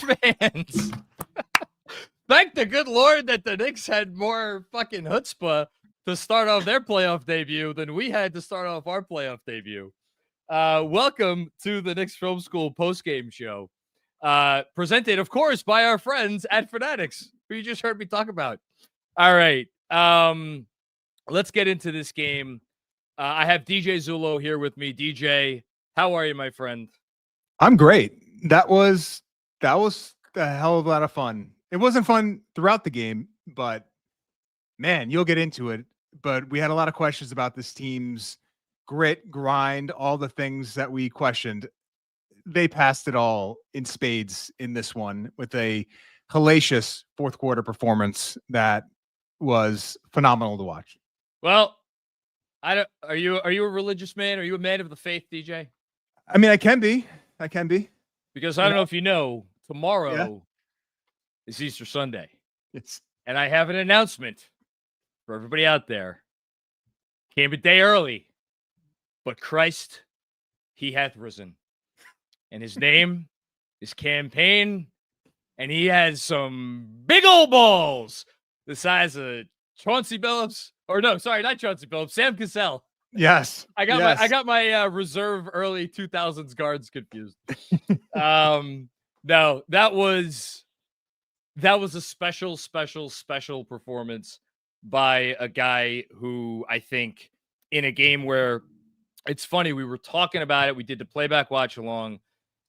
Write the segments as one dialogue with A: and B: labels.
A: fans. Thank the good Lord that the Knicks had more fucking chutzpah to start off their playoff debut than we had to start off our playoff debut. Welcome to the Knicks Film School Postgame Show. Presented, of course, by our friends at Fanatics, who you just heard me talk about. All right. Let's get into this game. I have DJ Zullo here with me. DJ, how are you, my friend?
B: I'm great. That was a hell of a lot of fun. It wasn't fun throughout the game, but man, you'll get into it. But we had a lot of questions about this team's grit, grind, all the things that we questioned. They passed it all in spades in this one with a hellacious fourth quarter performance that was phenomenal to watch.
A: Well, are you a religious man? Are you a man of the faith, DJ?
B: I mean, I can be.
A: Because I don't know if you know, tomorrow is Easter Sunday.
B: Yes.
A: And I have an announcement for everybody out there. Came a day early, but Christ, he hath risen. And his name is Payne, and he has some big old balls the size of Chauncey Billups. Or no, sorry, not Chauncey Billups, Sam Cassell.
B: Yes.
A: I got my reserve early 2000s guards confused. No, that was a special performance by a guy who I think in a game where it's funny, we were talking about it. We did the playback watch along,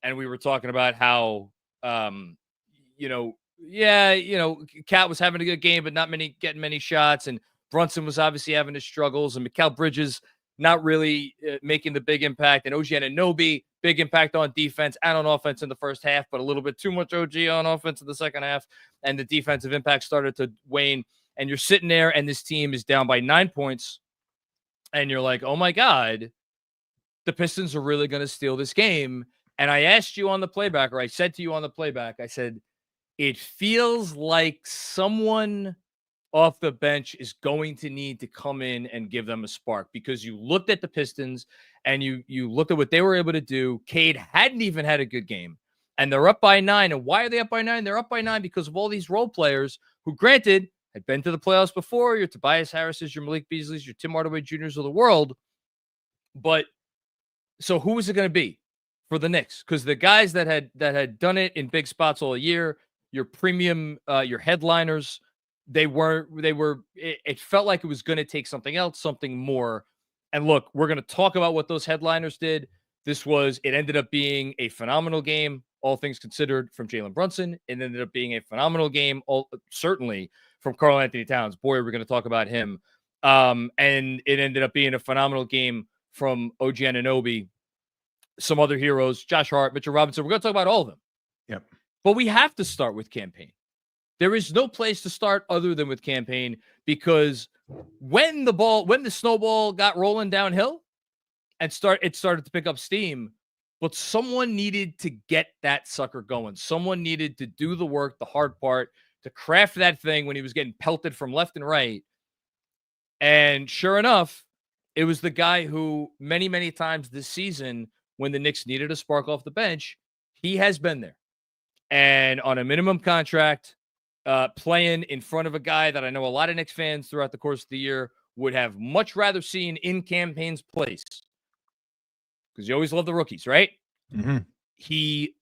A: and we were talking about how, Cat was having a good game, but not getting many shots. And Brunson was obviously having his struggles, and Mikal Bridges not really making the big impact. And OG Anunoby, big impact on defense and on offense in the first half, but a little bit too much OG on offense in the second half. And the defensive impact started to wane. And you're sitting there, and this team is down by 9 points. And you're like, oh, my God, the Pistons are really going to steal this game. And I asked you on the playback, or I said to you on the playback, I said, it feels like someone off the bench is going to need to come in and give them a spark, because you looked at the Pistons and you looked at what they were able to do. Cade hadn't even had a good game, and they're up by 9. And why are they up by 9? They're up by 9 because of all these role players who, granted, had been to the playoffs before. Your Tobias Harris's, your Malik Beasley's, your Tim Hardaway Jr.'s of the world. But so who is it going to be for the Knicks? Because the guys that had done it in big spots all year, your premium, your headliners, it felt like it was going to take something else, something more. And look, we're going to talk about what those headliners did. It ended up being a phenomenal game, all things considered, from Jalen Brunson. It ended up being a phenomenal game, certainly from Karl Anthony Towns. Boy, we're going to talk about him. And it ended up being a phenomenal game from OG Anunoby, some other heroes, Josh Hart, Mitchell Robinson. We're going to talk about all of them.
B: Yep. But
A: we have to start with Payne. There is no place to start other than with Payne, because when the snowball got rolling downhill and it started to pick up steam, but someone needed to get that sucker going. Someone needed to do the work, the hard part, to craft that thing when he was getting pelted from left and right. And sure enough, it was the guy who many, many times this season, when the Knicks needed a spark off the bench, he has been there. And on a minimum contract, playing in front of a guy that I know a lot of Knicks fans throughout the course of the year would have much rather seen in Payne's place. Because you always love the rookies, right?
B: Mm-hmm.
A: He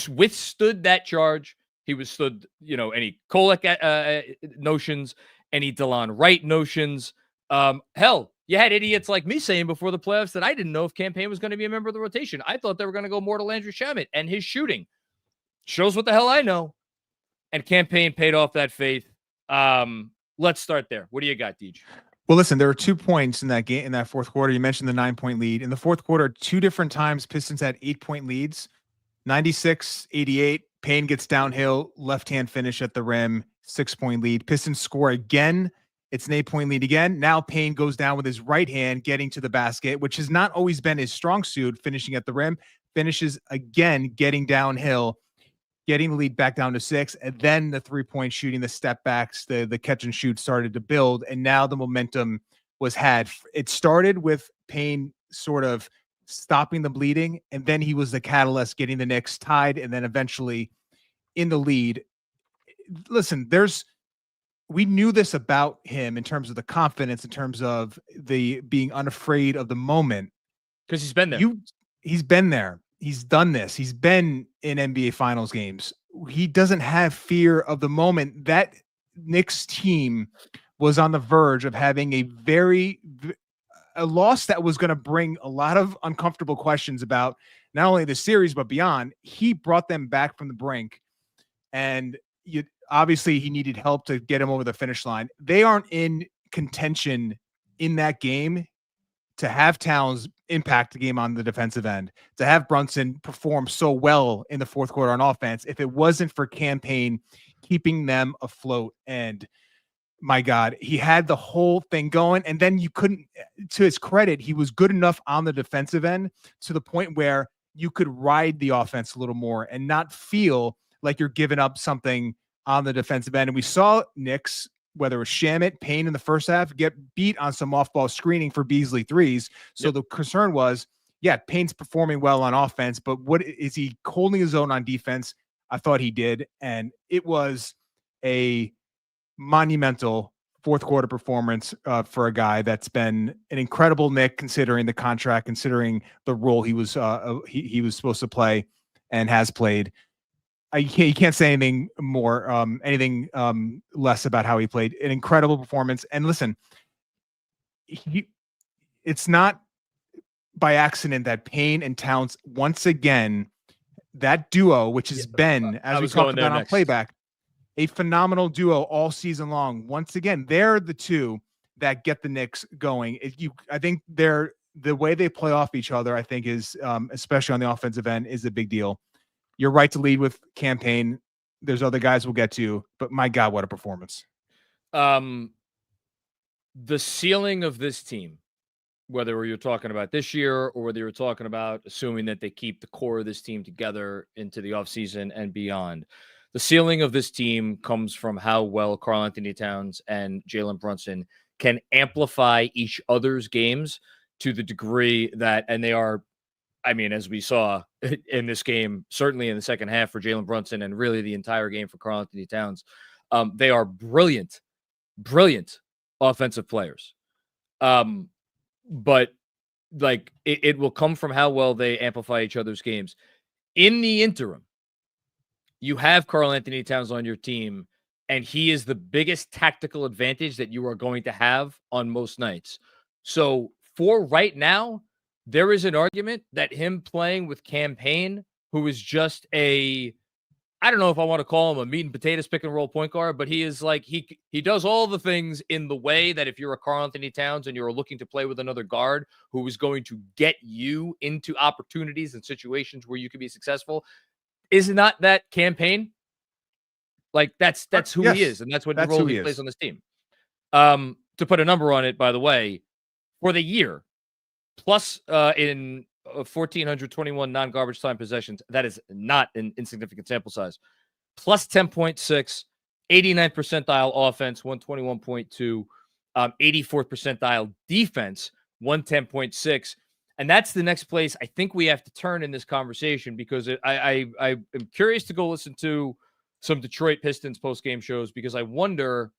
A: withstood that charge. He withstood, any Kolek notions, any DeLon Wright notions. Hell, you had idiots like me saying before the playoffs that I didn't know if Payne was going to be a member of the rotation. I thought they were going to go more to Landry Shamet, and his shooting shows what the hell I know. And Payne paid off that faith. Let's start there. What do you got, Deej?
B: Well, listen, there were 2 points in that game, in that fourth quarter. You mentioned the 9-point lead. In the fourth quarter, 2 different times, Pistons had 8-point leads, 96-88. Payne gets downhill, left-hand finish at the rim, 6-point lead. Pistons score again. It's an 8-point lead again. Now Payne goes down with his right hand, getting to the basket, which has not always been his strong suit, finishing at the rim. Finishes again, getting downhill, getting the lead back down to 6, and then the 3-point shooting, the step backs, the catch and shoot started to build, and now the momentum was had. It started with Payne sort of stopping the bleeding, and then he was the catalyst, getting the Knicks tied, and then eventually in the lead. Listen, we knew this about him in terms of the confidence, in terms of the being unafraid of the moment.
A: Because he's been there.
B: He's been there. He's done this. He's been in NBA Finals games. He doesn't have fear of the moment. That Knicks team was on the verge of having a loss that was going to bring a lot of uncomfortable questions about not only the series, but beyond. He brought them back from the brink, and obviously he needed help to get him over the finish line. They aren't in contention in that game to have Towns impact the game on the defensive end, to have Brunson perform so well in the fourth quarter on offense, if it wasn't for Payne keeping them afloat. And my God, he had the whole thing going. And then you couldn't, to his credit, he was good enough on the defensive end to the point where you could ride the offense a little more and not feel like you're giving up something on the defensive end. And we saw Knicks, whether it was Shamet, Payne in the first half, get beat on some off-ball screening for Beasley threes. So the concern was, Payne's performing well on offense, but what is he holding his own on defense? I thought he did. And it was a monumental fourth quarter performance for a guy that's been an incredible Knick, considering the contract, considering the role he was he was supposed to play and has played. You can't say anything more, anything less about how he played. An incredible performance. And listen, it's not by accident that Payne and Towns, once again, that duo, which has been, as we talked about on playback, a phenomenal duo all season long. Once again, they're the two that get the Knicks going. I think the way they play off each other, I think is, especially on the offensive end, is a big deal. You're right to lead with Payne. There's other guys we'll get to, but my God, what a performance.
A: The ceiling of this team, whether you're talking about this year or whether you're talking about assuming that they keep the core of this team together into the offseason and beyond, the ceiling of this team comes from how well Karl-Anthony Towns and Jalen Brunson can amplify each other's games to the degree that, and they are, I mean, as we saw in this game, certainly in the second half for Jalen Brunson and really the entire game for Karl-Anthony Towns, they are brilliant offensive players. But like it will come from how well they amplify each other's games. In the interim, you have Karl-Anthony Towns on your team, and he is the biggest tactical advantage that you are going to have on most nights. So for right now, there is an argument that him playing with Payne, who is just I don't know if I want to call him a meat and potatoes pick and roll point guard, but he is like, he does all the things in the way that if you're a Karl-Anthony Towns and you're looking to play with another guard who is going to get you into opportunities and situations where you can be successful, is not that Payne? Like that's who he is, and that's what the role he plays on this team. To put a number on it, by the way, for the year, plus in 1,421 non-garbage time possessions, that is not an insignificant sample size. Plus 10.6, 89th percentile offense, 121.2, 84th percentile defense, 110.6. And that's the next place I think we have to turn in this conversation, because I am curious to go listen to some Detroit Pistons post-game shows, because I wonder,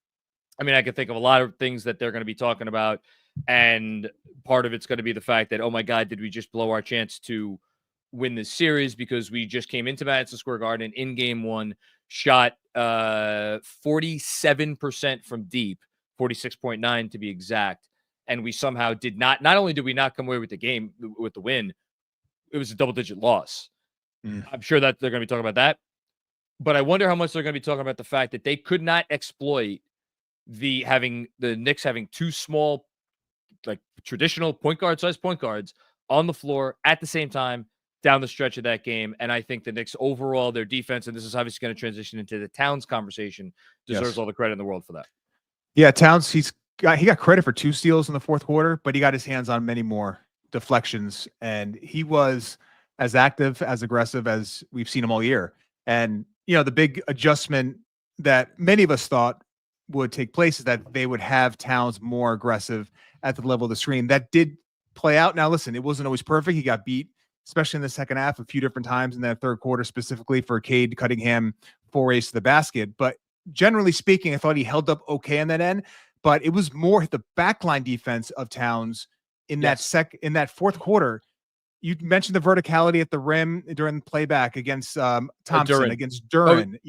A: I mean, I can think of a lot of things that they're going to be talking about. And part of it's going to be the fact that, oh my God, did we just blow our chance to win this series because we just came into Madison Square Garden in game one, shot 47% from deep, 46.9 to be exact. And we somehow did not only did we not come away with the game, with the win, it was a double-digit loss. I'm sure that they're going to be talking about that. But I wonder how much they're going to be talking about the fact that they could not exploit the Knicks having two small, like traditional point guard size point guards on the floor at the same time down the stretch of that game. And I think the Knicks overall, their defense, and this is obviously going to transition into the Towns conversation, deserves all the credit in the world for that.
B: Yeah, Towns, he got credit for 2 steals in the fourth quarter, but he got his hands on many more deflections, and he was as active, as aggressive as we've seen him all year. And, you know, the big adjustment that many of us thought would take place is that they would have Towns more aggressive at the level of the screen. That did play out. Now, listen, it wasn't always perfect. He got beat, especially in the second half, a few different times in that third quarter, specifically for Cade Cunningham forays to the basket. But generally speaking, I thought he held up okay on that end. But it was more the backline defense of Towns in that fourth quarter. You mentioned the verticality at the rim during the playback against Thompson, against Duran.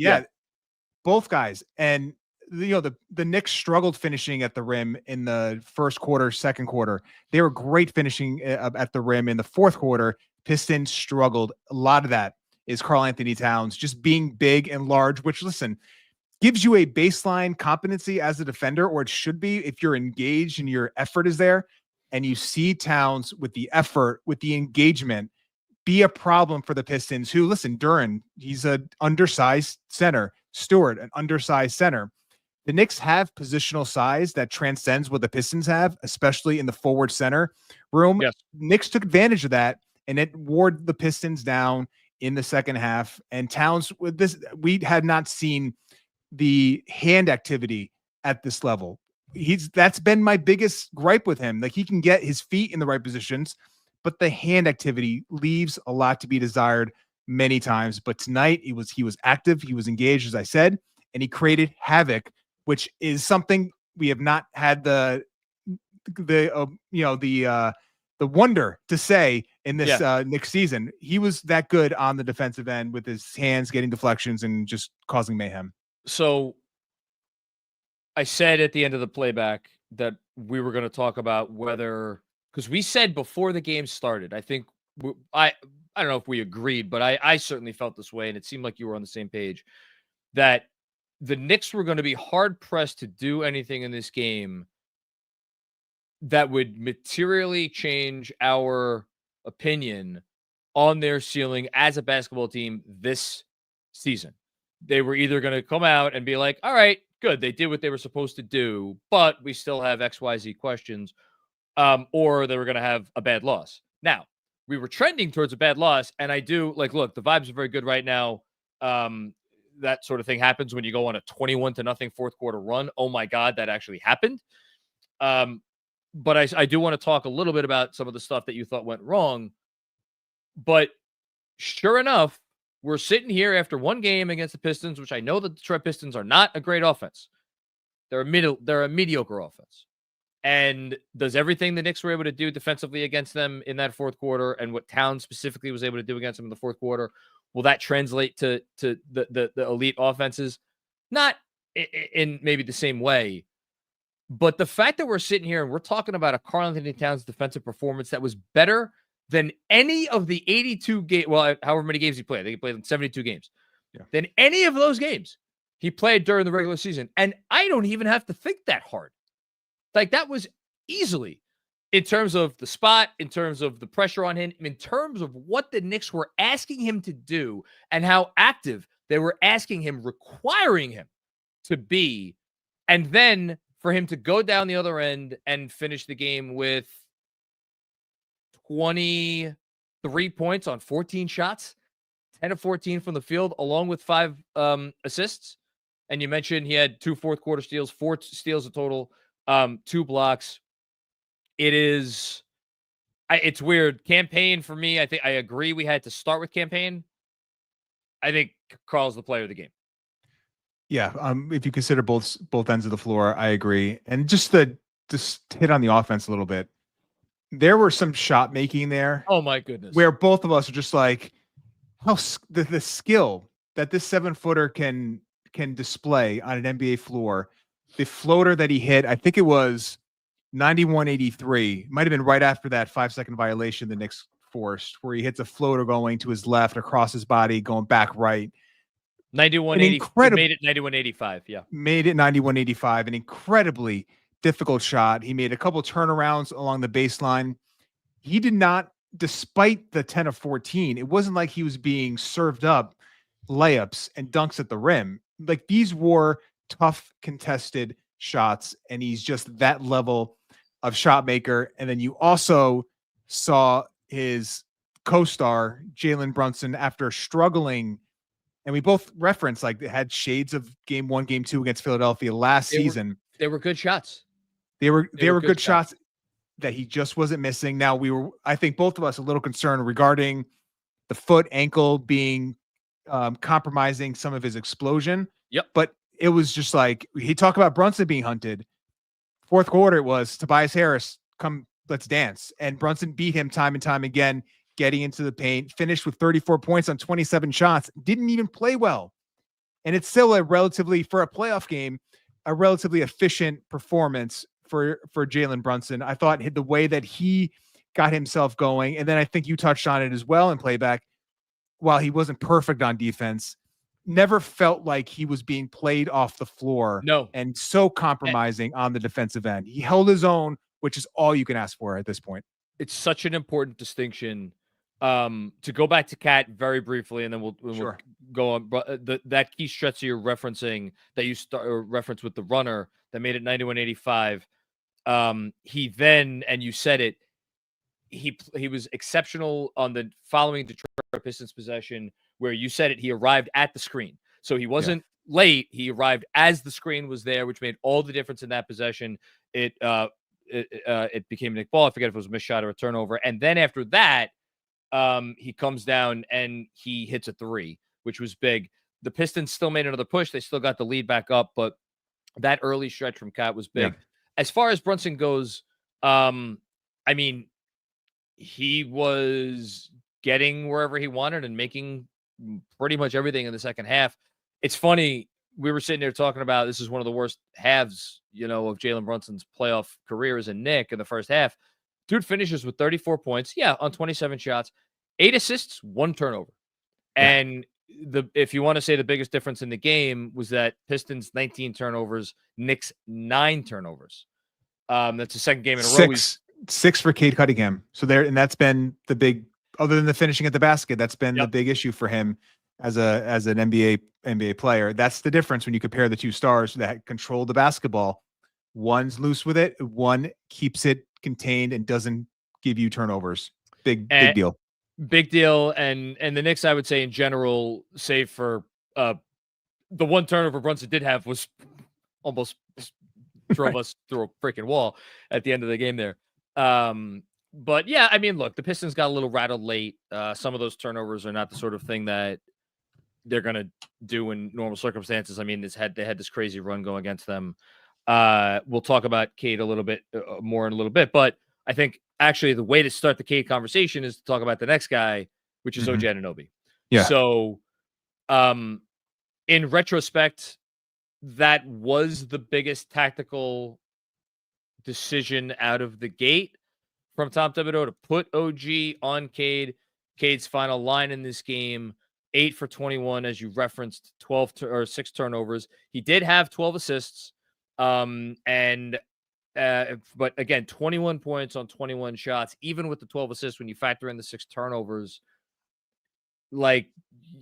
B: Both guys. And the Knicks struggled finishing at the rim in the first quarter, second quarter. They were great finishing at the rim in the fourth quarter. Pistons struggled. A lot of that is Karl-Anthony Towns just being big and large, which, listen, gives you a baseline competency as a defender, or it should be if you're engaged and your effort is there. And you see Towns with the effort, with the engagement, be a problem for the Pistons who, listen, Duran, he's an undersized center. Stewart, an undersized center. The Knicks have positional size that transcends what the Pistons have, especially in the forward center room.
A: Yes.
B: Knicks took advantage of that, and it wore the Pistons down in the second half. And Towns, with this, we had not seen the hand activity at this level. That's been my biggest gripe with him. Like, he can get his feet in the right positions, but the hand activity leaves a lot to be desired many times. But tonight he was active, he was engaged, as I said, and he created havoc, which is something we have not had the wonder to say in this Knicks season. He was that good on the defensive end with his hands getting deflections and just causing mayhem. So
A: I said at the end of the playback that we were going to talk about whether, because we said before the game started, I think I don't know if we agreed, but I certainly felt this way, and it seemed like you were on the same page, that the Knicks were going to be hard pressed to do anything in this game that would materially change our opinion on their ceiling as a basketball team this season. They were either going to come out and be like, all right, good, they did what they were supposed to do, but we still have XYZ questions, or they were going to have a bad loss. Now, we were trending towards a bad loss, and I do, look, the vibes are very good right now. That sort of thing happens when you go on a 21-0 fourth quarter run. Oh my God, that actually happened. But I do want to talk a little bit about some of the stuff that you thought went wrong. But sure enough, we're sitting here after one game against the Pistons, which I know the Detroit Pistons are not a great offense. They're a mediocre offense. And does everything the Knicks were able to do defensively against them in that fourth quarter, and what Towns specifically was able to do against them in the fourth quarter, will that translate to the elite offenses? Not in maybe the same way, but the fact that we're sitting here and we're talking about a Karl-Anthony Towns defensive performance that was better than any of the 82 games, well, however many games he played. I think he played in 72 games. Yeah. Than any of those games he played during the regular season. And I don't even have to think that hard. Like, that was easily, in terms of the spot, in terms of the pressure on him, in terms of what the Knicks were asking him to do and how active they were asking him, requiring him to be. And then for him to go down the other end and finish the game with 23 points on 14 shots, 10 of 14 from the field, along with 5 assists. And you mentioned he had 2 fourth quarter steals, 4 steals a total, 2 blocks. It's weird. Campaign for me, I think I agree we had to start with Campaign. I think Karl's the player of the game.
B: Yeah, if you consider both ends of the floor, I agree. And just hit on the offense a little bit. There were some shot making there.
A: Oh my goodness.
B: Where both of us are just like, how the skill that this 7-footer can display on an NBA floor. The floater that he hit, I think it was 91-83. Might have been right after that 5-second violation the Knicks forced, where he hits a floater going to his left across his body, going back right.
A: 91-80. Made it 91-85. Yeah.
B: Made it 91-85. An incredibly difficult shot. He made a couple turnarounds along the baseline. He did not, despite the 10 of 14, it wasn't like he was being served up layups and dunks at the rim. Like, these were tough contested shots, and he's just that level of shot maker. And then you also saw his co-star Jalen Brunson, after struggling, and we both referenced, like, they had shades of game 1, game 2 against Philadelphia last season.
A: They were good shots.
B: They were good shots that he just wasn't missing. Now, I think both of us, a little concerned regarding the foot ankle being compromising some of his explosion.
A: Yep.
B: But it was just like, he talked about Brunson being hunted. Fourth quarter, it was Tobias Harris, come, let's dance. And Brunson beat him time and time again, getting into the paint, finished with 34 points on 27 shots, didn't even play well. And it's still for a playoff game, a relatively efficient performance for Jalen Brunson. I thought the way that he got himself going, and then I think you touched on it as well in playback, while he wasn't perfect on defense, never felt like he was being played off the floor.
A: No.
B: And so compromising on the defensive end. He held his own, which is all you can ask for at this point.
A: It's such an important distinction. To go back to Cat very briefly, and then we'll go on. That key stretch you're referencing, that you referenced with the runner that made it 91-85. He then, and you said it, he was exceptional on the following Detroit Pistons possession, where you said it, he arrived at the screen. So he wasn't late. He arrived as the screen was there, which made all the difference in that possession. It became Nick Ball. I forget if it was a missed shot or a turnover. And then after that, he comes down and he hits a three, which was big. The Pistons still made another push. They still got the lead back up, but that early stretch from Cat was big. Yeah. As far as Brunson goes, I mean, he was getting wherever he wanted and making pretty much everything in the second half. It's funny. We were sitting there talking about, this is one of the worst halves, of Jalen Brunson's playoff career as a Knick in the first half. Dude finishes with 34 points. Yeah. On 27 shots, 8 assists, 1 turnover. Yeah. And if you want to say the biggest difference in the game was that Pistons 19 turnovers, Knicks 9 turnovers. That's the second game in a row.
B: 6 for Cade Cunningham. So and that's been the big, other than the finishing at the basket, that's been the big issue for him as an NBA player. That's the difference when you compare the two stars that control the basketball. One's loose with it, one keeps it contained and doesn't give you turnovers. Big deal.
A: Big deal. And the Knicks, I would say in general, save for the one turnover Brunson did have, was almost drove us through a freaking wall at the end of the game there. But yeah, I mean, look, the Pistons got a little rattled late. Some of those turnovers are not the sort of thing that they're going to do in normal circumstances. I mean, they had this crazy run going against them. We'll talk about Cade a little bit more in a little bit, but I think actually the way to start the Cade conversation is to talk about the next guy, which is OG Anunoby.
B: Yeah.
A: So, in retrospect, that was the biggest tactical decision out of the gate from Tom Thibodeau, to put OG on Cade. Cade's final line in this game, 8 for 21, as you referenced, 6 turnovers. He did have 12 assists. But again, 21 points on 21 shots, even with the 12 assists, when you factor in the 6 turnovers, like,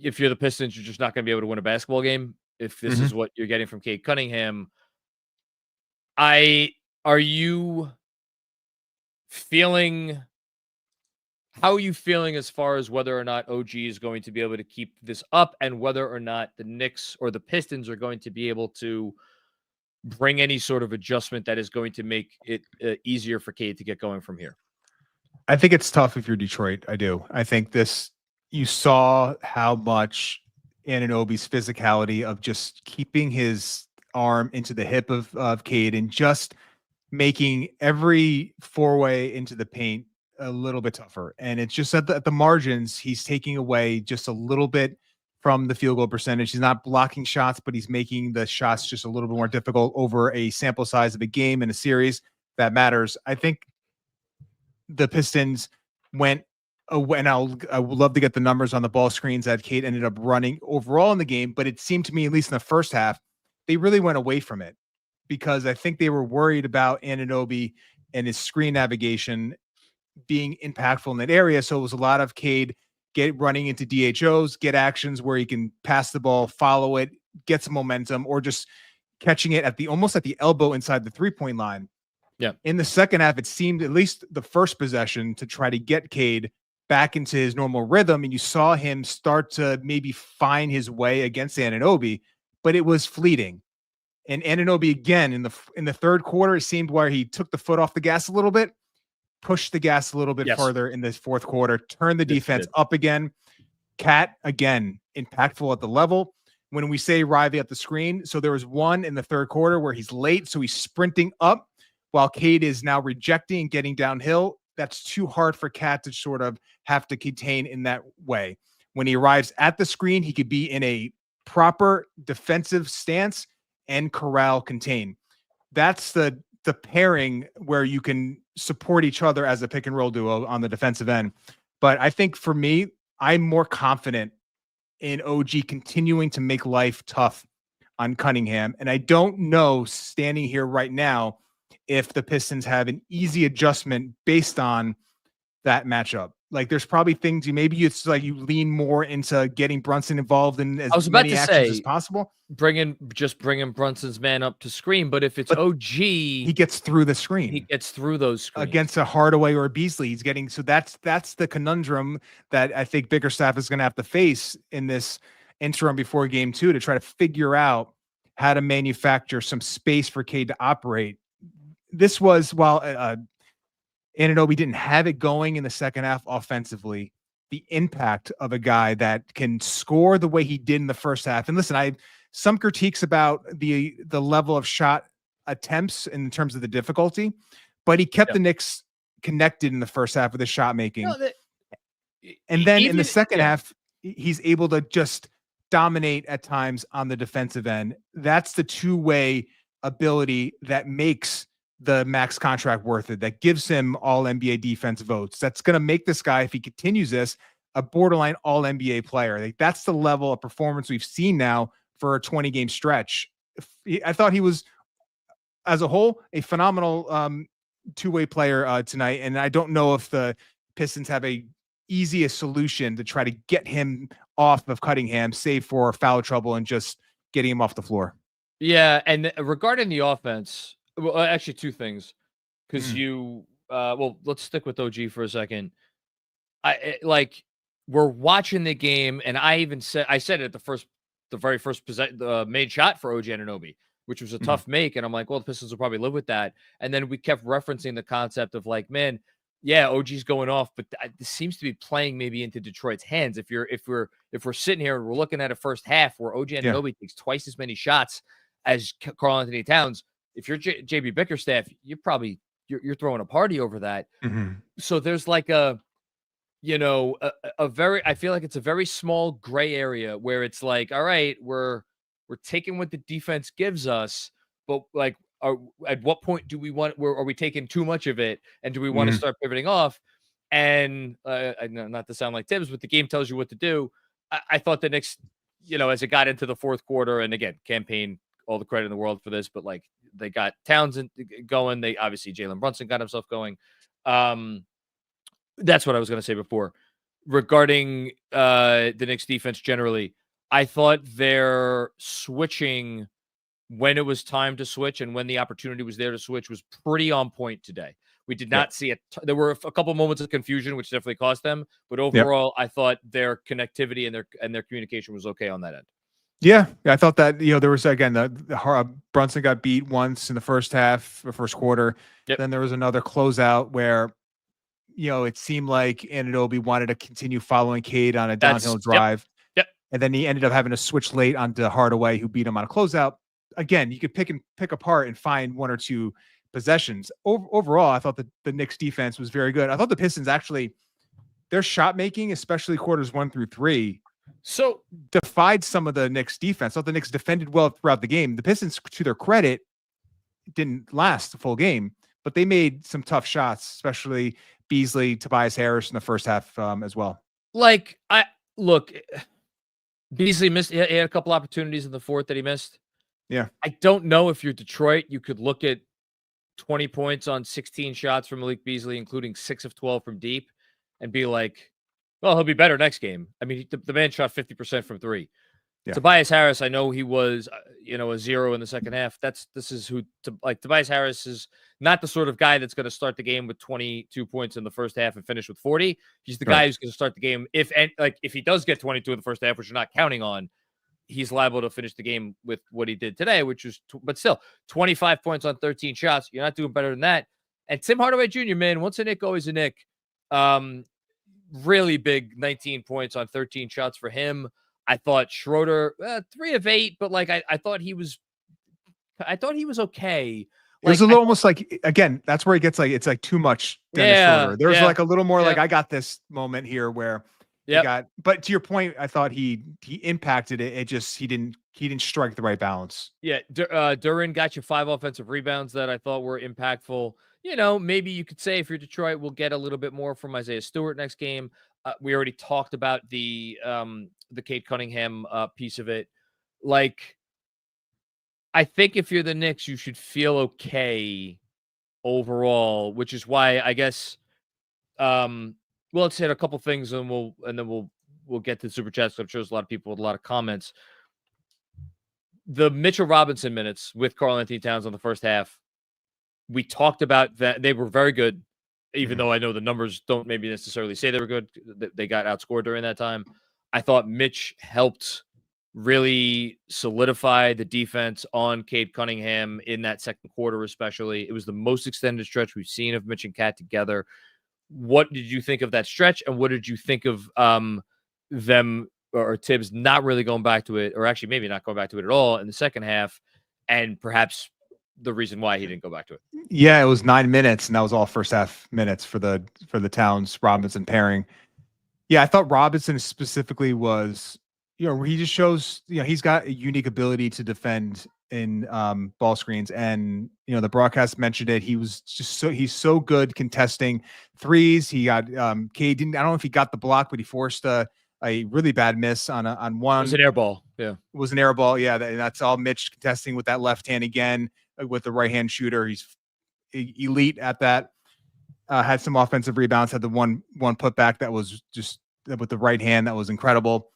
A: if you're the Pistons, you're just not going to be able to win a basketball game if this is what you're getting from Cade Cunningham. How are you feeling as far as whether or not OG is going to be able to keep this up, and whether or not the Knicks or the Pistons are going to be able to bring any sort of adjustment that is going to make it easier for Cade to get going from here?
B: I think it's tough if you're Detroit. I do. I think you saw how much Anunoby's physicality of just keeping his arm into the hip of Cade and just making every four-way into the paint a little bit tougher. And it's just at the margins, he's taking away just a little bit from the field goal percentage. He's not blocking shots, but he's making the shots just a little bit more difficult over a sample size of a game and a series that matters. I think the Pistons went away, and I would love to get the numbers on the ball screens that Cade ended up running overall in the game, but it seemed to me, at least in the first half, they really went away from it, because I think they were worried about Anunoby and his screen navigation being impactful in that area. So it was a lot of Cade running into DHOs, get actions where he can pass the ball, follow it, get some momentum, or just catching it almost at the elbow inside the 3-point line.
A: Yeah. In
B: the second half, it seemed, at least the first possession, to try to get Cade back into his normal rhythm. And you saw him start to maybe find his way against Anunoby, but it was fleeting. And Anunoby, again, in the third quarter, it seemed where he took the foot off the gas a little bit, pushed the gas a little bit further in this fourth quarter, turned the defense up again. Cat, again, impactful at the level. When we say Riley at the screen, so there was one in the third quarter where he's late, so he's sprinting up while Cade is now rejecting and getting downhill. That's too hard for Cat to sort of have to contain in that way. When he arrives at the screen, he could be in a proper defensive stance and corral contain. That's the pairing where you can support each other as a pick and roll duo on the defensive end. But I think for me, I'm more confident in OG continuing to make life tough on Cunningham. And I don't know, standing here right now, if the Pistons have an easy adjustment based on that matchup. Like, there's probably things it's like you lean more into getting Brunson involved in as many actions as possible.
A: Bringing Brunson's man up to screen, but if it's OG,
B: he gets through the screen.
A: He gets through those screens
B: against a Hardaway or a Beasley. He's getting that's the conundrum that I think Bickerstaff is going to have to face in this interim before game 2 to try to figure out how to manufacture some space for Cade to operate. This was while Anunoby didn't have it going in the second half offensively. The impact of a guy that can score the way he did in the first half. And listen, I have some critiques about the level of shot attempts in terms of the difficulty, but he kept the Knicks connected in the first half with his shot making. And then in the second half, he's able to just dominate at times on the defensive end. That's the two-way ability that makes the max contract worth it, that gives him all NBA defense votes. That's going to make this guy, if he continues this, a borderline all NBA player. Like, that's the level of performance we've seen now for a 20-game stretch. I thought he was, as a whole, a phenomenal two-way player tonight. And I don't know if the Pistons have a easiest solution to try to get him off of Cunningham, save for foul trouble and just getting him off the floor.
A: Yeah, and regarding the offense, well, actually, two things, because let's stick with OG for a second. We're watching the game, and I said it at the very first made shot for OG Anunoby, which was a tough make, and I'm like, well, the Pistons will probably live with that. And then we kept referencing the concept of like, man, yeah, OG's going off, but this seems to be playing maybe into Detroit's hands. If we're sitting here and we're looking at a first half where OG Anunoby takes twice as many shots as Karl-Anthony Towns, if you're JB Bickerstaff, you're probably throwing a party over that. So there's like a very, I feel like it's a very small gray area where it's like, all right, we're taking what the defense gives us, but like, at what point do we want? Are we taking too much of it, and do we want to start pivoting off? And not to sound like Tibbs, but the game tells you what to do. I thought the Knicks, as it got into the fourth quarter, and again, campaign, all the credit in the world for this, but like, they got Townsend going. They obviously, Jalen Brunson got himself going. That's what I was going to say before regarding the Knicks defense generally. I thought their switching when it was time to switch and when the opportunity was there to switch was pretty on point today. We did not see it. There were a couple moments of confusion, which definitely cost them. But overall, I thought their connectivity and their communication was okay on that end.
B: Yeah, I thought that, there was, again, the Brunson got beat once in the first quarter. Then there was another closeout where, it seemed like Anunoby wanted to continue following Cade on a downhill drive. And then he ended up having to switch late onto Hardaway, who beat him on a closeout. Again, you could pick apart and find one or two possessions. Overall, I thought the Knicks defense was very good. I thought the Pistons actually, their shot making, especially quarters 1 through 3,
A: so
B: defied some of the Knicks defense. I thought the Knicks defended well throughout the game. The Pistons, to their credit, didn't last the full game, but they made some tough shots, especially Beasley, Tobias Harris in the first half as well.
A: Beasley missed. He had a couple opportunities in the fourth that he missed.
B: Yeah.
A: I don't know if you're Detroit, you could look at 20 points on 16 shots from Malik Beasley, including 6 of 12 from deep, and be like, well, he'll be better next game. I mean, the man shot 50% from 3. Yeah. Tobias Harris, I know he was, a 0 in the second half. Tobias Harris is not the sort of guy that's going to start the game with 22 points in the first half and finish with 40. He's the guy who's going to start the game. If he does get 22 in the first half, which you're not counting on, he's liable to finish the game with what he did today, which was, but still 25 points on 13 shots. You're not doing better than that. And Tim Hardaway Jr., man, once a Knick, always a Knick. really big 19 points on 13 shots for him. I thought Schroeder 3 of 8, but like I thought he was okay.
B: It was a little almost like, again, that's where he gets like, it's like too much Dennis Schroeder. There's like a little more like, I got this moment here where he got, but to your point, I thought he impacted it. It just, he didn't strike the right balance.
A: Yeah. Duren got you 5 offensive rebounds that I thought were impactful. You know, maybe you could say if you're Detroit, we'll get a little bit more from Isaiah Stewart next game. We already talked about the Cade Cunningham piece of it. Like, I think if you're the Knicks, you should feel okay overall, which is why I guess well, let's hit a couple things and then we'll get to the super chats. I'm sure there's a lot of people with a lot of comments. The Mitchell Robinson minutes with Karl-Anthony Towns on the first half, we talked about that. They were very good, even though I know the numbers don't maybe necessarily say they were good. They got outscored during that time. I thought Mitch helped really solidify the defense on Cade Cunningham in that second quarter, especially. It was the most extended stretch we've seen of Mitch and Cat together. What did you think of that stretch, and what did you think of them or Tibbs not really going back to it, or actually maybe not going back to it at all in the second half, and perhaps the reason why he didn't go back to it?
B: Yeah, it was 9 minutes, and that was all first half minutes for the Towns Robinson pairing. Yeah, I thought Robinson specifically was, he just shows, he's got a unique ability to defend in ball screens. And, the broadcast mentioned it. He was just he's so good contesting threes. He got, Cade I don't know if he got the block, but he forced a really bad miss on one.
A: It was an air ball. Yeah.
B: It was an air ball. Yeah. That's all Mitch contesting with that left hand again, with the right hand shooter. He's elite at that. Had some offensive rebounds, had the one putback that was just with the right hand. That was incredible.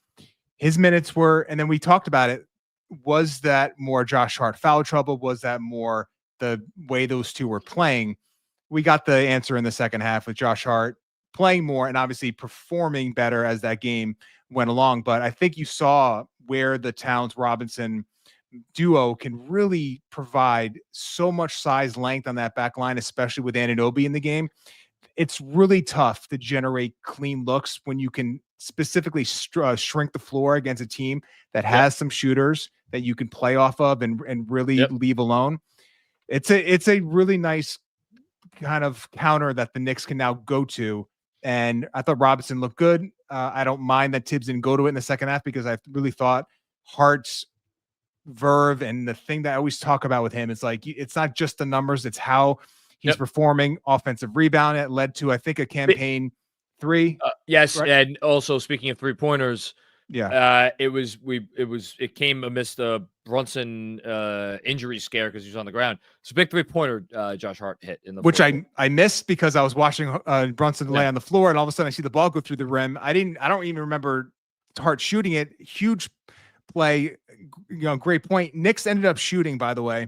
B: His minutes were, and then we talked about it. Was that more Josh Hart foul trouble? Was that more the way those two were playing? We got the answer in the second half with Josh Hart playing more and obviously performing better as that game went along. But I think you saw where the Towns Robinson duo can really provide so much size length on that back line, especially with Anunoby in the game. It's really tough to generate clean looks when you can specifically shrink the floor against a team that has some shooters that you can play off of and really leave alone. It's a really nice kind of counter that the Knicks can now go to. And I thought Robinson looked good. I don't mind that Tibbs didn't go to it in the second half, because I really thought Hart's verve, and the thing that I always talk about with him is like, it's not just the numbers, it's how he's performing. Offensive rebound, it led to, I think, a campaign 3.
A: Yes, right? And also speaking of 3-pointers, it came amidst the Brunson injury scare because he was on the ground. It's a big 3-pointer Josh Hart hit in the
B: which I missed because I was watching Brunson lay on the floor, and all of a sudden I see the ball go through the rim. I don't even remember Hart shooting it. Huge play, great point. Knicks ended up shooting, by the way,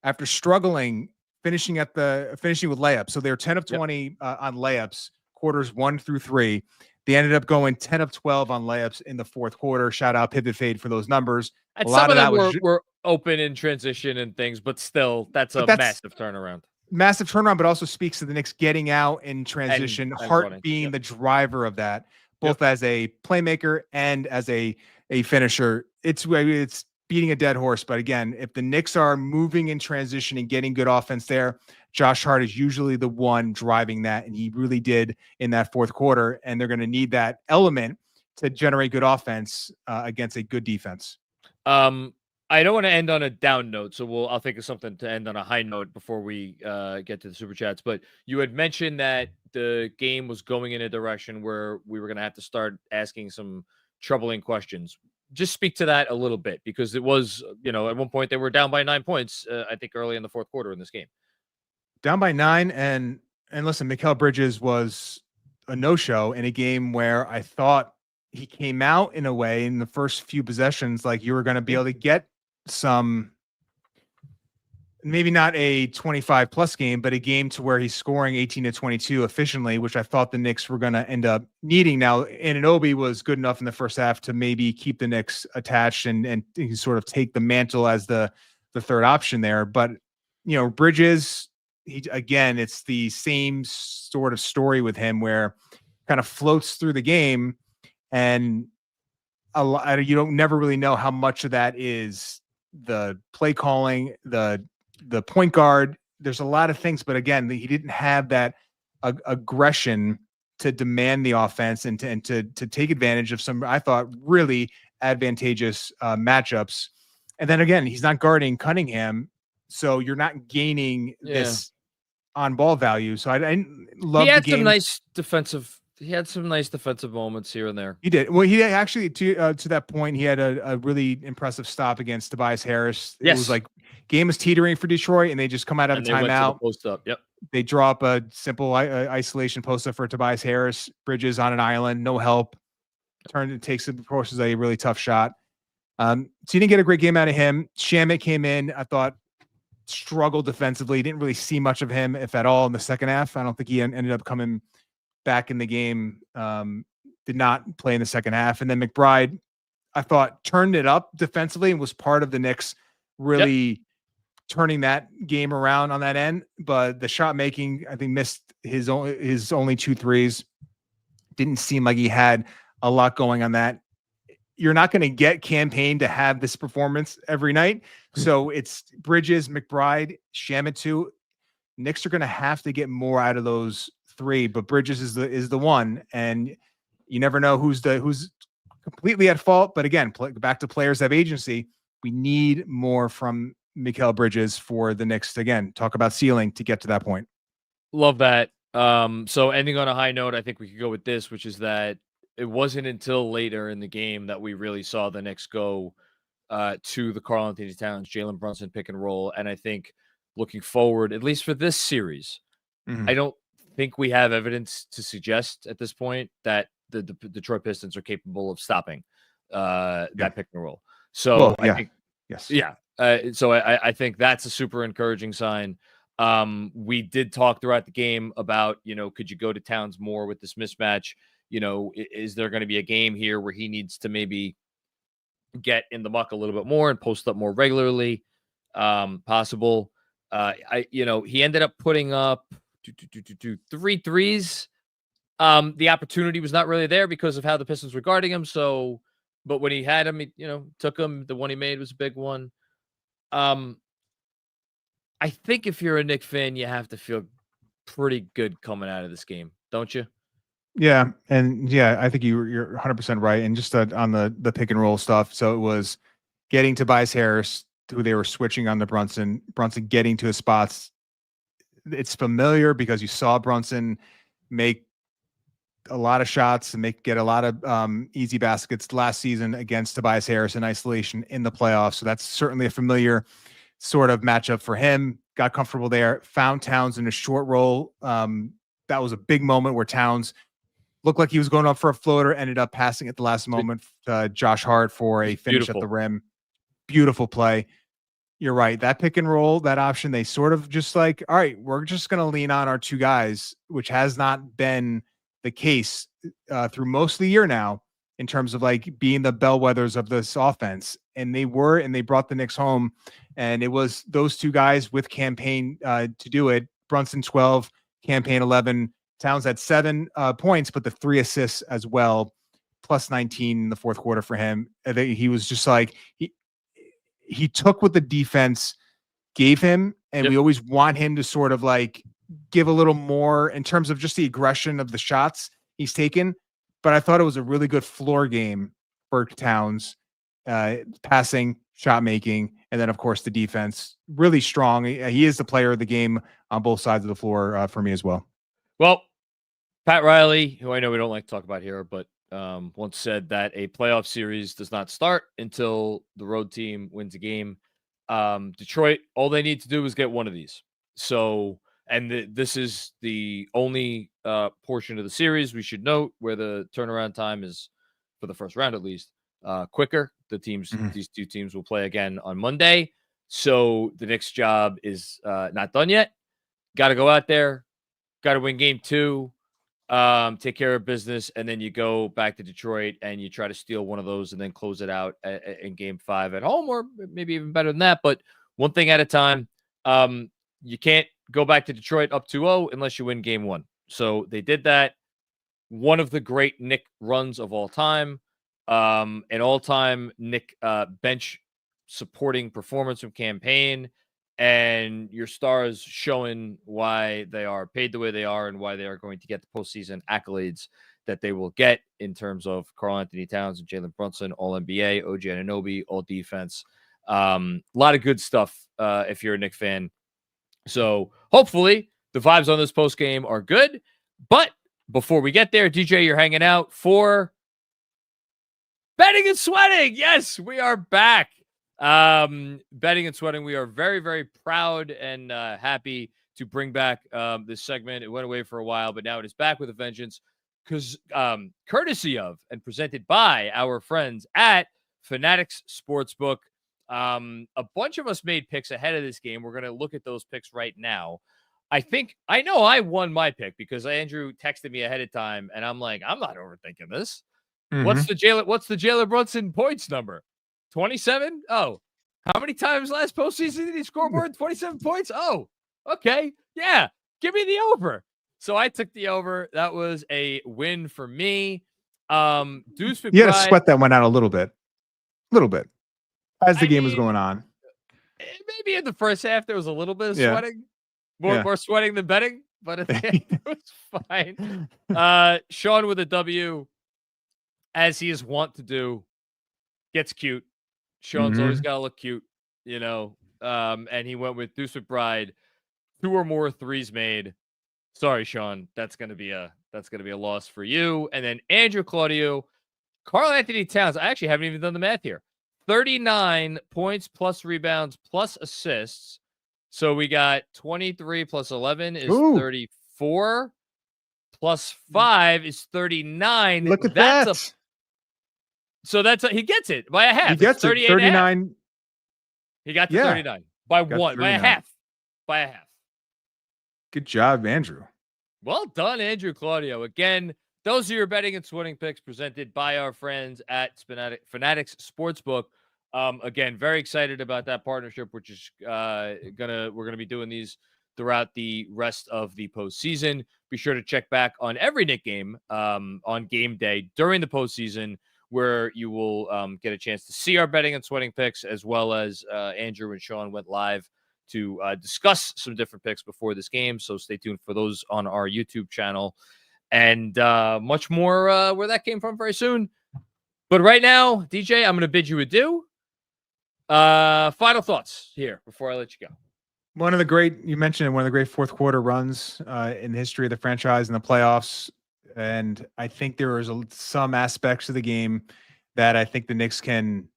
B: after struggling, finishing with layups. So they're 10 of 20 on layups, quarters 1 through 3. They ended up going 10 of 12 on layups in the fourth quarter. Shout out Pivot Fade for those numbers.
A: And some of them were open in transition and things, but still, that's massive turnaround.
B: Massive turnaround, but also speaks to the Knicks getting out in transition. And Hart being the driver of that, both as a playmaker and as a finisher. It's beating a dead horse. But again, if the Knicks are moving in transition and getting good offense there, Josh Hart is usually the one driving that, and he really did in that fourth quarter. And they're going to need that element to generate good offense against a good defense.
A: I don't want to end on a down note, so I'll think of something to end on a high note before we get to the super chats. But you had mentioned that the game was going in a direction where we were going to have to start asking some troubling questions. Just speak to that a little bit, because it was, at one point they were down by 9 points, I think early in the fourth quarter in this game.
B: Down by 9. And listen, Mikal Bridges was a no-show in a game where I thought he came out in a way in the first few possessions, like you were going to be able to get some, maybe not a 25 plus game, but a game to where he's scoring 18 to 22 efficiently, which I thought the Knicks were going to end up needing. Now, Anunoby was good enough in the first half to maybe keep the Knicks attached and sort of take the mantle as the third option there. But, Bridges, it's the same sort of story with him, where kind of floats through the game, and a lot, you don't never really know how much of that is the play calling, the point guard. There's a lot of things, but again, he didn't have that aggression to demand the offense and to take advantage of some, I thought, really advantageous matchups. And then again, he's not guarding Cunningham, so you're not gaining this on ball value. So I love the game.
A: He had some nice defensive moments here and there.
B: He did. Well, he actually, to that point, he had a really impressive stop against Tobias Harris. It was like game was teetering for Detroit, and they just come out of a timeout.
A: Post up. Yep.
B: They draw up a simple isolation post up for Tobias Harris. Bridges on an island, no help. Takes it, of course, is a really tough shot. So you didn't get a great game out of him. Shamet came in, I thought, struggled defensively. Didn't really see much of him, if at all, in the second half. I don't think he ended up coming back in the game. Did not play in the second half. And then McBride, I thought, turned it up defensively and was part of the Knicks really turning that game around on that end. But the shot making, I think, missed his only 2 threes. Didn't seem like he had a lot going on that. You're not going to get Campaign to have this performance every night. So it's Bridges, McBride, Shamet too. Knicks are going to have to get more out of those 3, but Bridges is the one, and you never know who's completely at fault. But again, back to players have agency. We need more from Mikal Bridges for the Knicks to, again, talk about ceiling to get to that point.
A: Love that. So ending on a high note, I think we could go with this, which is that it wasn't until later in the game that we really saw the Knicks go to the Karl-Anthony Towns, Jalen Brunson pick and roll. And I think looking forward, at least for this series, I don't think we have evidence to suggest at this point that the Detroit Pistons are capable of stopping that pick and roll. So I think, so I think that's a super encouraging sign. We did talk throughout the game about, could you go to Towns more with this mismatch? Is there going to be a game here where he needs to maybe get in the muck a little bit more and post up more regularly? Possible. He ended up putting up 3 threes. The opportunity was not really there because of how the Pistons were guarding him. So, but when he had him, he, took him. The one he made was a big one. I think if you're a Knicks fan, you have to feel pretty good coming out of this game, don't you?
B: Yeah, and I think you're 100% right. And just on the pick and roll stuff, so it was getting Tobias Harris, who they were switching on to Brunson getting to his spots. It's familiar because you saw Brunson make a lot of shots and get a lot of easy baskets last season against Tobias Harris in isolation in the playoffs. So that's certainly a familiar sort of matchup for him. Got comfortable there, found Towns in a short roll. That was a big moment where Towns looked like he was going up for a floater, ended up passing at the last moment to Josh Hart for a finish at the rim. Beautiful play. You're right. That pick and roll, that option, they sort of just like, all right, we're just going to lean on our 2 guys, which has not been the case through most of the year now in terms of like being the bellwethers of this offense. And they brought the Knicks home, and it was those 2 guys with Campaign to do it. Brunson 12, Campaign 11. Towns had 7 points, but the 3 assists as well, plus 19 in the fourth quarter for him. He was just like, he took what the defense gave him, and we always want him to sort of like give a little more in terms of just the aggression of the shots he's taken. But I thought it was a really good floor game for Towns, passing, shot making, and then of course the defense really strong. He is the player of the game on both sides of the floor for me as well.
A: Well, Pat Riley, who I know we don't like to talk about here, but once said that a playoff series does not start until the road team wins a game. Detroit, all they need to do is get one of these. So, and this is the only portion of the series we should note where the turnaround time is, for the first round at least, quicker. These 2 teams will play again on Monday. So the Knicks' job is not done yet. Got to go out there, got to win game 2. Take care of business, and then you go back to Detroit and you try to steal one of those and then close it out in game 5 at home, or maybe even better than that. But one thing at a time. You can't go back to Detroit up 2-0 unless you win game 1. So they did that. one of the great Knick runs of all time, an all-time Knick bench supporting performance from campaign, and your stars showing why they are paid the way they are and why they are going to get the postseason accolades that they will get in terms of Karl Anthony Towns and Jalen Brunson, all NBA, OG Anunoby, all defense. A lot of good stuff if you're a Knick fan. So hopefully the vibes on this post game are good. But before we get there, DJ, you're hanging out for Betting and Sweating. Yes, we are back. Betting and Sweating. We are very, very proud and happy to bring back this segment. It went away for a while, but now it is back with a vengeance because courtesy of and presented by our friends at Fanatics Sportsbook. A bunch of us made picks ahead of this game. We're going to look at those picks right now. I know I won my pick because Andrew texted me ahead of time, and I'm like, I'm not overthinking this.
B: Mhm.
A: What's the Jalen Brunson points number? 27? Oh, how many times last postseason did he score more than 27 points? Oh, okay. Yeah, give me the over. So I took the over. That was a win for me. Deuce McBride.
B: You had to sweat that one out a little bit. As the game was going on.
A: Maybe in the first half, there was a little bit of
B: Yeah.
A: sweating. More sweating than betting, but at the end, it was fine. Sean with a W, as he is wont to do, gets cute. Sean's always got to look cute, you know. And he went with Deuce McBride, 2 or more threes made. Sorry, Sean, that's gonna be a loss for you. And then Andrew Claudio, Karl Anthony Towns. I actually haven't even done the math here. 39 points plus rebounds plus assists. So we got 23 plus 11 is 34 plus 5 is 39.
B: Look at that.
A: So he gets it by a half.
B: He gets it. 39.
A: He got to 39 by one,
B: 39.
A: by a half. By a half.
B: Good job, Andrew.
A: Well done, Andrew Claudio. Again, those are your betting and sweating picks presented by our friends at Fanatics Sportsbook. Again, very excited about that partnership, which is we're gonna be doing these throughout the rest of the postseason. Be sure to check back on every Knick game on game day during the postseason, where you will get a chance to see our betting and sweating picks, as well as Andrew and Sean went live to discuss some different picks before this game. So stay tuned for those on our YouTube channel, and much more where that came from very soon. But right now, DJ, I'm going to bid you adieu. Final thoughts here before I let you go.
B: You mentioned one of the great fourth quarter runs in the history of the franchise in the playoffs. And I think there was some aspects of the game that I think the Knicks can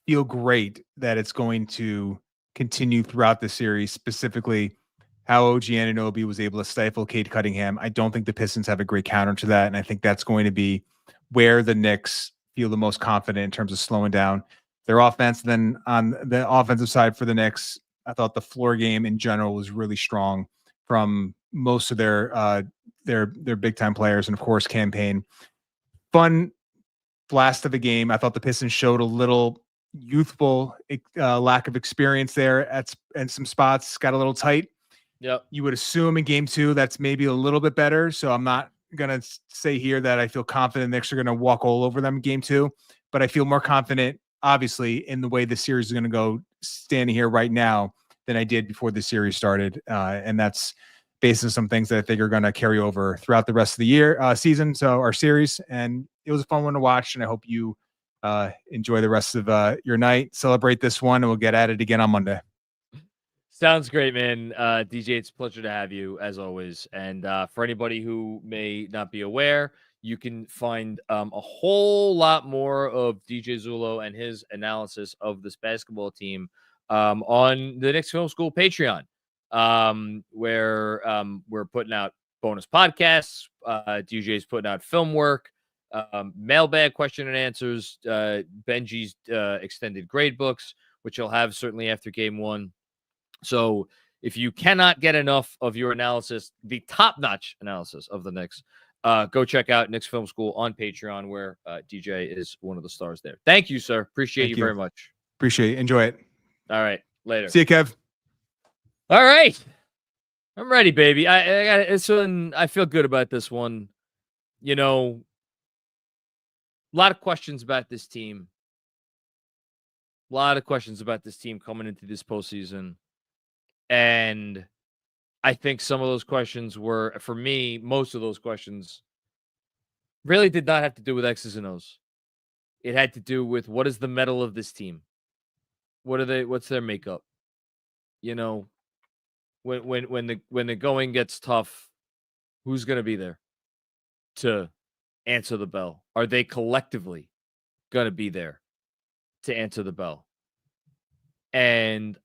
B: feel great that it's going to continue throughout the series, specifically how OG Anunoby was able to stifle Cade Cunningham. I don't think the Pistons have a great counter to that, and I think that's going to be where the Knicks feel the most confident in terms of slowing down their offense. Then on the offensive side for the Knicks, I thought the floor game in general was really strong from most of their big time players, and of course Payne. Fun blast of a game. I thought the Pistons showed a little youthful lack of experience there and some spots got a little tight.
A: Yep.
B: You would assume in game 2 that's maybe a little bit better. So I'm not gonna say here that I feel confident the Knicks are gonna walk all over them in game 2, but I feel more confident, obviously, in the way the series is gonna go standing here right now than I did before the series started, and that's based on some things that I think are going to carry over throughout the rest of the season. So our series, and it was a fun one to watch. And I hope you enjoy the rest of your night, celebrate this one, and we'll get at it again on Monday.
A: Sounds great, man. DJ, it's a pleasure to have you as always. And for anybody who may not be aware, you can find a whole lot more of DJ Zullo and his analysis of this basketball team on the Knicks Film School Patreon. Where we're putting out bonus podcasts. DJ's putting out film work, mailbag question and answers, Benji's extended grade books, which he'll have certainly after game 1. So if you cannot get enough of your analysis, the top-notch analysis of the Knicks, go check out Knicks Film School on Patreon, where DJ is one of the stars there. Thank you, sir. Appreciate you very much.
B: Appreciate it. Enjoy it.
A: All right. Later.
B: See you, Kev.
A: All right. I'm ready, baby. I feel good about this one. a lot of questions about this team. A lot of questions about this team coming into this postseason. And I think some of those questions were, for me, most of those questions really did not have to do with X's and O's. It had to do with what is the metal of this team? What's their makeup? When the going gets tough, who's going to be there to answer the bell? Are they collectively going to be there to answer the bell? And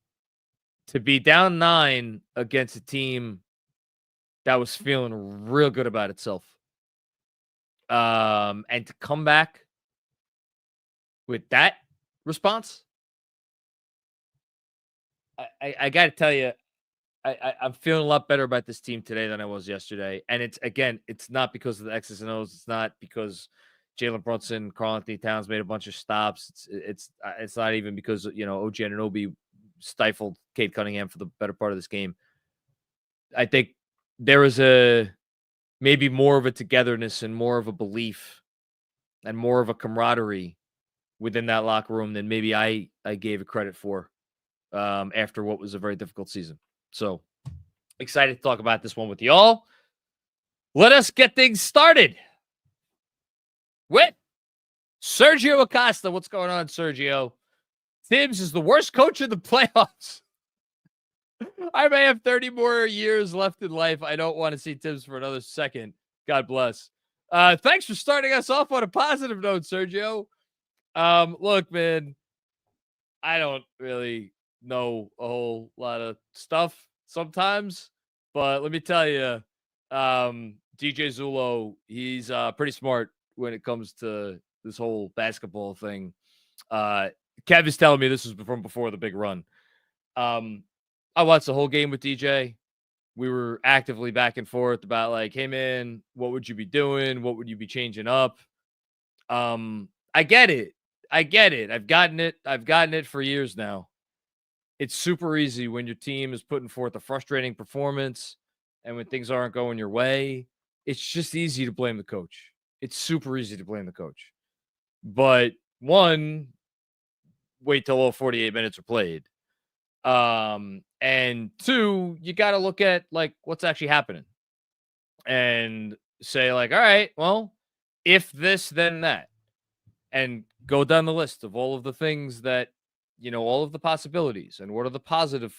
A: to be down 9 against a team that was feeling real good about itself, and to come back with that response, I got to tell you, I'm feeling a lot better about this team today than I was yesterday. And it's not because of the X's and O's. It's not because Jalen Brunson, Karl-Anthony Towns made a bunch of stops. It's not even because, OG Anunoby stifled Cade Cunningham for the better part of this game. I think there is maybe more of a togetherness and more of a belief and more of a camaraderie within that locker room than maybe I gave it credit for after what was a very difficult season. So excited to talk about this one with y'all. Let us get things started with Sergio Acosta. What's going on, Sergio? Tibbs is the worst coach in the playoffs. I may have 30 more years left in life. I don't want to see Tibbs for another second. God bless. Thanks for starting us off on a positive note, Sergio. Look, man, I don't really know a whole lot of stuff sometimes, but let me tell you, DJ Zullo, he's pretty smart when it comes to this whole basketball thing. Kev is telling me this was from before the big run. I watched the whole game with DJ. We were actively back and forth about like, hey man, what would you be doing? What would you be changing up? I get it. I've gotten it for years now. It's super easy when your team is putting forth a frustrating performance and when things aren't going your way. It's just easy to blame the coach. It's super easy to blame the coach. But one, wait till all 48 minutes are played. And two, you got to look at like what's actually happening and say like, all right, well, if this, then that, and go down the list of all of the things that, all of the possibilities and what are the positive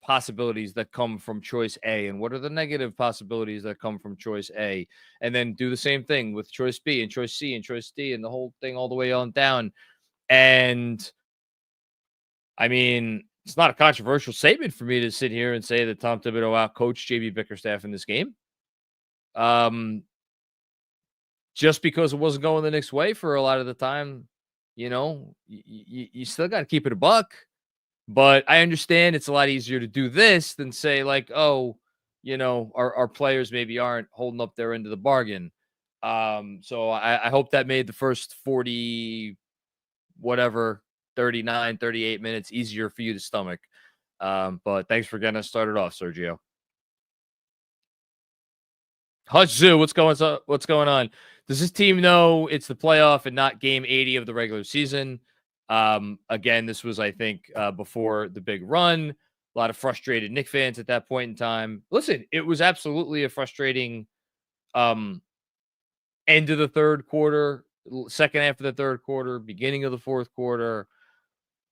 A: possibilities that come from choice A and what are the negative possibilities that come from choice A, and then do the same thing with choice B and choice C and choice D and the whole thing all the way on down. And I mean, it's not a controversial statement for me to sit here and say that Tom Thibodeau outcoached JB Bickerstaff in this game. Just because it wasn't going the Knicks' way for a lot of the time, you still got to keep it a buck. But I understand it's a lot easier to do this than say like, oh, our players maybe aren't holding up their end of the bargain. So I hope that made the first 40, whatever, 39, 38 minutes easier for you to stomach. But thanks for getting us started off, Sergio. Hush Zoo, what's going on? Does this team know it's the playoff and not game 80 of the regular season? Again, this was, I think, before the big run. A lot of frustrated Knicks fans at that point in time. Listen, it was absolutely a frustrating end of the third quarter, second half of the third quarter, beginning of the fourth quarter.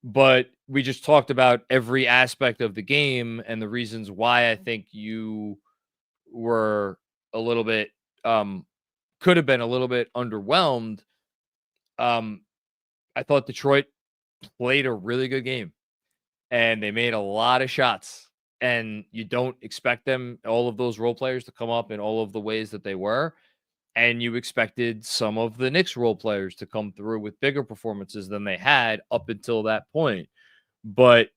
A: But we just talked about every aspect of the game and the reasons why I think you were a little bit, could have been a little bit underwhelmed. I thought Detroit played a really good game and they made a lot of shots, and you don't expect them, all of those role players, to come up in all of the ways that they were. And you expected some of the Knicks role players to come through with bigger performances than they had up until that point. But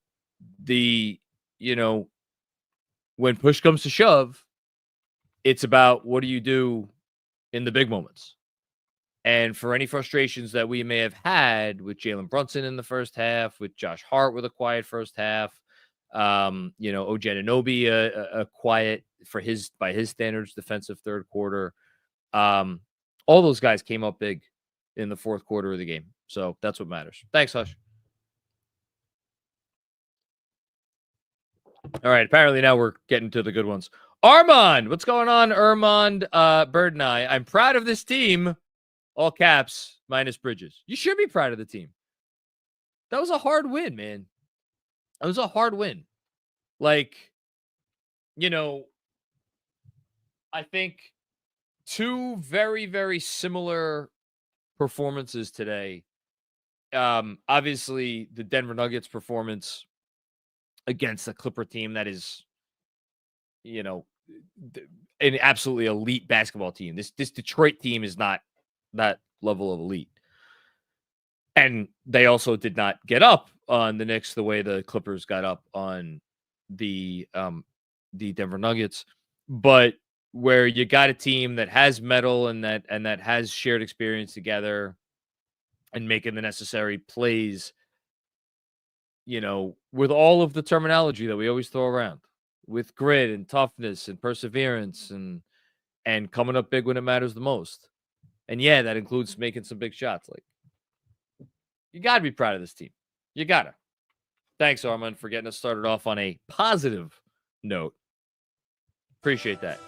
A: when push comes to shove, it's about what do you do in the big moments. And for any frustrations that we may have had with Jalen Brunson in the first half, with Josh Hart with a quiet first half, OG Anunoby, a quiet by his standards defensive third quarter. All those guys came up big in the fourth quarter of the game. So that's what matters. Thanks, Hush. All right. Apparently now we're getting to the good ones. Armand, what's going on? Armand, Bird and I. I'm proud of this team. All caps, minus Bridges. You should be proud of the team. That was a hard win, man. It was a hard win. Like, you know, I think two very, very similar performances today. Obviously, the Denver Nuggets performance against a Clipper team that is, you know, an absolutely elite basketball team. This Detroit team is not that level of elite. And they also did not get up on the Knicks the way the Clippers got up on the Denver Nuggets. But where you got a team that has metal and that has shared experience together and making the necessary plays, you know, with all of the terminology that we always throw around, with grit and toughness and perseverance and coming up big when it matters the most. And yeah, that includes making some big shots. Like, you got to be proud of this team. You got to. Thanks, Armand, for getting us started off on a positive note. Appreciate that.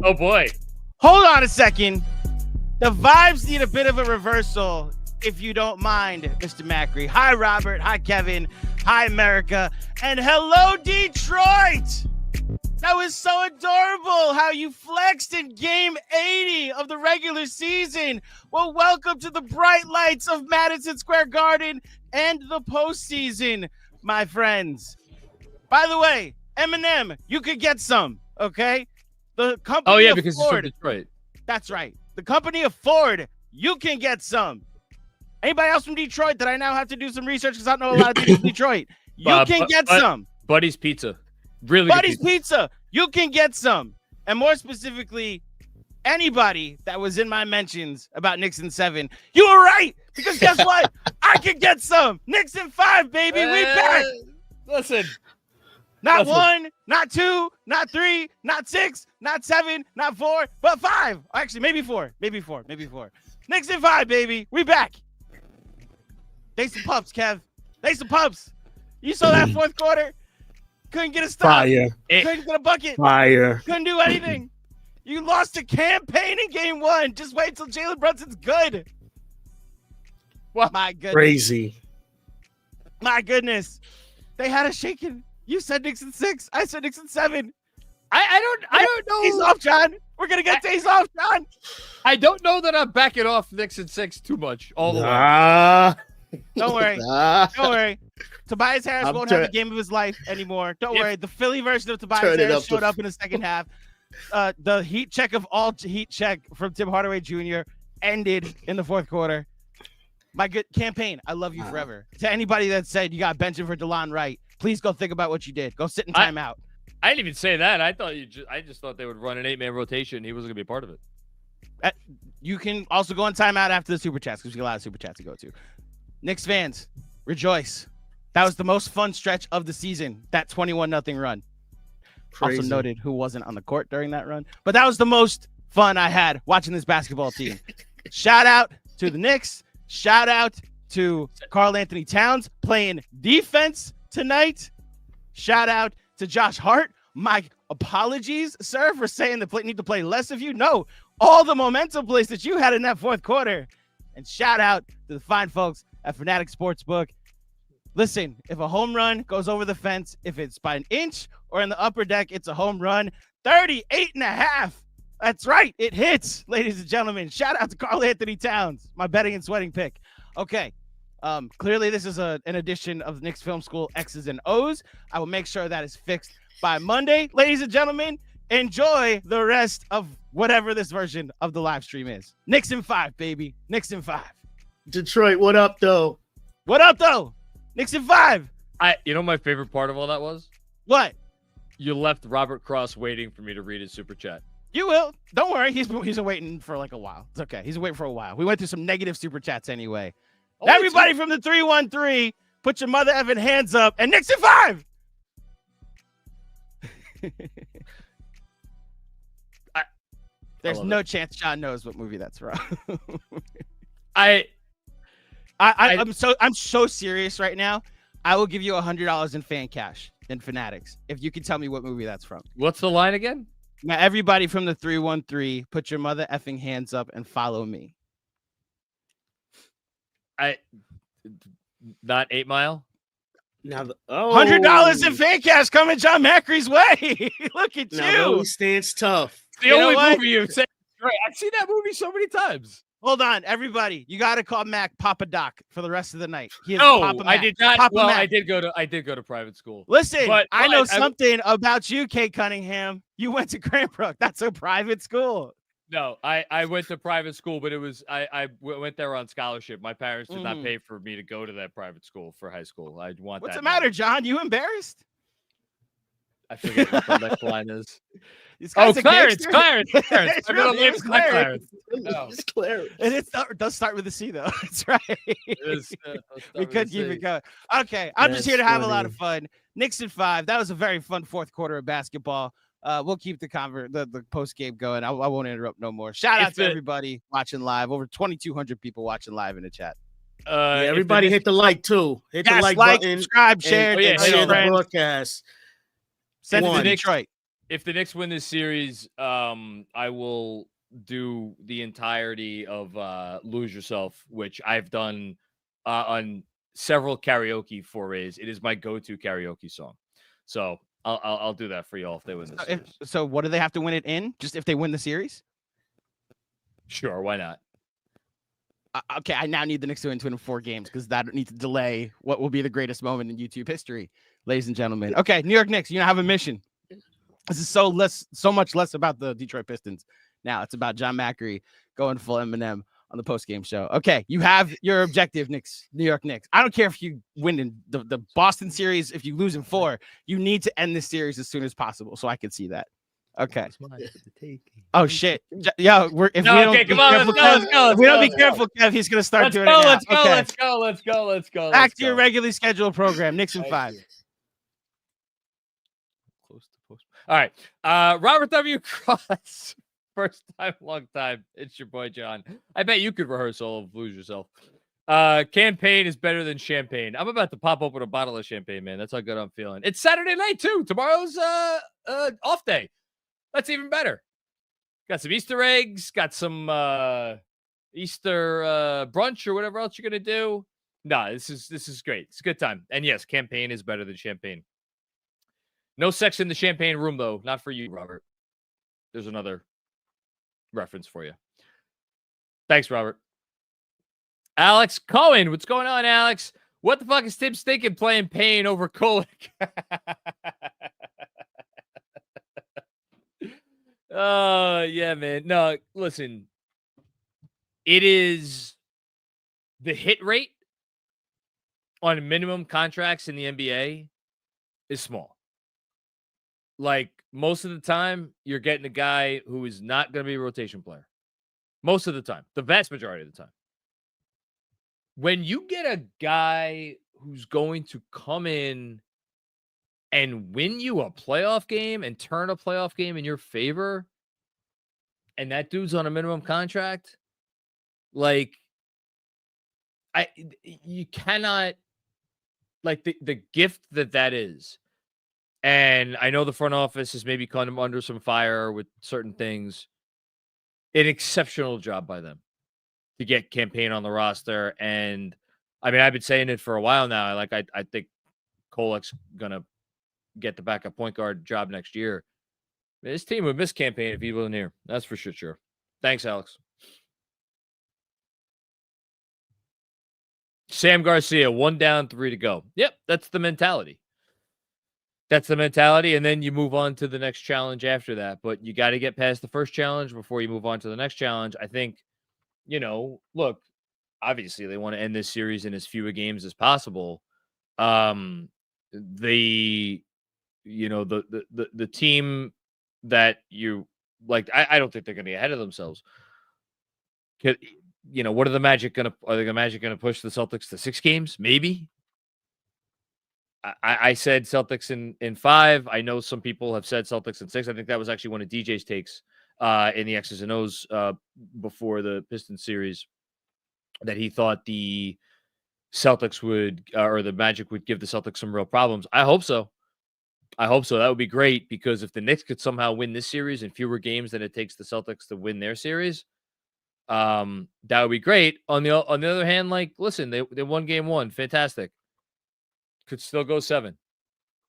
A: Oh, boy.
C: Hold on a second. The vibes need a bit of a reversal, if you don't mind, Mr. Macri. Hi, Robert. Hi, Kevin. Hi, America. And hello, Detroit. That was so adorable how you flexed in game 80 of the regular season. Well, welcome to the bright lights of Madison Square Garden and the postseason, my friends. By the way, Eminem, you could get some, okay? The company
A: Oh, yeah,
C: of
A: because
C: Ford,
A: it's from Detroit.
C: That's right. The company of Ford, you can get some. Anybody else from Detroit that I now have to do some research because I don't know a lot of people from Detroit? You can get some.
A: Buddy's Pizza. Really
C: Buddy's
A: good
C: Pizza. You can get some. And more specifically, anybody that was in my mentions about Knicks in 7, you were right. Because guess what? I can get some. Knicks in 5, baby. We back.
A: Listen.
C: Not 1, not 2, not 3, not 6, not 7, not 4, but 5. Actually, maybe 4. Maybe 4. Knicks in 5, baby. We back. They some pups, Kev. They some pups. You saw that fourth quarter? Couldn't get a stop.
D: Fire.
C: Couldn't get a bucket.
D: Fire.
C: Couldn't do anything. You lost to Payne in game 1. Just wait till Jalen Brunson's good.
A: What?
C: My goodness.
D: Crazy.
C: My goodness. They had us shaking. You said Knicks in 6. I said Knicks in 7.
A: I don't know.
C: Days off, John. We're going to get days off, John.
A: I don't know that I'm backing off Knicks in 6 too much all the way.
C: Don't worry. Don't worry. Tobias Harris won't have the game of his life anymore. Don't worry. The Philly version of Tobias Harris showed up in the second half. The heat check of all heat check from Tim Hardaway Jr. ended in the fourth quarter. My good campaign. I love you forever. To anybody that said you got benching for DeLon Wright, please go think about what you did. Go sit in timeout.
A: I didn't even say that. I just thought they would run an 8-man rotation. He wasn't going to be a part of it.
C: You can also go on timeout after the super chats because we got a lot of super chats to go to. Knicks fans, rejoice. That was the most fun stretch of the season, that 21-0 run. Crazy. Also noted who wasn't on the court during that run. But that was the most fun I had watching this basketball team. Shout out to the Knicks. Shout out to Karl Anthony Towns playing defense tonight. Shout out to Josh Hart. My apologies, sir, for saying the need to play less of you. No, all the momentum plays that you had in that fourth quarter. And shout out to the fine folks at Fanatic Sportsbook. Listen, if a home run goes over the fence, if it's by an inch or in the upper deck, it's a home run. 38.5. That's right. It hits, ladies and gentlemen. Shout out to Karl Anthony Towns, my betting and sweating pick. Okay. Clearly, this is an edition of the Knicks Film School X's and O's. I will make sure that is fixed by Monday. Ladies and gentlemen, enjoy the rest of whatever this version of the live stream is. Knicks in 5, baby. Knicks in 5.
D: Detroit, what up, though?
C: What up, though? Knicks in 5.
A: You know my favorite part of all that was?
C: What?
A: You left Robert Cross waiting for me to read his super chat.
C: You will. Don't worry. He's been waiting for like a while. It's okay. He's waiting for a while. We went through some negative super chats anyway. Everybody from the 313, put your mother effing hands up. And Knicks in 5. There's no chance John knows what movie that's from. I'm so serious right now. I will give you $100 in fan cash in Fanatics if you can tell me what movie that's from.
A: What's the line again?
C: Now, everybody from the 313, put your mother effing hands up and follow me.
A: Not 8 Mile.
D: Now,
C: $100 in fan cash coming John Macri's way. Look at you.
D: He stands tough.
A: The only movie you've said. Right, I've seen that movie so many times.
C: Hold on, everybody. You got to call Mac Papa Doc for the rest of the night.
A: I did not. Papa Mac. I did go to private school.
C: Listen, but I know something about you, Kate Cunningham. You went to Cranbrook. That's a private school.
A: No, I went to private school, but it was I went there on scholarship. My parents did not pay for me to go to that private school for high school.
C: What's the matter, John? You embarrassed?
A: I forget what the next line is.
C: Clarence.
A: It's really
C: Clarence.
D: No. It's Clarence.
C: And it does start with a C, though. That's right. We could keep it going. Okay, I'm just here to have a lot of fun. Knicks in 5. That was a very fun fourth quarter of basketball. We'll keep the post game going. I won't interrupt no more. Shout out to everybody watching live. Over 2,200 people watching live in the chat.
D: Everybody hit the like too. Hit the like button.
C: Subscribe, share,
D: and share the broadcast.
C: Send it to Detroit.
A: If the Knicks win this series, I will do the entirety of "Lose Yourself," which I've done on several karaoke forays. It is my go-to karaoke song, so I'll do that for y'all if they win this series.
C: So what do they have to win it in? Just if they win the series?
A: Sure, why not?
C: Okay, I now need the Knicks to win 4 games because that needs to delay what will be the greatest moment in YouTube history, ladies and gentlemen. Okay, New York Knicks, you have a mission. This is so much less about the Detroit Pistons. Now it's about John Macri going full Eminem on the post-game show. Okay, you have your objective, Knicks, New York Knicks. I don't care if you win in the Boston series. If you lose in 4, you need to end this series as soon as possible so I can see that. Okay. Oh, shit. Yeah,
A: come on, let's go.
C: If we don't be careful, Kev, he's going to start doing it now.
A: Let's go.
C: Back to your regularly scheduled program, Knicks in 5.
A: All right. Robert W. Cross. First time, long time. It's your boy, John. I bet you could rehearse all of Lose Yourself. Campaign is better than champagne. I'm about to pop open a bottle of champagne, man. That's how good I'm feeling. It's Saturday night, too. Tomorrow's off day. That's even better. Got some Easter eggs. Got some Easter brunch or whatever else you're going to do. Nah, this is great. It's a good time. And yes, campaign is better than champagne. No sex in the champagne room, though. Not for you, Robert. There's another reference for you. Thanks, Robert. Alex Cohen. What's going on, Alex? What the fuck is Tim Stinkin playing Payne over Kolek? Oh, yeah, man. No, listen. It is the hit rate on minimum contracts in the NBA is small. Like, most of the time, you're getting a guy who is not going to be a rotation player. Most of the time. The vast majority of the time. When you get a guy who's going to come in and win you a playoff game and turn a playoff game in your favor, and that dude's on a minimum contract, like, you cannot, like, the gift that is. And I know the front office has maybe come under some fire with certain things. An exceptional job by them to get campaign on the roster. And I mean, I've been saying it for a while now. Like, I think Kolek's going to get the backup point guard job next year. This team would miss campaign if he wasn't here. That's for sure. Thanks, Alex. Sam Garcia, 1 down, 3 to go. Yep, that's the mentality. And then you move on to the next challenge after that. But you got to get past the first challenge before you move on to the next challenge. I think, look, obviously they want to end this series in as few games as possible. The team that you like, I don't think they're going to get ahead of themselves. what are the Magic gonna push the Celtics to 6 games? Maybe. I said Celtics in 5. I know some people have said Celtics in 6. I think that was actually one of DJ's takes in the X's and O's before the Pistons series, that he thought the Celtics would or the Magic would give the Celtics some real problems. I hope so. That would be great, because if the Knicks could somehow win this series in fewer games than it takes the Celtics to win their series, that would be great. On the other hand, like, listen, they won game 1, fantastic. Could still go 7.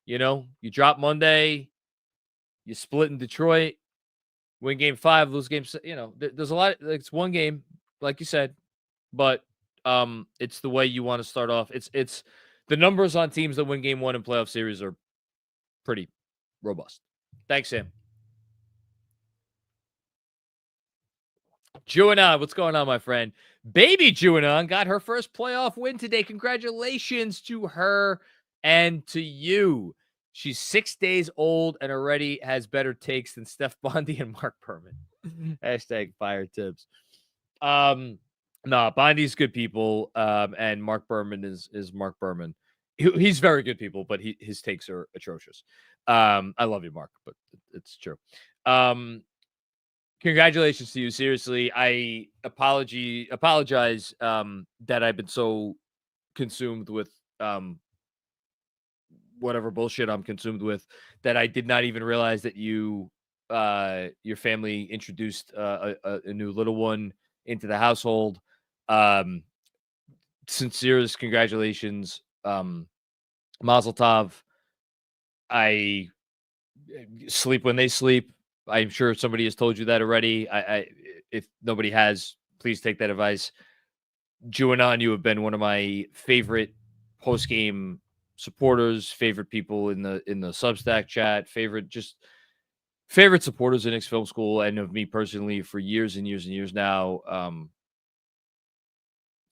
A: You drop Monday, you split in Detroit, win game 5, lose game. There's a lot. It's one game, like you said, but it's the way you want to start off. It's the numbers on teams that win game 1 in playoff series are pretty robust. Thanks, Sam. Juanon, what's going on, my friend? Baby Juanon got her first playoff win today. Congratulations to her and to you. She's 6 days old and already has better takes than Steph Bondy and Mark Berman. Hashtag fire tips. No, Bondy's good people. And Mark Berman is Mark Berman. He's very good people, but his takes are atrocious. I love you, Mark, but it's true. Congratulations to you. Seriously, I apologize that I've been so consumed with whatever bullshit I'm consumed with that I did not even realize that your family introduced a new little one into the household. Sincerest congratulations. Mazel tov. I sleep when they sleep. I'm sure somebody has told you that already. If nobody has, please take that advice. Juanon, you have been one of my favorite post-game supporters, favorite people in the Substack chat, favorite supporters of Knicks Film School and of me personally for years and years and years now.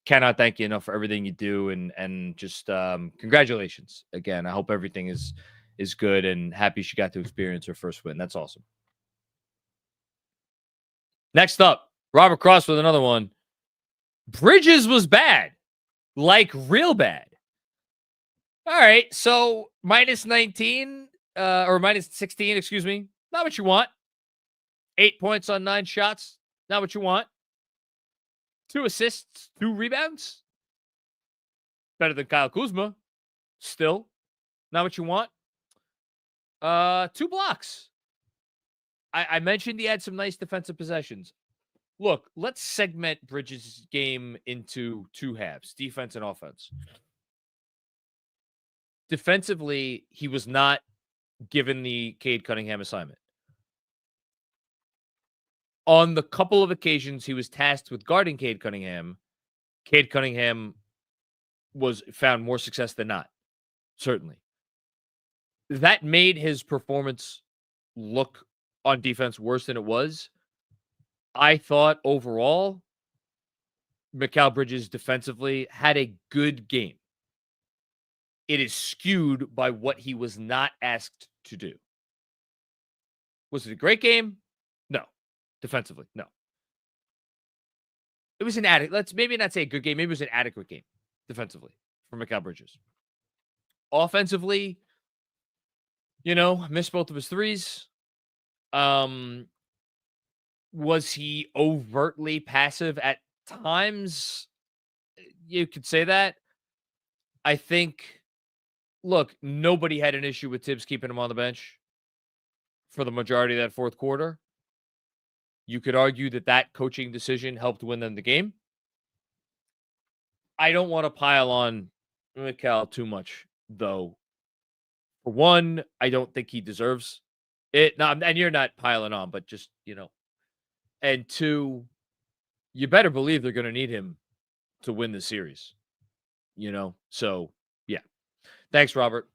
A: Cannot thank you enough for everything you do, and just congratulations again. I hope everything is good, and happy she got to experience her first win. That's awesome. Next up, Robert Cross with another one. Bridges was bad, like real bad. All right, so minus 19 or minus 16, excuse me. Not what you want. 8 points on 9 shots. Not what you want. 2 assists, 2 rebounds. Better than Kyle Kuzma. Still not what you want. 2 blocks. I mentioned he had some nice defensive possessions. Look, let's segment Bridges' game into 2 halves, defense and offense. Defensively, he was not given the Cade Cunningham assignment. On the couple of occasions he was tasked with guarding Cade Cunningham found more success than not. Certainly. That made his performance look on defense worse than it was. I thought overall, Mikal Bridges defensively had a good game. It is skewed by what he was not asked to do. Was it a great game? No. Defensively, no. It was an adequate. Let's maybe not say a good game. Maybe it was an adequate game defensively for Mikal Bridges. Offensively, missed both of his threes. Was he overtly passive at times? You could say that. I think, look, nobody had an issue with Tibbs keeping him on the bench for the majority of that fourth quarter. You could argue that coaching decision helped win them the game. I don't want to pile on Mikal too much, though. For one, I don't think he deserves it. No, and you're not piling on, but just, And 2, you better believe they're going to need him to win the series. So, yeah. Thanks, Robert.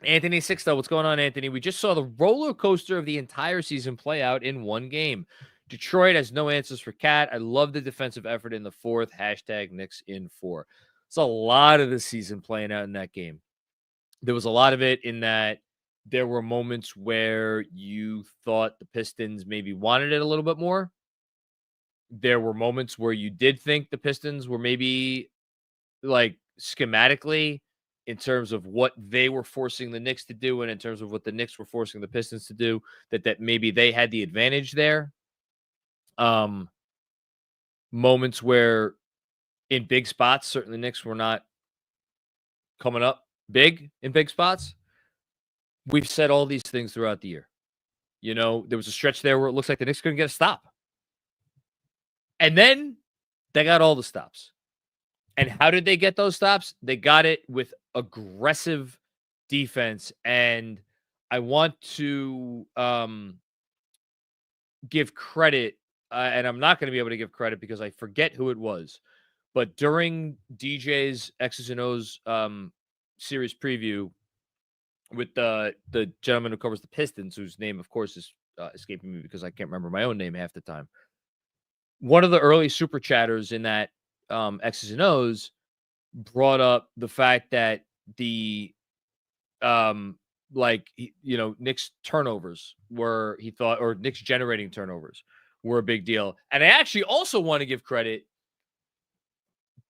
A: Anthony Sixto, what's going on, Anthony? We just saw the roller coaster of the entire season play out in one game. Detroit has no answers for Cat. I love the defensive effort in the fourth. Hashtag Knicks in 4. It's a lot of the season playing out in that game. There was a lot of it in that there were moments where you thought the Pistons maybe wanted it a little bit more. There were moments where you did think the Pistons were maybe like schematically in terms of what they were forcing the Knicks to do and in terms of what the Knicks were forcing the Pistons to do, that maybe they had the advantage there. Moments where in big spots, certainly Knicks were not coming up big in big spots. We've said all these things throughout the year. You know, there was a stretch there where it looks like the Knicks couldn't get a stop. And then they got all the stops. And how did they get those stops? They got it with aggressive defense. And I want to give credit, and I'm not going to be able to give credit because I forget who it was. But during DJ's X's and O's series preview with the gentleman who covers the Pistons, whose name, of course, is escaping me because I can't remember my own name half the time. One of the early super chatters in that X's and O's brought up the fact that the Knicks turnovers were, he thought, or Knicks generating turnovers were a big deal. And I actually also want to give credit.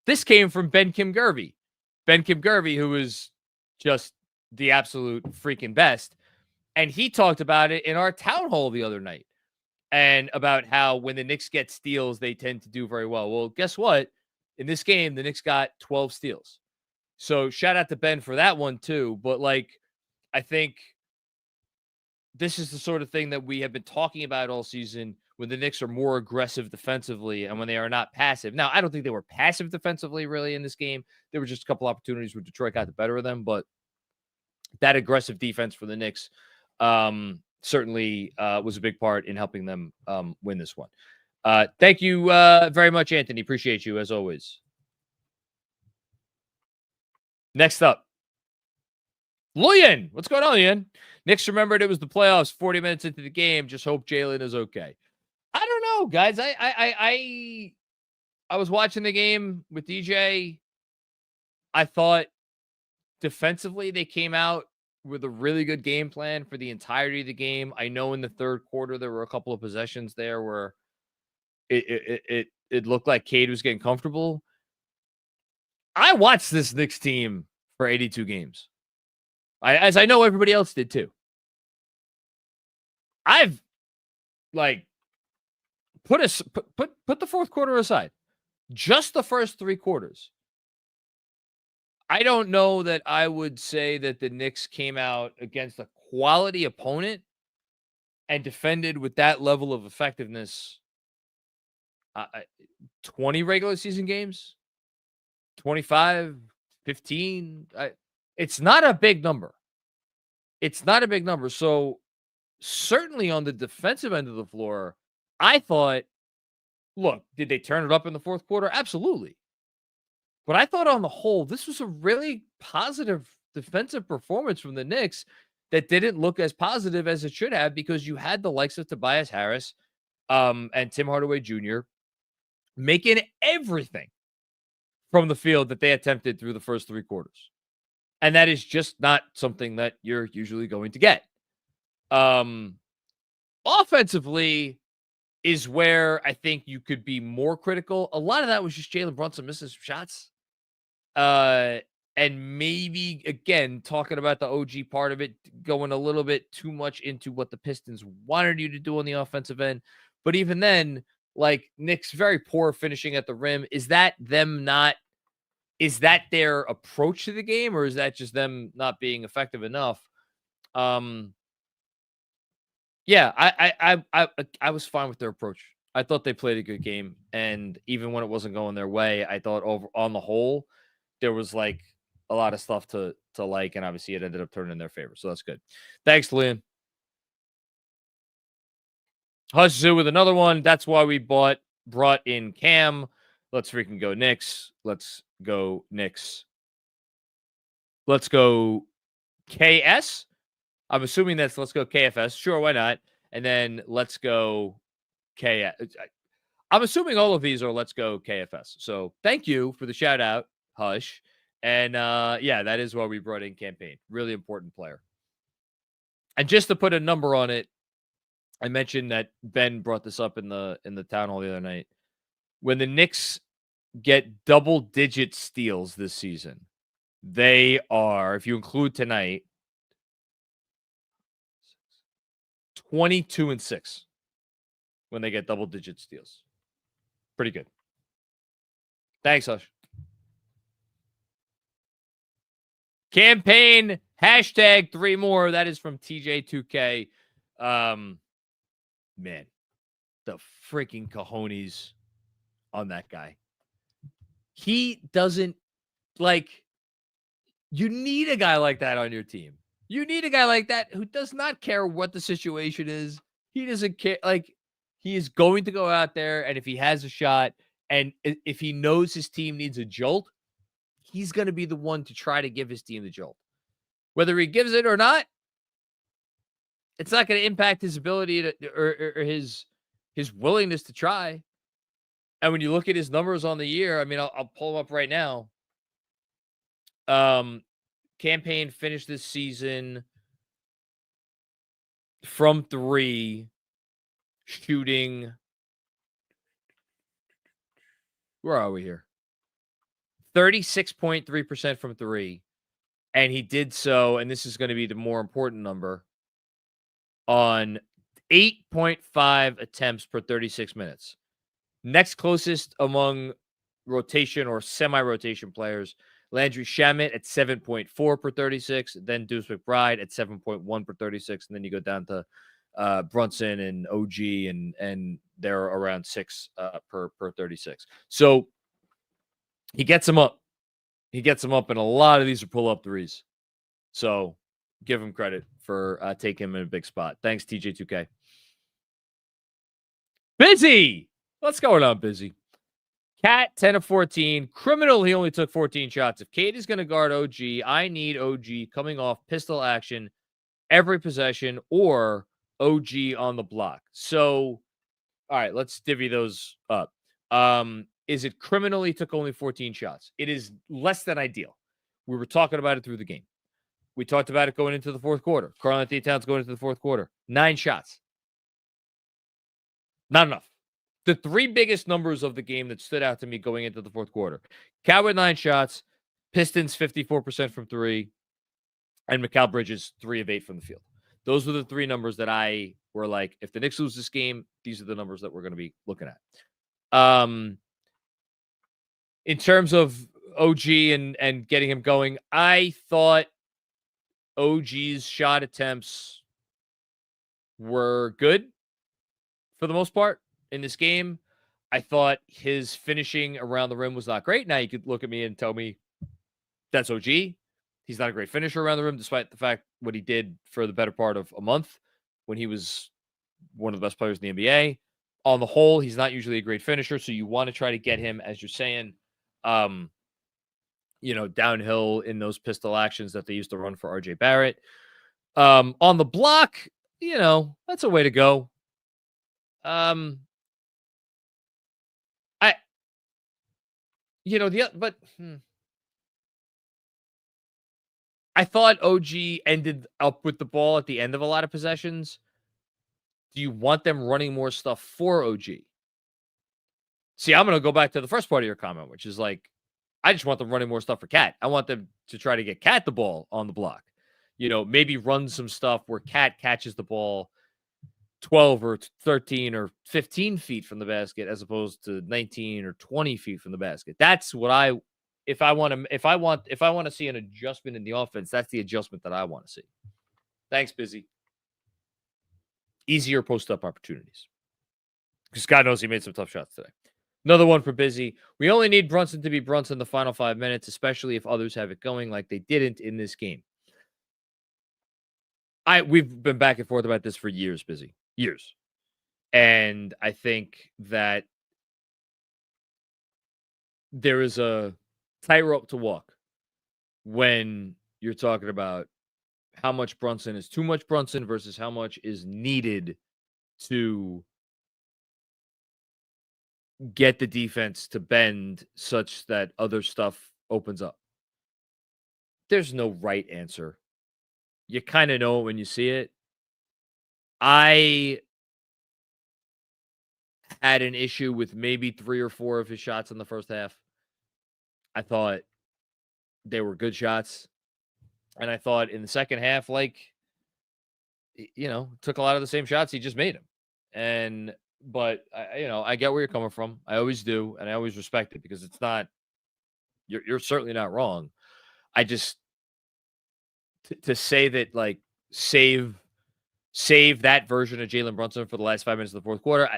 A: This came from Ben Kim-Gervy. Ben Kim-Gervy, who is just the absolute freaking best. And he talked about it in our town hall the other night. And about how when the Knicks get steals, they tend to do very well. Well, guess what? In this game, the Knicks got 12 steals. So shout out to Ben for that one too. But I think this is the sort of thing that we have been talking about all season, when the Knicks are more aggressive defensively and when they are not passive. Now, I don't think they were passive defensively really in this game. There were just a couple opportunities where Detroit got the better of them, but that aggressive defense for the Knicks certainly was a big part in helping them win this one. Thank you very much, Anthony. Appreciate you as always. Next up, Luyan. What's going on, Luyan? Knicks remembered it was the playoffs 40 minutes into the game. Just hope Jalen is okay. I don't know, guys. I was watching the game with DJ. I thought defensively they came out with a really good game plan for the entirety of the game. I know in the third quarter there were a couple of possessions there where it looked like Cade was getting comfortable. I watched this Knicks team for 82 games. As I know everybody else did too. I've put the fourth quarter aside. Just the first three quarters. I don't know that I would say that the Knicks came out against a quality opponent and defended with that level of effectiveness 20 regular season games, 25, 15. It's not a big number. It's not a big number. So certainly on the defensive end of the floor, I thought, look, did they turn it up in the fourth quarter? Absolutely. But I thought on the whole, this was a really positive defensive performance from the Knicks that didn't look as positive as it should have, because you had the likes of Tobias Harris and Tim Hardaway Jr. making everything from the field that they attempted through the first three quarters. And that is just not something that you're usually going to get. Offensively is where I think you could be more critical. A lot of that was just Jalen Brunson missing some shots. And maybe, again, talking about the OG part of it, going a little bit too much into what the Pistons wanted you to do on the offensive end. But even then, Knicks very poor finishing at the rim. Is that their approach to the game, or is that just them not being effective enough? Yeah, I was fine with their approach. I thought they played a good game, and even when it wasn't going their way, I thought on the whole, there was a lot of stuff to like, and obviously it ended up turning in their favor. So that's good. Thanks, Liam. Hush Zoo with another one. That's why we brought in Cam. Let's freaking go Knicks. Let's go Knicks. Let's go KS. I'm assuming that's let's go KFS. Sure, why not? And then let's go KS. I'm assuming all of these are let's go KFS. So thank you for the shout out, Hush. And yeah, that is why we brought in Campaign. Really important player. And just to put a number on it, I mentioned that Ben brought this up in the town hall the other night. When the Knicks get double-digit steals this season, they are, if you include tonight, 22-6 when they get double-digit steals. Pretty good. Thanks, Hush. Campaign hashtag 3 more. That is from TJ2K. Man, the freaking cojones on that guy. He doesn't you need a guy like that on your team. You need a guy like that who does not care what the situation is. He doesn't care. He is going to go out there, and if he has a shot, and if he knows his team needs a jolt, he's going to be the one to try to give his team the jolt. Whether he gives it or not, it's not going to impact his ability to or his willingness to try. And when you look at his numbers on the year, I mean, I'll pull them up right now. Campaign finished this season from 3, shooting. Where are we here? 36.3% from 3. And he did so, and this is going to be the more important number, on 8.5 attempts per 36 minutes. Next closest among rotation or semi-rotation players, Landry Shamet at 7.4 per 36, then Deuce McBride at 7.1 per 36, and then you go down to Brunson and OG, and they're around 6 per 36. So he gets them up. He gets them up, and a lot of these are pull-up threes. So give him credit for taking him in a big spot. Thanks, TJ2K. Busy! What's going on, Busy? Cat, 10 of 14. Criminal, he only took 14 shots. If Cade is going to guard OG, I need OG coming off pistol action every possession or OG on the block. So, all right, let's divvy those up. Is it criminal he took only 14 shots? It is less than ideal. We were talking about it through the game. We talked about it going into the fourth quarter. Karl-Anthony Towns going into the fourth quarter. 9 shots. Not enough. The 3 biggest numbers of the game that stood out to me going into the fourth quarter. Cat with 9 shots. Pistons 54% from 3. And Mikal Bridges 3 of 8 from the field. Those were the 3 numbers that I were like, if the Knicks lose this game, these are the numbers that we're going to be looking at. In terms of OG and getting him going, I thought OG's shot attempts were good for the most part in this game. I thought his finishing around the rim was not great. Now you could look at me and tell me that's OG. He's not a great finisher around the rim, despite the fact what he did for the better part of a month when he was one of the best players in the NBA. On the whole, he's not usually a great finisher, so you want to try to get him, as you're saying, downhill in those pistol actions that they used to run for RJ Barrett. On the block, that's a way to go. I thought OG ended up with the ball at the end of a lot of possessions. Do you want them running more stuff for OG? See, I'm going to go back to the first part of your comment, which is like, I just want them running more stuff for Cat. I want them to try to get Cat the ball on the block. Maybe run some stuff where Cat catches the ball 12 or 13 or 15 feet from the basket as opposed to 19 or 20 feet from the basket. That's what if I want to see an adjustment in the offense, that's the adjustment that I want to see. Thanks, Busy. Easier post-up opportunities. Because God knows he made some tough shots today. Another one for Busy. We only need Brunson to be Brunson the final 5 minutes, especially if others have it going like they didn't in this game. We've been back and forth about this for years, Busy. Years. And I think that there is a tightrope to walk when you're talking about how much Brunson is too much Brunson versus how much is needed to get the defense to bend such that other stuff opens up. There's no right answer. You kind of know it when you see it. I had an issue with maybe 3 or 4 of his shots in the first half. I thought they were good shots. And I thought in the second half, took a lot of the same shots. He just made them. But I get where you're coming from. I always do. And I always respect it because it's not, you're certainly not wrong. I just, to say that save that version of Jalen Brunson for the last 5 minutes of the fourth quarter,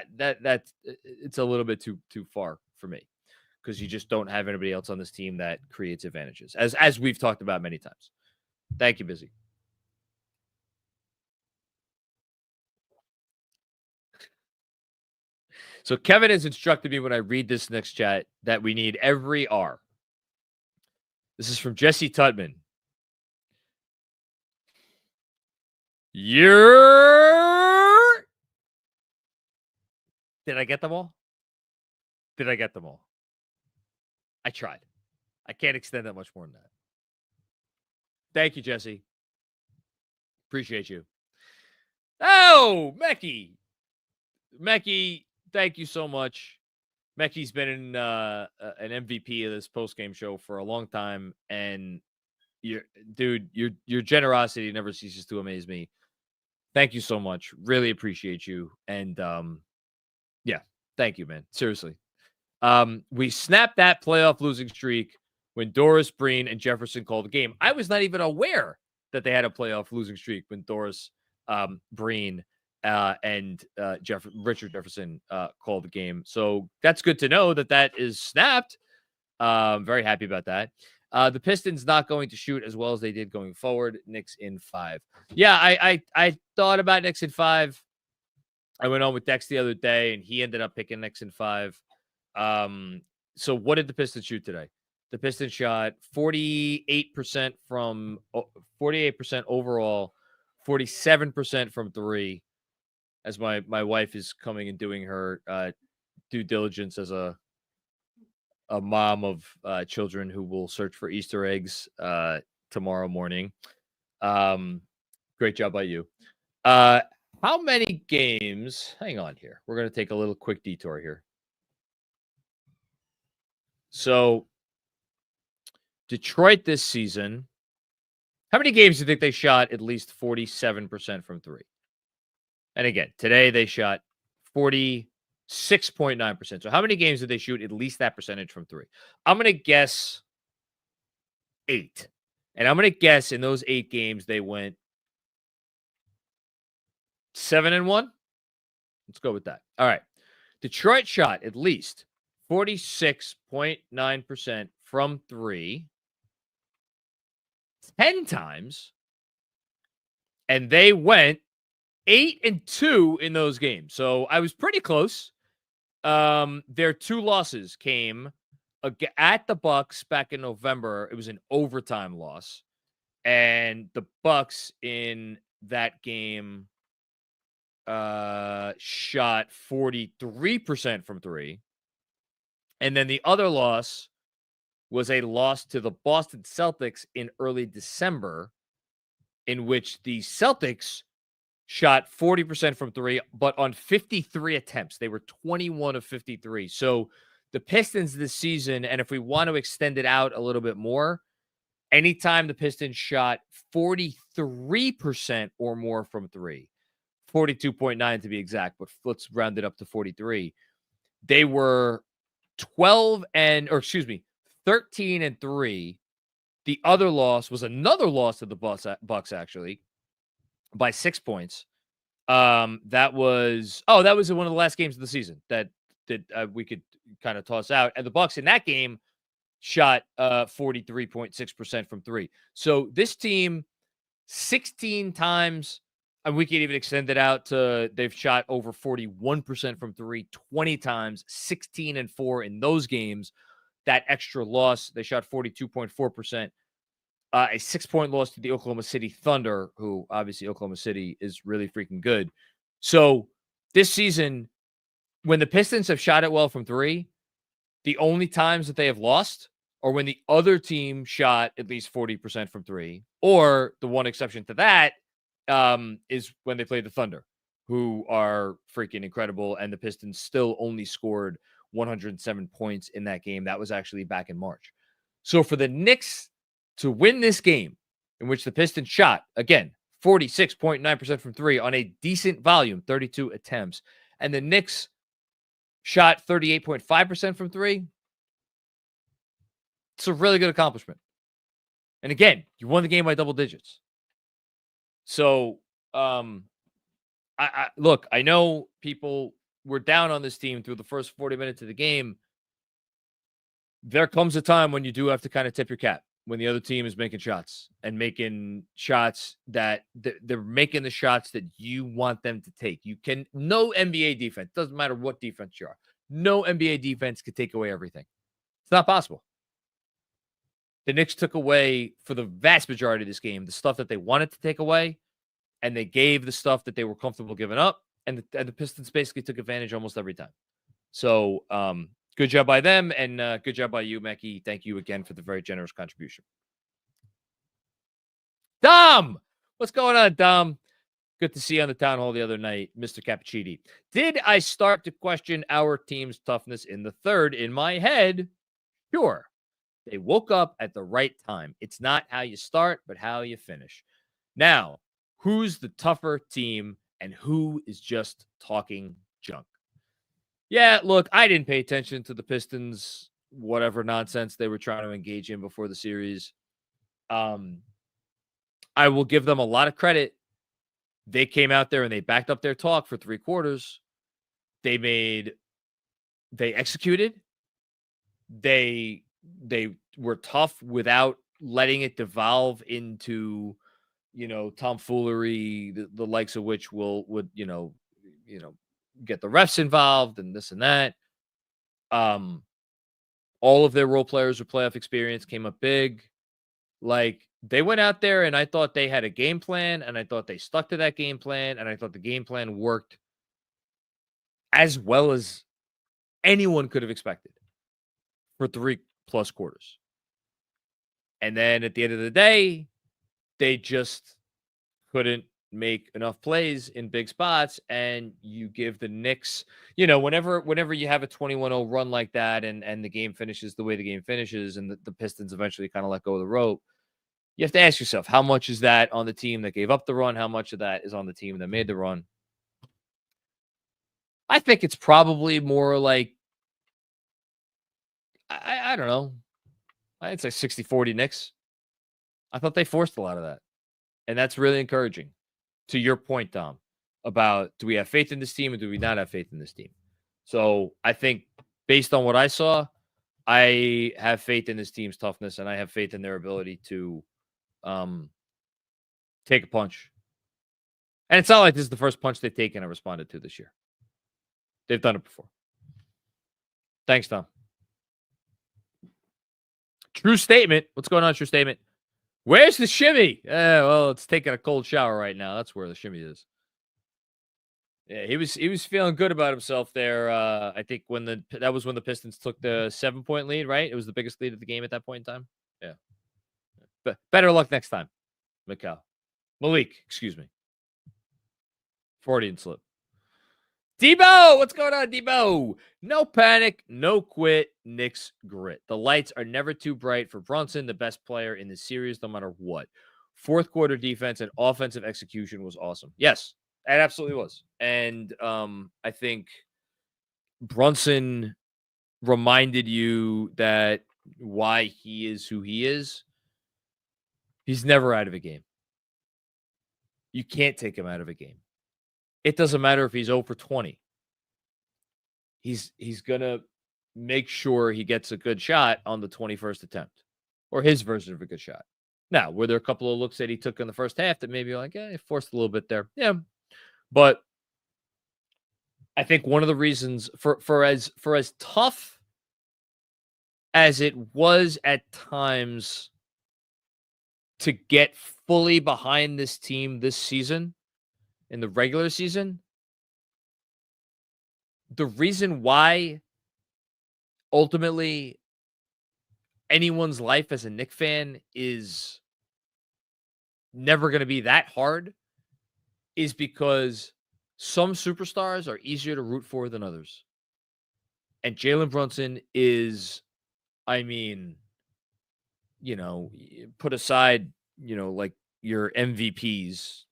A: it's a little bit too far for me because you just don't have anybody else on this team that creates advantages, as we've talked about many times. Thank you, Busy. So Kevin has instructed me when I read this next chat that we need every R. This is from Jesse Tutman. Did I get them all? Did I get them all? I tried. I can't extend that much more than that. Thank you, Jesse. Appreciate you. Oh, Mecky, thank you so much. Mecky's been an MVP of this postgame show for a long time, and your generosity never ceases to amaze me. Thank you so much. Really appreciate you. And thank you, man. Seriously. We snapped that playoff losing streak when Doris, Breen, and Jefferson called the game. I was not even aware that they had a playoff losing streak when Doris, Breen, and Richard Jefferson called the game. So that's good to know that is snapped. Very happy about that. The Pistons not going to shoot as well as they did going forward. Knicks in 5. Yeah, I thought about Knicks in 5. I went on with Dex the other day, and he ended up picking Knicks in 5. So what did the Pistons shoot today? The Pistons shot 48% from 48% overall, 47% from 3. As my wife is coming and doing her due diligence as a mom of children who will search for Easter eggs tomorrow morning. Great job by you. How many games? Hang on here. We're going to take a little quick detour here. So Detroit this season, how many games do you think they shot at least 47% from 3? And again, today they shot 46.9%. So how many games did they shoot at least that percentage from 3? I'm going to guess 8. And I'm going to guess in those 8 games they went 7-1. Let's go with that. All right. Detroit shot at least 46.9% from 3 10 times. And they went 8-2 in those games. So I was pretty close. Their 2 losses came at the Bucks back in November. It was an overtime loss. And the Bucks in that game shot 43% from 3. And then the other loss was a loss to the Boston Celtics in early December, in which the Celtics shot 40% from 3, but on 53 attempts. They were 21 of 53. So the Pistons this season, and if we want to extend it out a little bit more, anytime the Pistons shot 43% or more from 3, 42.9 to be exact, but let's round it up to 43. They were 13-3. The other loss was another loss to the Bucks actually, by 6 points. That was one of the last games of the season that we could kind of toss out. And the Bucks in that game shot 43.6% from 3. So this team 16 times, and we can even extend it out to they've shot over 41% from 3 20 times, 16-4 in those games. That extra loss, they shot 42.4%. A 6-point loss to the Oklahoma City Thunder, who obviously Oklahoma City is really freaking good. So this season, when the Pistons have shot it well from 3, the only times that they have lost are when the other team shot at least 40% from 3, or the one exception to that is when they played the Thunder. who are freaking incredible, and the Pistons still only scored 107 points in that game. That was actually back in March. So for the Knicks to win this game, in which the Pistons shot, again, 46.9% from three on a decent volume, 32 attempts, and the Knicks shot 38.5% from three, it's a really good accomplishment. And again, you won the game by double digits. So, look, I know people were down on this team through the first 40 minutes of the game. There comes a time when you do have to kind of tip your cap when the other team is making shots and making shots that they're making the shots that you want them to take. No NBA defense, doesn't matter what defense you are, no NBA defense could take away everything. It's not possible. The Knicks took away, for the vast majority of this game, the stuff that they wanted to take away, and they gave the stuff that they were comfortable giving up, and the Pistons basically took advantage almost every time. So, good job by them, and good job by you, Mackie. Thank you again for the very generous contribution. Dom! What's going on, Dom? Good to see you on the town hall the other night, Mr. Cappuccini. Did I start to question our team's toughness in the third? In my head, sure. They woke up at the right time. It's not how you start, but how you finish. Now, who's the tougher team and who is just talking junk? Yeah, look, I didn't pay attention to the Pistons, whatever nonsense they were trying to engage in before the series. I will give them a lot of credit. They came out there and they backed up their talk for 3 quarters. They executed. They were tough without letting it devolve into, tomfoolery, the likes of which would get the refs involved and this and that. All of their role players with playoff experience came up big. Like, they went out there and I thought they had a game plan, and I thought they stuck to that game plan, and I thought the game plan worked as well as anyone could have expected for 3+ quarters. And then at the end of the day, they just couldn't make enough plays in big spots. And you give the Knicks, whenever you have a 21-0 run like that, and the game finishes the way the game finishes, and the Pistons eventually kind of let go of the rope, you have to ask yourself, how much is that on the team that gave up the run? How much of that is on the team that made the run? I think it's probably more like, I don't know. I'd say 60-40 Knicks. I thought they forced a lot of that. And that's really encouraging. To your point, Dom, about do we have faith in this team or do we not have faith in this team? So I think based on what I saw, I have faith in this team's toughness, and I have faith in their ability to take a punch. And it's not like this is the first punch they've taken and responded to this year. They've done it before. Thanks, Tom. True statement. What's going on, True statement? Where's the shimmy? Well, it's taking a cold shower right now. That's where the shimmy is. Yeah, he was feeling good about himself there. I think that was when the Pistons took the 7-point lead, right? It was the biggest lead of the game at that point in time. Yeah. But better luck next time, Malik, excuse me. Freudian slip. Debo, what's going on, Debo? No panic, no quit, Knicks grit. The lights are never too bright for Brunson, the best player in the series, no matter what. Fourth quarter defense and offensive execution was awesome. Yes, it absolutely was. And I think Brunson reminded you that why he is who he is. He's never out of a game. You can't take him out of a game. It doesn't matter if he's 0 for 20. He's going to make sure he gets a good shot on the 21st attempt, or his version of a good shot. Now, were there a couple of looks that he took in the first half that maybe you're like, he forced a little bit there? Yeah. But I think one of the reasons for as tough as it was at times to get fully behind this team this season, in the regular season, the reason why ultimately anyone's life as a Knicks fan is never going to be that hard is because some superstars are easier to root for than others. And Jalen Brunson is, I mean, put aside, like your MVPs,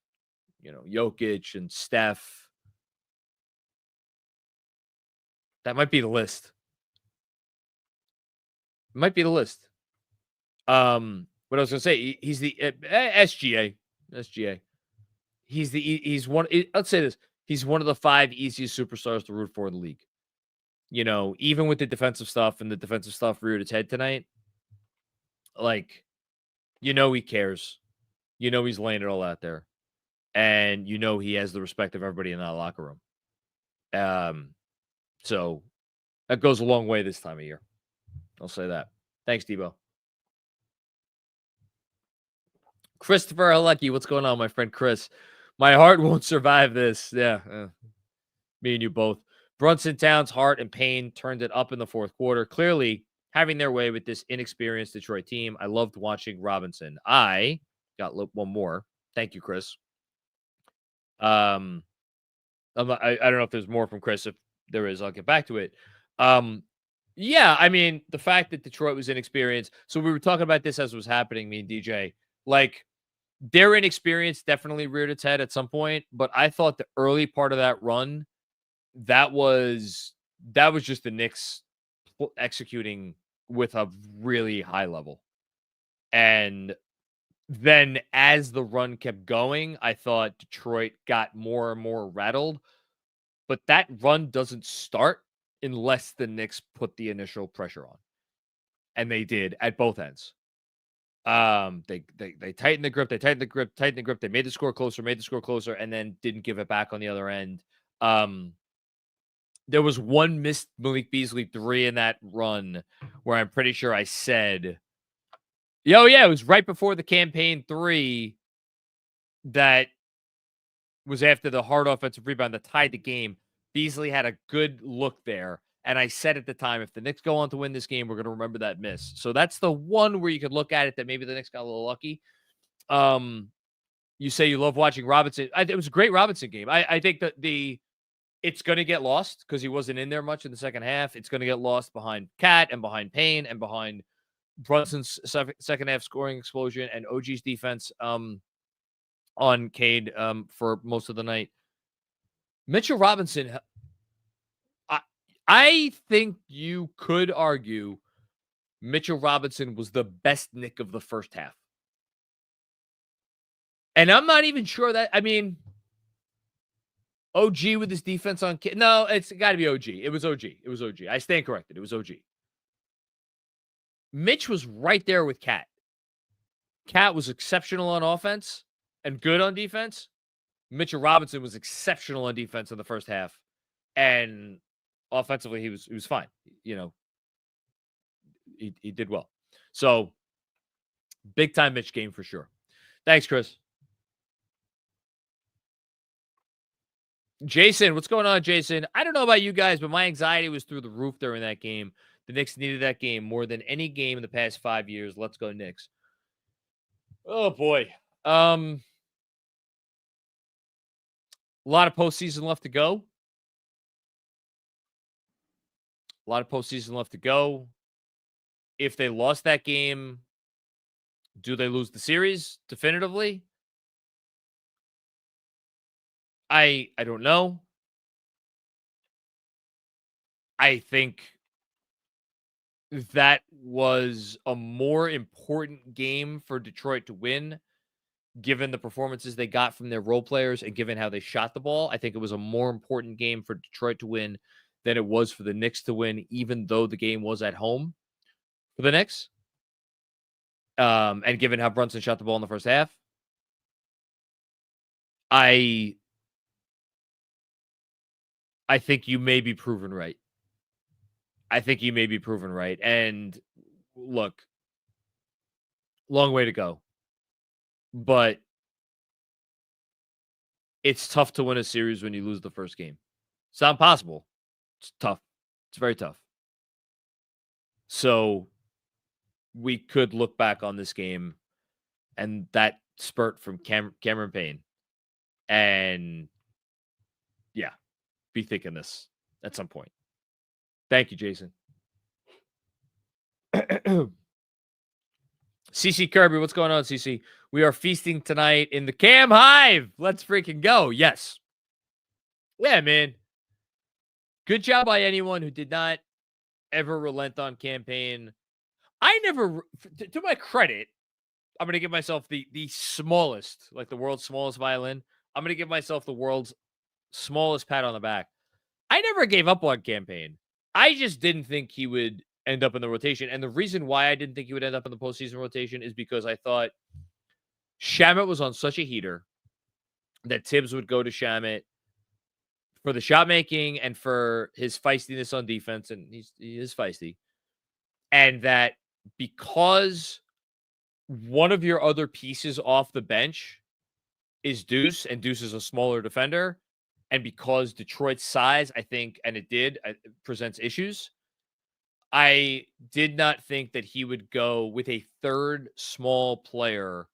A: Jokic and Steph. That might be the list. Might be the list. What I was gonna say, he's the SGA. He's one. Let's say this: he's one of the 5 easiest superstars to root for in the league. Even with the defensive stuff and the defensive stuff reared its head tonight, like, he cares. He's laying it all out there, and he has the respect of everybody in that locker room. So that goes a long way this time of year. I'll say that. Thanks, Debo. Christopher Halecki, what's going on, my friend Chris? My heart won't survive this. Yeah, me and you both. Brunson, Towns, Hart, and Payne turned it up in the fourth quarter, clearly having their way with this inexperienced Detroit team. I loved watching Robinson. I got one more. Thank you, Chris. I don't know if there's more from Chris. If there is, I'll get back to it. Yeah, I mean, the fact that Detroit was inexperienced. So we were talking about this as it was happening, me and DJ. Like, their inexperience definitely reared its head at some point, but I thought the early part of that run, that was just the Knicks executing with a really high level. And then as the run kept going, I thought Detroit got more and more rattled. But that run doesn't start unless the Knicks put the initial pressure on. And they did at both ends. They tightened the grip, tightened the grip. They made the score closer, and then didn't give it back on the other end. There was one missed Malik Beasley 3 in that run where I'm pretty sure I said, it was right before the campaign 3 that was after the hard offensive rebound that tied the game. Beasley had a good look there. And I said at the time, if the Knicks go on to win this game, we're going to remember that miss. So that's the one where you could look at it that maybe the Knicks got a little lucky. You say you love watching Robinson. It was a great Robinson game. I think that it's going to get lost because he wasn't in there much in the second half. It's going to get lost behind Cat and behind Payne and behind Brunson's second half scoring explosion and OG's defense on Cade for most of the night. Mitchell Robinson, I think you could argue Mitchell Robinson was the best Knick of the first half. And I'm not even sure that, I mean, OG with his defense on Cade. No, it's got to be OG. It was OG. I stand corrected. It was OG. Mitch was right there with Cat. Cat was exceptional on offense and good on defense. Mitchell Robinson was exceptional on defense in the first half. And offensively, he was fine. He did well. So, big time Mitch game for sure. Thanks, Chris. Jason, what's going on, Jason? I don't know about you guys, but my anxiety was through the roof during that game. The Knicks needed that game more than any game in the past 5 years. Let's go, Knicks. Oh, boy. A lot of postseason left to go. If they lost that game, do they lose the series definitively? I don't know. I think that was a more important game for Detroit to win, given the performances they got from their role players and given how they shot the ball. I think it was a more important game for Detroit to win than it was for the Knicks to win, even though the game was at home for the Knicks. And given how Brunson shot the ball in the first half, I think you may be proven right. And look, long way to go. But it's tough to win a series when you lose the first game. It's not impossible. It's tough. It's very tough. So we could look back on this game and that spurt from Cameron Payne and be thinking this at some point. Thank you, Jason. CC Kirby, what's going on, CC? We are feasting tonight in the Cam Hive. Let's freaking go. Yes. Yeah, man. Good job by anyone who did not ever relent on campaign. I never, to my credit, I'm going to give myself the smallest, like the world's smallest violin. I'm going to give myself the world's smallest pat on the back. I never gave up on campaign. I just didn't think he would end up in the rotation. And the reason why I didn't think he would end up in the postseason rotation is because I thought Shamet was on such a heater that Tibbs would go to Shamet for the shot making and for his feistiness on defense. And he is feisty. And that because one of your other pieces off the bench is Deuce, and Deuce is a smaller defender, and because Detroit's size, I think, and it presents issues, I did not think that he would go with a third small player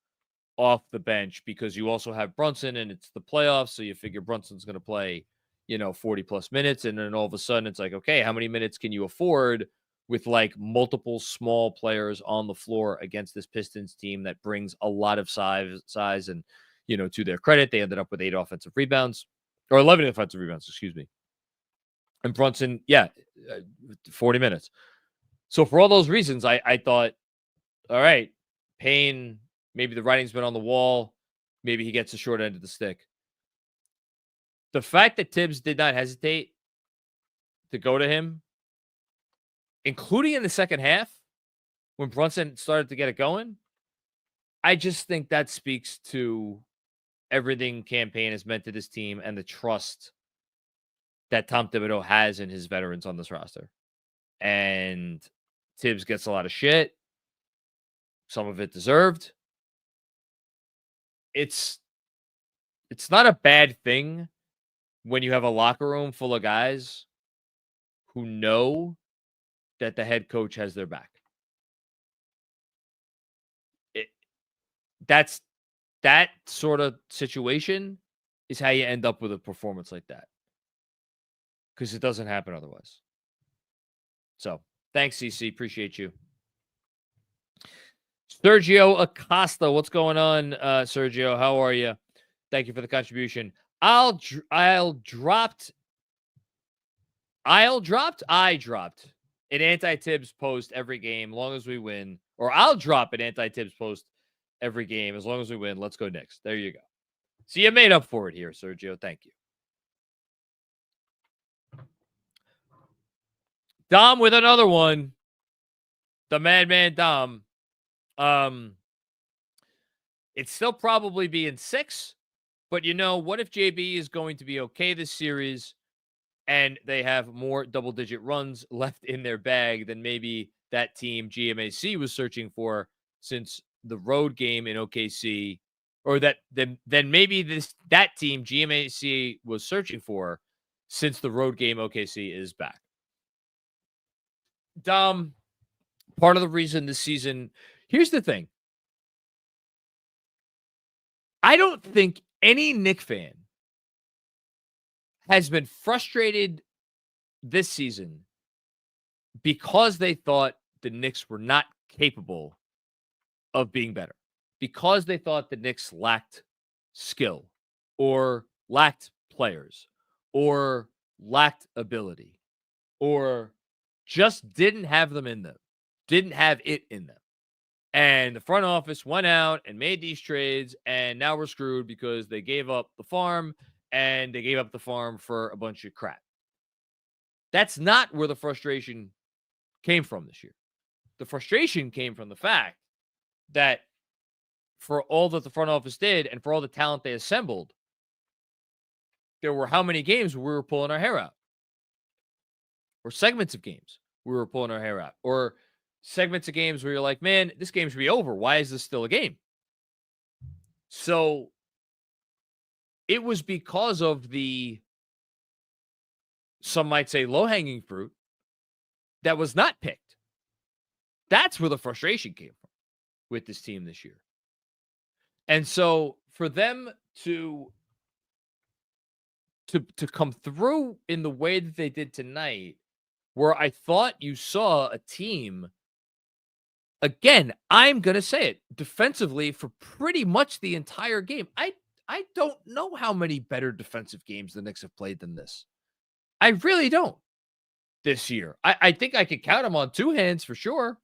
A: off the bench, because you also have Brunson and it's the playoffs. So you figure Brunson's going to play, 40 plus minutes. And then all of a sudden it's like, okay, how many minutes can you afford with like multiple small players on the floor against this Pistons team that brings a lot of size and, to their credit, they ended up with 8 offensive rebounds. Or 11 offensive rebounds, excuse me. And Brunson, 40 minutes. So for all those reasons, I thought, all right, Payne, maybe the writing's been on the wall. Maybe he gets the short end of the stick. The fact that Tibbs did not hesitate to go to him, including in the second half, when Brunson started to get it going, I just think that speaks to everything campaign has meant to this team and the trust that Tom Thibodeau has in his veterans on this roster. And Tibbs gets a lot of shit. Some of it deserved. It's not a bad thing when you have a locker room full of guys who know that the head coach has their back. That sort of situation is how you end up with a performance like that, because it doesn't happen otherwise. So thanks, CC. Appreciate you. Sergio Acosta, what's going on, Sergio? How are you? Thank you for the contribution. I dropped an anti-Tibbs post every game, long as we win. Or I'll drop an anti-Tibbs post every game as long as we win. Let's go Knicks. There you go. So you made up for it here, Sergio. Thank you. Dom with another one. The madman Dom. It's still probably be in 6, but what if JB is going to be okay this series and they have more double-digit runs left in their bag than maybe that team GMAC was searching for, since the road game in OKC, or then maybe that team GMAC was searching for, since the road game OKC is back. Dom, part of the reason this season, here's the thing. I don't think any Knicks fan has been frustrated this season because they thought the Knicks were not capable of being better, because they thought the Knicks lacked skill or lacked players or lacked ability or just didn't have it in them. And the front office went out and made these trades, and now we're screwed because they gave up the farm, and they gave up the farm for a bunch of crap. That's not where the frustration came from this year. The frustration came from the fact that for all that the front office did and for all the talent they assembled, there were how many games where we were pulling our hair out? Or segments of games we were pulling our hair out? Or segments of games where you're like, man, this game should be over. Why is this still a game? So it was because of the, some might say, low-hanging fruit that was not picked. That's where the frustration came from with this team this year. And so for them to to come through in the way that they did tonight, where I thought you saw a team, again, I'm going to say it, defensively for pretty much the entire game. I don't know how many better defensive games the Knicks have played than this. I really don't this year. I think I could count them on two hands for sure.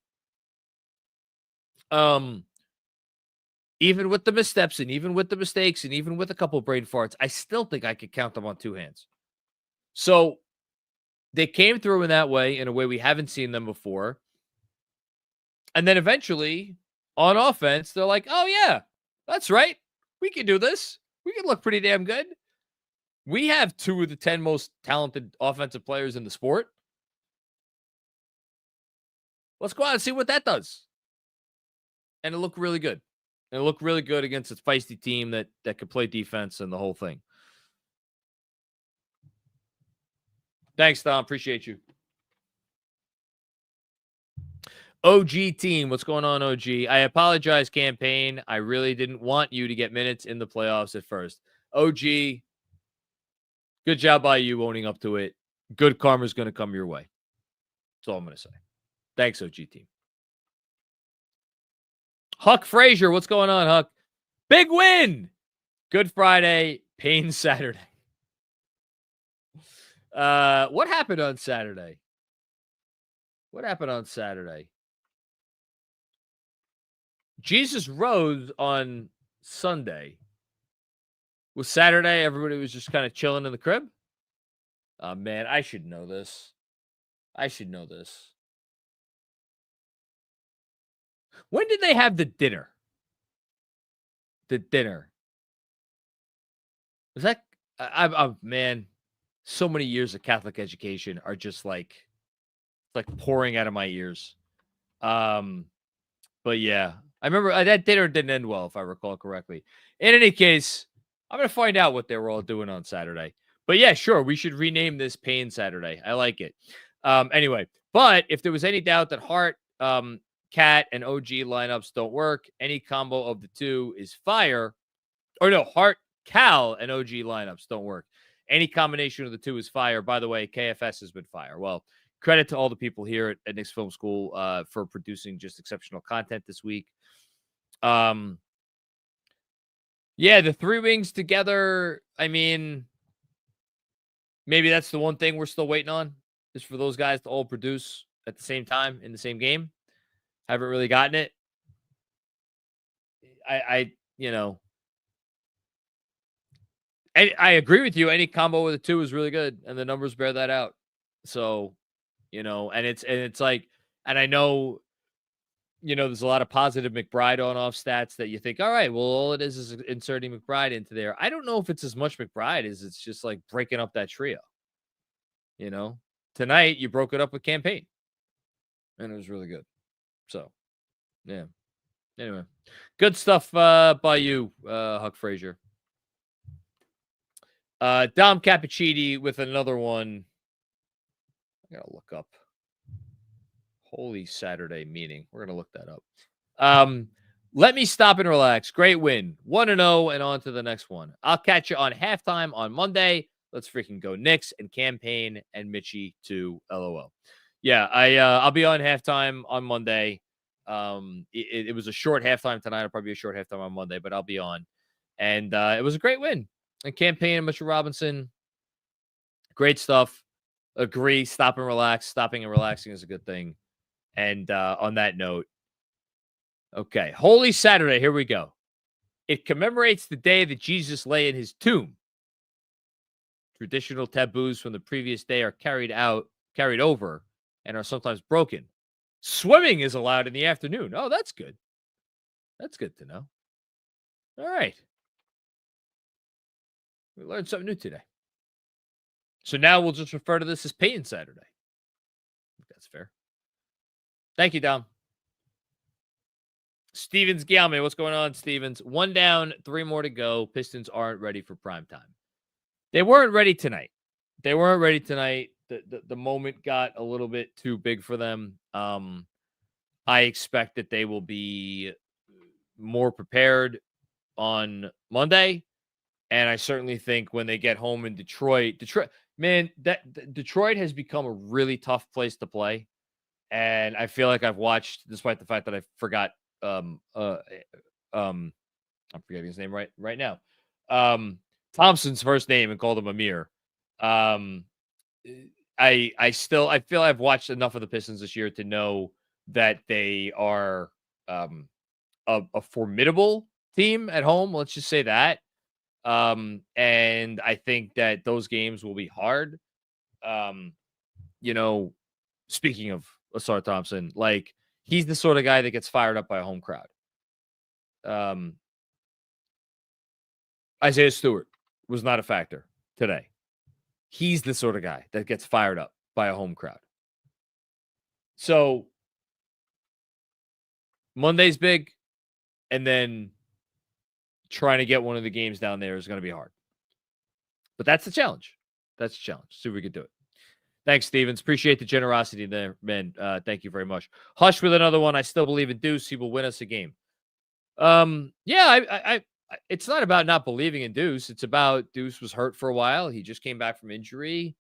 A: Even with the missteps and even with the mistakes and even with a couple of brain farts, I still think I could count them on two hands. So they came through in that way, in a way we haven't seen them before. And then eventually on offense, they're like, oh yeah, that's right. We can do this. We can look pretty damn good. We have 2 of the 10 most talented offensive players in the sport. Let's go out and see what that does. And it looked really good. And it looked really good against a feisty team that could play defense and the whole thing. Thanks, Tom. Appreciate you. OG team. What's going on, OG? I apologize, campaign. I really didn't want you to get minutes in the playoffs at first. OG, good job by you owning up to it. Good karma's going to come your way. That's all I'm going to say. Thanks, OG team. Huck Frazier, what's going on, Huck? Big win. Good Friday, Payne Saturday. What happened on Saturday? What happened on Saturday? Jesus rose on Sunday. Was Saturday, everybody was just kind of chilling in the crib? Oh, man, I should know this. I should know this. When did they have the dinner? The dinner. Was that... I'm man, so many years of Catholic education are just like pouring out of my ears. But yeah, I remember that dinner didn't end well, if I recall correctly. In any case, I'm going to find out what they were all doing on Saturday. But yeah, sure, we should rename this Payne Saturday. I like it. Anyway, but if there was any doubt that Hart, Cat, and OG lineups don't work, any combo of the two is fire. Or no, Hart, Cal, and OG lineups don't work. Any combination of the two is fire. By the way, KFS has been fire. Well, credit to all the people here at Knicks Film School for producing just exceptional content this week. Yeah, the three wings together, I mean, maybe that's the one thing we're still waiting on, is for those guys to all produce at the same time in the same game. Haven't really gotten it. I agree with you. Any combo with the two is really good, and the numbers bear that out. So, and it's like, and I know, there's a lot of positive McBride on-off stats that you think, all right, well, all it is inserting McBride into there. I don't know if it's as much McBride as it's just like breaking up that trio. Tonight you broke it up with Campaign, and it was really good. So, yeah. Anyway, good stuff by you, Huck Frazier. Dom Cappuccini with another one. I gotta look up. Holy Saturday meeting. We're gonna look that up. Let me stop and relax. Great win. 1-0 and on to the next one. I'll catch you on halftime on Monday. Let's freaking go Knicks and Campaign and Mitchie to LOL. Yeah, I'll be on halftime on Monday. It was a short halftime tonight. It'll probably be a short halftime on Monday, but I'll be on. And it was a great win. And Campaign and Mr. Robinson, great stuff. Agree. Stop and relax. Stopping and relaxing is a good thing. And on that note, okay, Holy Saturday, here we go. It commemorates the day that Jesus lay in his tomb. Traditional taboos from the previous day are carried over, and are sometimes broken. Swimming is allowed in the afternoon. Oh, that's good. That's good to know. All right. We learned something new today. So now we'll just refer to this as Payne Saturday. I think that's fair. Thank you, Dom. Stevens Galman, what's going on, Stevens? 1 down, 3 more to go. Pistons aren't ready for prime time. They weren't ready tonight. The moment got a little bit too big for them. I expect that they will be more prepared on Monday. And I certainly think when they get home in Detroit, man, Detroit has become a really tough place to play. And I feel like I've watched, despite the fact that I forgot, I'm forgetting his name right now. Thompson's first name and called him Amir. I feel I've watched enough of the Pistons this year to know that they are a formidable team at home. Let's just say that. And I think that those games will be hard. Speaking of Asar Thompson, like he's the sort of guy that gets fired up by a home crowd. Isaiah Stewart was not a factor today. He's the sort of guy that gets fired up by a home crowd. So Monday's big, and then trying to get one of the games down there is going to be hard. But that's the challenge. See if we can do it. Thanks, Stevens. Appreciate the generosity there, man. Thank you very much. Hush with another one. I still believe in Deuce. He will win us a game. It's not about not believing in Deuce. It's about Deuce was hurt for a while. He just came back from injury.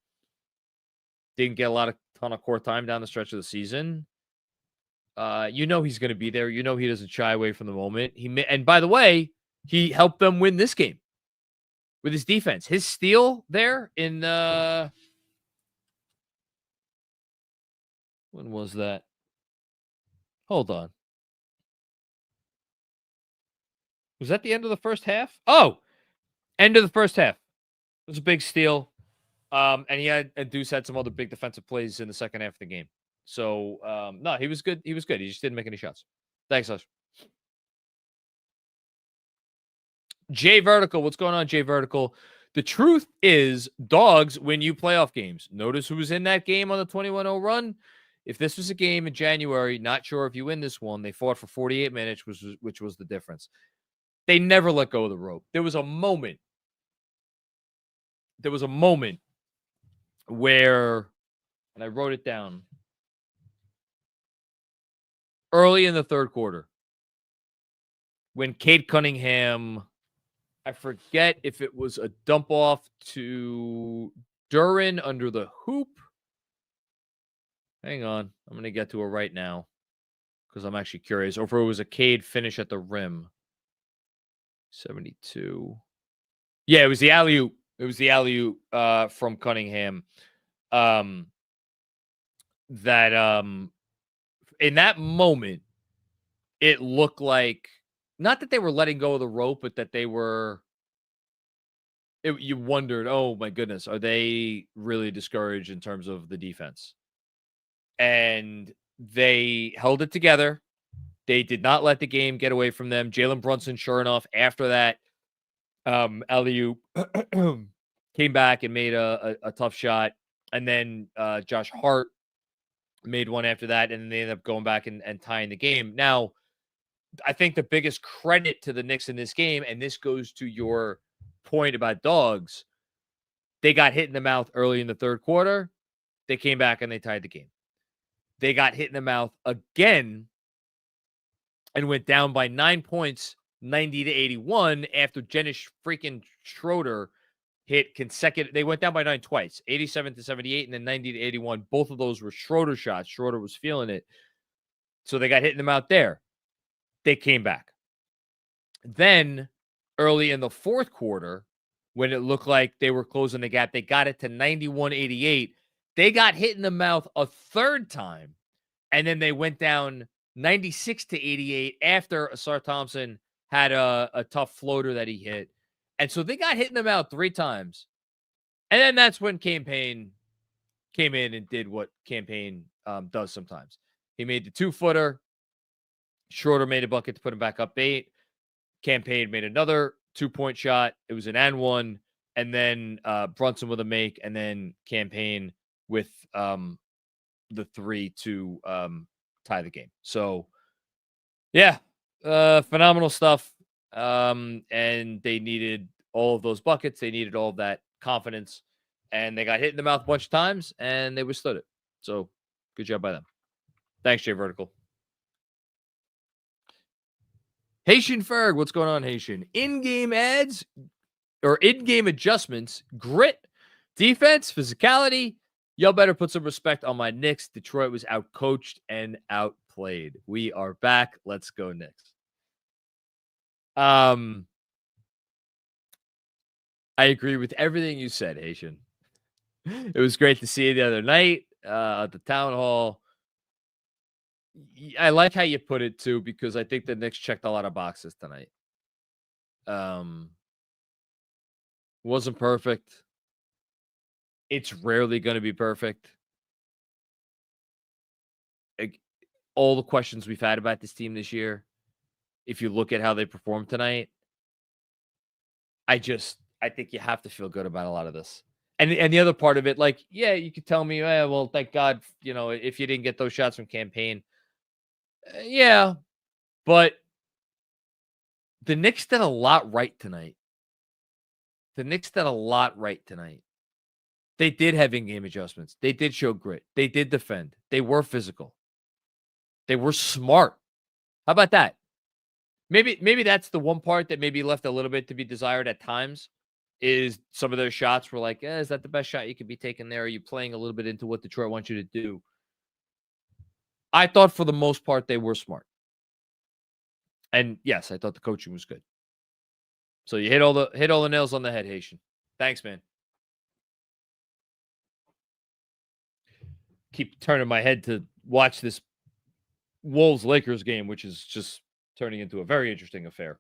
A: Didn't get a ton of court time down the stretch of the season. He's going to be there. He doesn't shy away from the moment. And by the way, he helped them win this game with his defense. His steal there in when was that? Hold on. Was that the end of the first half? Oh, end of the first half. It was a big steal. And Deuce had some other big defensive plays in the second half of the game. So, no, he was good. He just didn't make any shots. Thanks, Hush. Jay Vertical. What's going on, Jay Vertical? The truth is, dogs win you playoff games. Notice who was in that game on the 21-0 run. If this was a game in January, not sure if you win this one. They fought for 48 minutes, which was the difference. They never let go of the rope. There was a moment where, and I wrote it down, early in the third quarter, when Cade Cunningham, I forget if it was a dump off to Duren under the hoop. Hang on. I'm going to get to it right now because I'm actually curious. Or if it was a Cade finish at the rim. 72. Yeah, it was the alley-oop. It was the alley-oop from Cunningham. In that moment, it looked like, not that they were letting go of the rope, but that they were, you wondered, oh my goodness, are they really discouraged in terms of the defense? And they held it together. They did not let the game get away from them. Jalen Brunson, sure enough, after that, alley-oop came back and made a tough shot. And then Josh Hart made one after that, and they ended up going back and tying the game. Now, I think the biggest credit to the Knicks in this game, and this goes to your point about dogs, they got hit in the mouth early in the third quarter. They came back and they tied the game. They got hit in the mouth again and went down by 9 points, 90-81, after Dennis freaking Schroeder hit consecutive. They went down by 9 twice, 87-78 and then 90-81. Both of those were Schroeder shots. Schroeder was feeling it. So they got hit in the mouth there. They came back. Then early in the fourth quarter, when it looked like they were closing the gap, they got it to 91-88. They got hit in the mouth a third time, and then they went down 96-88 after Asar Thompson had a tough floater that he hit. And so they got hit in the mouth 3 times. And then that's when Payne came in and did what Payne does sometimes. He made the 2-footer. Schroeder made a bucket to put him back up 8. Payne made another 2-point shot. It was an and one. And then Brunson with a make. And then Payne with the 3 to tie the game. So, yeah, phenomenal stuff. And they needed all of those buckets. They needed all of that confidence. And they got hit in the mouth a bunch of times, and they withstood it. So, good job by them. Thanks, Jay Vertical. Haitian Ferg, what's going on, Haitian? In-game ads or in-game adjustments, grit, defense, physicality. Y'all better put some respect on my Knicks. Detroit was outcoached and outplayed. We are back. Let's go Knicks. I agree with everything you said, Haitian. It was great to see you the other night at the town hall. I like how you put it too, because I think the Knicks checked a lot of boxes tonight. Wasn't perfect. It's rarely going to be perfect. All the questions we've had about this team this year, if you look at how they performed tonight, I think you have to feel good about a lot of this. And the other part of it, like, yeah, you could tell me, well, thank God, if you didn't get those shots from campaign. Yeah, but the Knicks did a lot right tonight. They did have in-game adjustments. They did show grit. They did defend. They were physical. They were smart. How about that? Maybe that's the one part that maybe left a little bit to be desired at times, is some of their shots were like, is that the best shot you could be taking there? Are you playing a little bit into what Detroit wants you to do? I thought for the most part they were smart. And yes, I thought the coaching was good. So you hit all the nails on the head, Haitian. Thanks, man. Keep turning my head to watch this Wolves-Lakers game, which is just turning into a very interesting affair.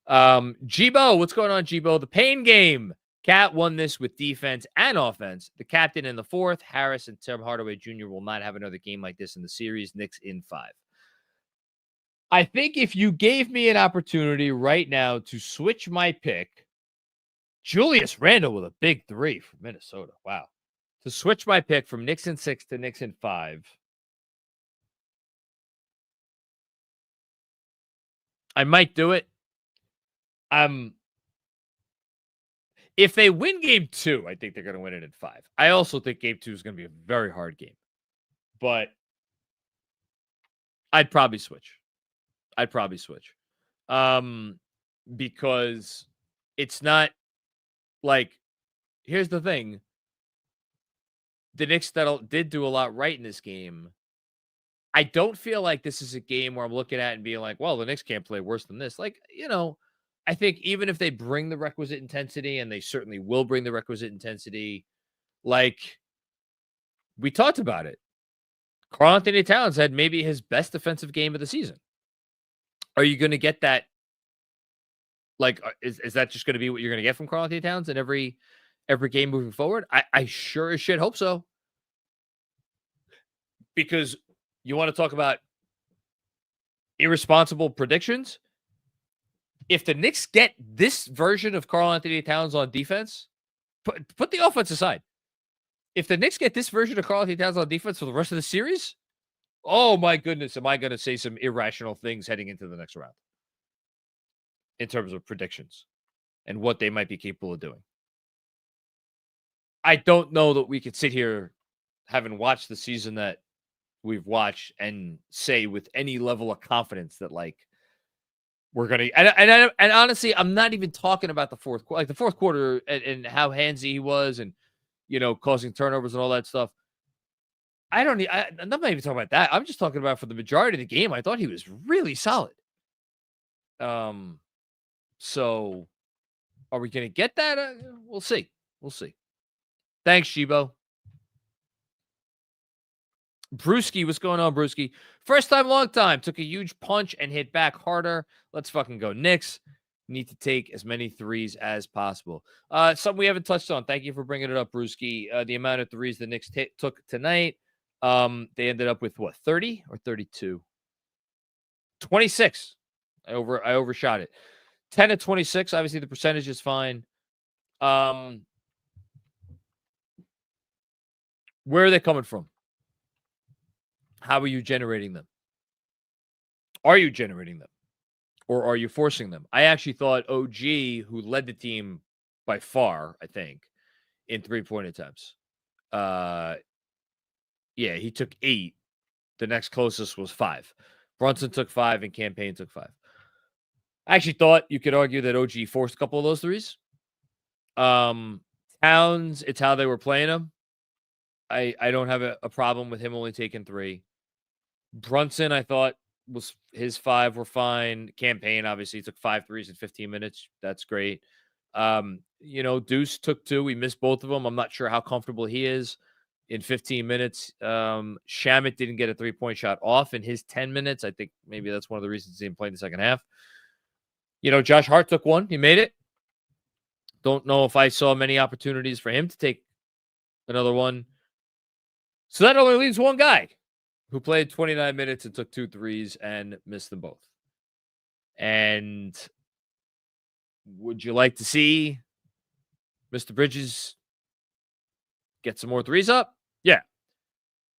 A: Gbo, what's going on, Gbo? The Payne game. Cat won this with defense and offense. The captain in the fourth, Harris and Tim Hardaway Jr. will not have another game like this in the series. Knicks in 5. I think if you gave me an opportunity right now to switch my pick, Julius Randle with a big 3 from Minnesota. Wow. To switch my pick from Knicks in 6 to Knicks in 5, I might do it. If they win game 2, I think they're going to win it in 5. I also think game 2 is going to be a very hard game. But I'd probably switch. Because it's not like, here's the thing. The Knicks did do a lot right in this game. I don't feel like this is a game where I'm looking at and being like, well, the Knicks can't play worse than this. Like, I think even if they bring the requisite intensity, and they certainly will bring the requisite intensity, like we talked about it, Karl-Anthony Towns had maybe his best defensive game of the season. Are you going to get that? Like, is that just going to be what you're going to get from Karl-Anthony Towns in every game moving forward? I sure as shit hope so. Because you want to talk about irresponsible predictions? If the Knicks get this version of Karl-Anthony Towns on defense, put the offense aside. If the Knicks get this version of Karl-Anthony Towns on defense for the rest of the series, oh my goodness, am I going to say some irrational things heading into the next round in terms of predictions and what they might be capable of doing. I don't know that we could sit here, having watched the season that we've watched, and say with any level of confidence that, like, we're going to, and honestly, I'm not even talking about the fourth quarter, like the fourth quarter and how handsy he was and, causing turnovers and all that stuff. I'm not even talking about that. I'm just talking about for the majority of the game. I thought he was really solid. So are we going to get that? We'll see. Thanks, Shibo. Brewski, what's going on, Brewski? First time, long time. Took a huge punch and hit back harder. Let's fucking go Knicks. Need to take as many threes as possible. Something we haven't touched on. Thank you for bringing it up, Brewski. The amount of threes the Knicks took tonight. They ended up with what, 30 or 32? 26. I overshot it. 10 to 26. Obviously, the percentage is fine. Where are they coming from? How are you generating them? Are you generating them? Or are you forcing them? I actually thought OG, who led the team by far, I think, in 3-point attempts. Yeah, he took 8. The next closest was 5. Brunson took 5 and Campaign took 5. I actually thought you could argue that OG forced a couple of those threes. Towns, it's how they were playing him. I don't have a problem with him only taking 3. Brunson, I thought was his 5 were fine. Campaign, obviously, he took 5 threes in 15 minutes. That's great. Deuce took 2. We missed both of them. I'm not sure how comfortable he is in 15 minutes. Shamet didn't get a 3-point shot off in his 10 minutes. I think maybe that's one of the reasons he didn't play in the second half. Josh Hart took 1. He made it. Don't know if I saw many opportunities for him to take another one. So that only leaves one guy who played 29 minutes and took 2 threes and missed them both. And would you like to see Mr. Bridges get some more threes up? Yeah.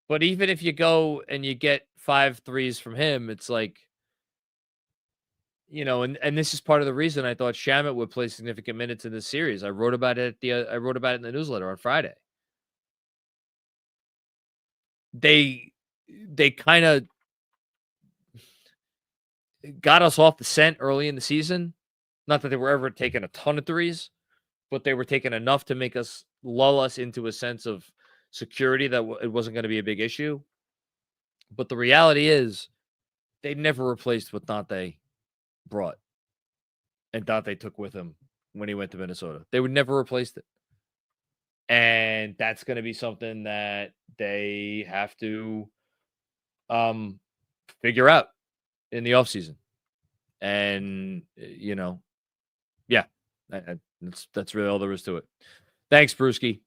A: But even if you go and you get 5 threes from him, it's like, and this is part of the reason I thought Shamet would play significant minutes in this series. I wrote about it in the newsletter on Friday. They kind of got us off the scent early in the season. Not that they were ever taking a ton of threes, but they were taking enough to make us lull us into a sense of security that it wasn't going to be a big issue. But the reality is they never replaced what Dante brought and Dante took with him when he went to Minnesota. They would never replace it. And that's going to be something that they have to figure out in the offseason. And, yeah, that's really all there is to it. Thanks, Brewski.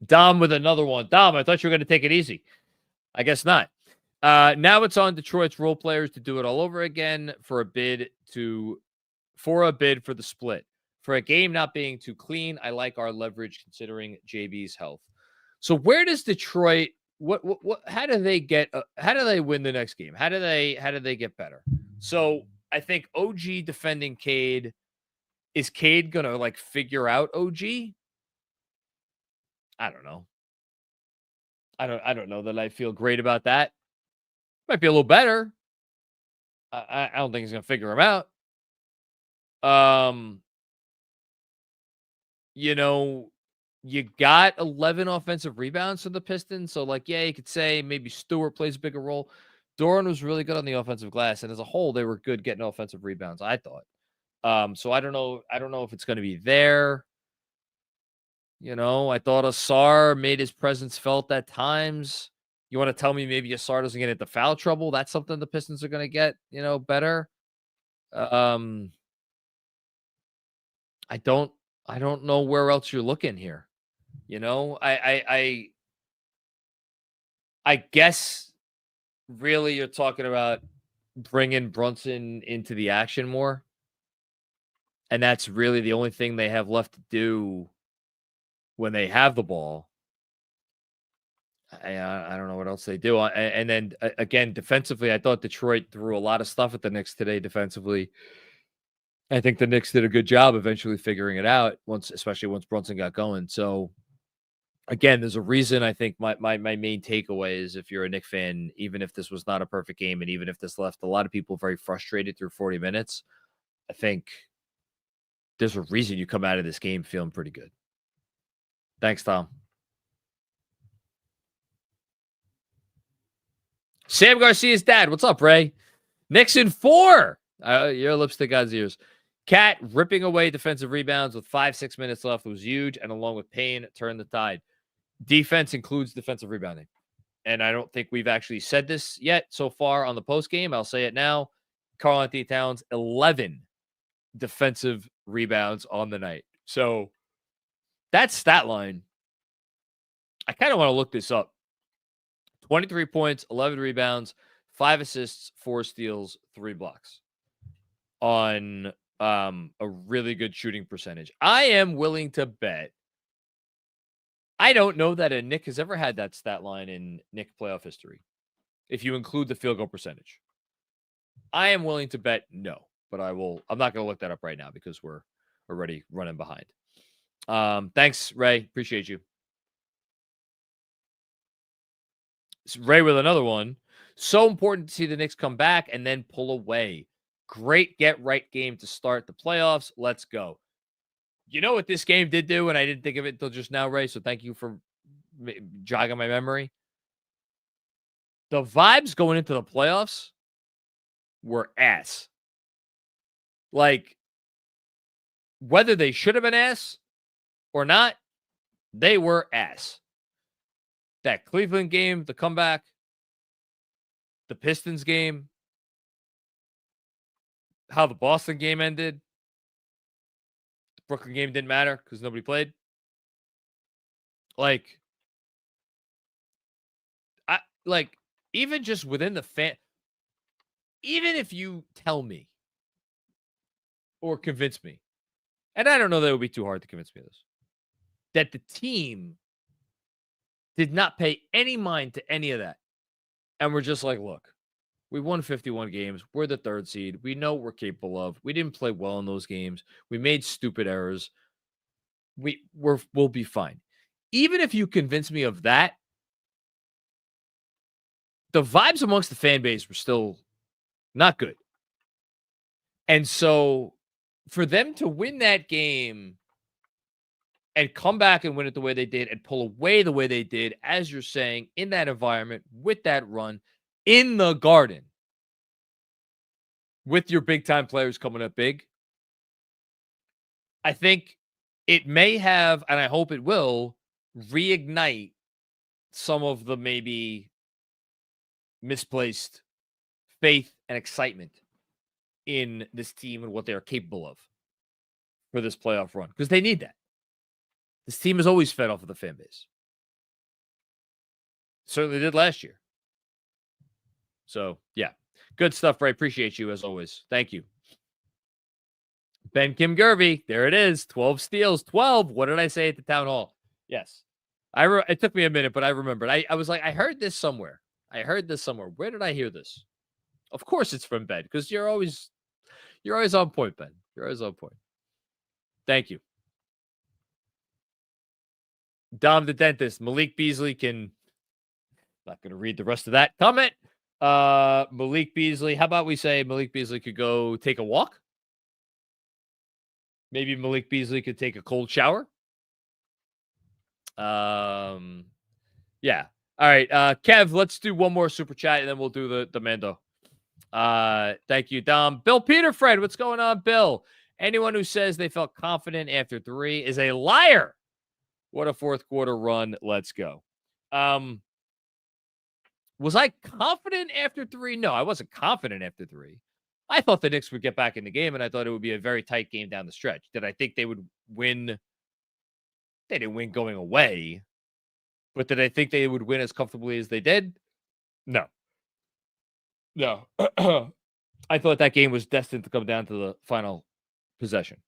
A: Dom with another one. Dom, I thought you were going to take it easy. I guess not. Now it's on Detroit's role players to do it all over again for a bid for the split. For a game not being too clean, I like our leverage considering JB's health. So where does Detroit? How do they win the next game? How do they get better? So I think OG defending Cade. Is Cade gonna figure out OG? I don't know. I don't know that I feel great about that. Might be a little better. I don't think he's gonna figure him out. You got 11 offensive rebounds for the Pistons. So, you could say maybe Stewart plays a bigger role. Doran was really good on the offensive glass. And as a whole, they were good getting offensive rebounds, I thought. So I don't know. I don't know if it's going to be there. I thought Asar made his presence felt at times. You want to tell me maybe Asar doesn't get into foul trouble? That's something the Pistons are going to get, better. I don't know where else you're looking here. I guess really you're talking about bringing Brunson into the action more. And that's really the only thing they have left to do when they have the ball. I don't know what else they do. And then again, defensively, I thought Detroit threw a lot of stuff at the Knicks today defensively. I think the Knicks did a good job eventually figuring it out especially once Brunson got going. So again, there's a reason I think my main takeaway is if you're a Knicks fan, even if this was not a perfect game and even if this left a lot of people very frustrated through 40 minutes, I think there's a reason you come out of this game feeling pretty good. Thanks, Tom. Sam Garcia's dad. What's up, Ray? Knicks in 4. Your lipstick God's ears. Cat ripping away defensive rebounds with 5-6 minutes left was huge, and along with Payne, turned the tide. Defense includes defensive rebounding. And I don't think we've actually said this yet so far on the post game. I'll say it now. Karl-Anthony Towns, 11 defensive rebounds on the night. So that stat line, I kind of want to look this up. 23 points, 11 rebounds, 5 assists, 4 steals, 3 blocks on a really good shooting percentage. I am willing to bet. I don't know that a Knick has ever had that stat line in Knick playoff history, if you include the field goal percentage. I am willing to bet no, but I'm not going to look that up right now because we're already running behind. Thanks, Ray. Appreciate you. Ray with another one. So important to see the Knicks come back and then pull away. Great get-right game to start the playoffs. Let's go. You know what this game did do, and I didn't think of it until just now, Ray, so thank you for jogging my memory. The vibes going into the playoffs were ass. Like, whether they should have been ass or not, they were ass. That Cleveland game, the comeback, the Pistons game, how the Boston game ended. The Brooklyn game didn't matter because nobody played. Even just within the fan, even if you tell me or convince me, and I don't know that it would be too hard to convince me of this, that the team did not pay any mind to any of that. And we're just like, look, we won 51 games. We're the 3rd seed. We know what we're capable of. We didn't play well in those games. We made stupid errors. We'll be fine. Even if you convince me of that, the vibes amongst the fan base were still not good. And so for them to win that game and come back and win it the way they did and pull away the way they did, as you're saying, in that environment, with that run, in the Garden, with your big-time players coming up big, I think it may have, and I hope it will, reignite some of the maybe misplaced faith and excitement in this team and what they are capable of for this playoff run, because they need that. This team has always fed off of the fan base. Certainly did last year. So, yeah. Good stuff, Ray. Appreciate you, as always. Thank you. Ben Kim Gervey. There it is. 12 steals. 12. What did I say at the town hall? Yes. It took me a minute, but I remembered. I was like, I heard this somewhere. Where did I hear this? Of course it's from Ben, because you're always on point, Ben. You're always on point. Thank you. Dom the Dentist. Malik Beasley can... Not going to read the rest of that comment. Malik Beasley. How about we say Malik Beasley could go take a walk? Maybe Malik Beasley could take a cold shower. Yeah. All right. Kev, let's do one more super chat and then we'll do the Mando. Thank you, Dom. Bill Peterfred, what's going on, Bill? Anyone who says they felt confident after 3 is a liar. What a fourth quarter run. Let's go. Was I confident after 3? No, I wasn't confident after 3. I thought the Knicks would get back in the game, and I thought it would be a very tight game down the stretch. Did I think they would win? They didn't win going away. But did I think they would win as comfortably as they did? No. I thought that game was destined to come down to the final possession.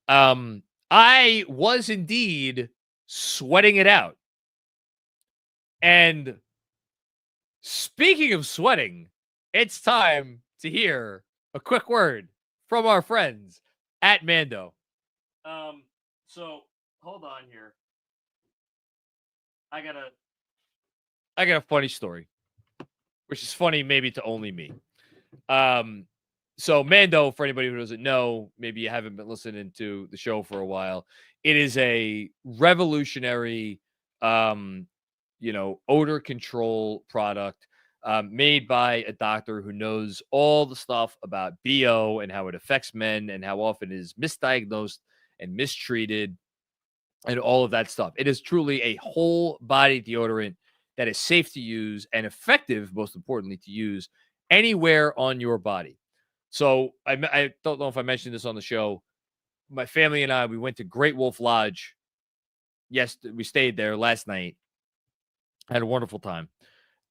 A: I was indeed sweating it out. And speaking of sweating, it's time to hear a quick word from our friends at Mando. So hold on here. I got a funny story, which is funny maybe to only me. So Mando, for anybody who doesn't know, maybe you haven't been listening to the show for a while. It is a revolutionary, odor control product made by a doctor who knows all the stuff about BO and how it affects men and how often it is misdiagnosed and mistreated and all of that stuff. It is truly a whole body deodorant that is safe to use and effective, most importantly, to use anywhere on your body. So I don't know if I mentioned this on the show. My family and I, we went to Great Wolf Lodge. Yes, we stayed there last night. I had a wonderful time.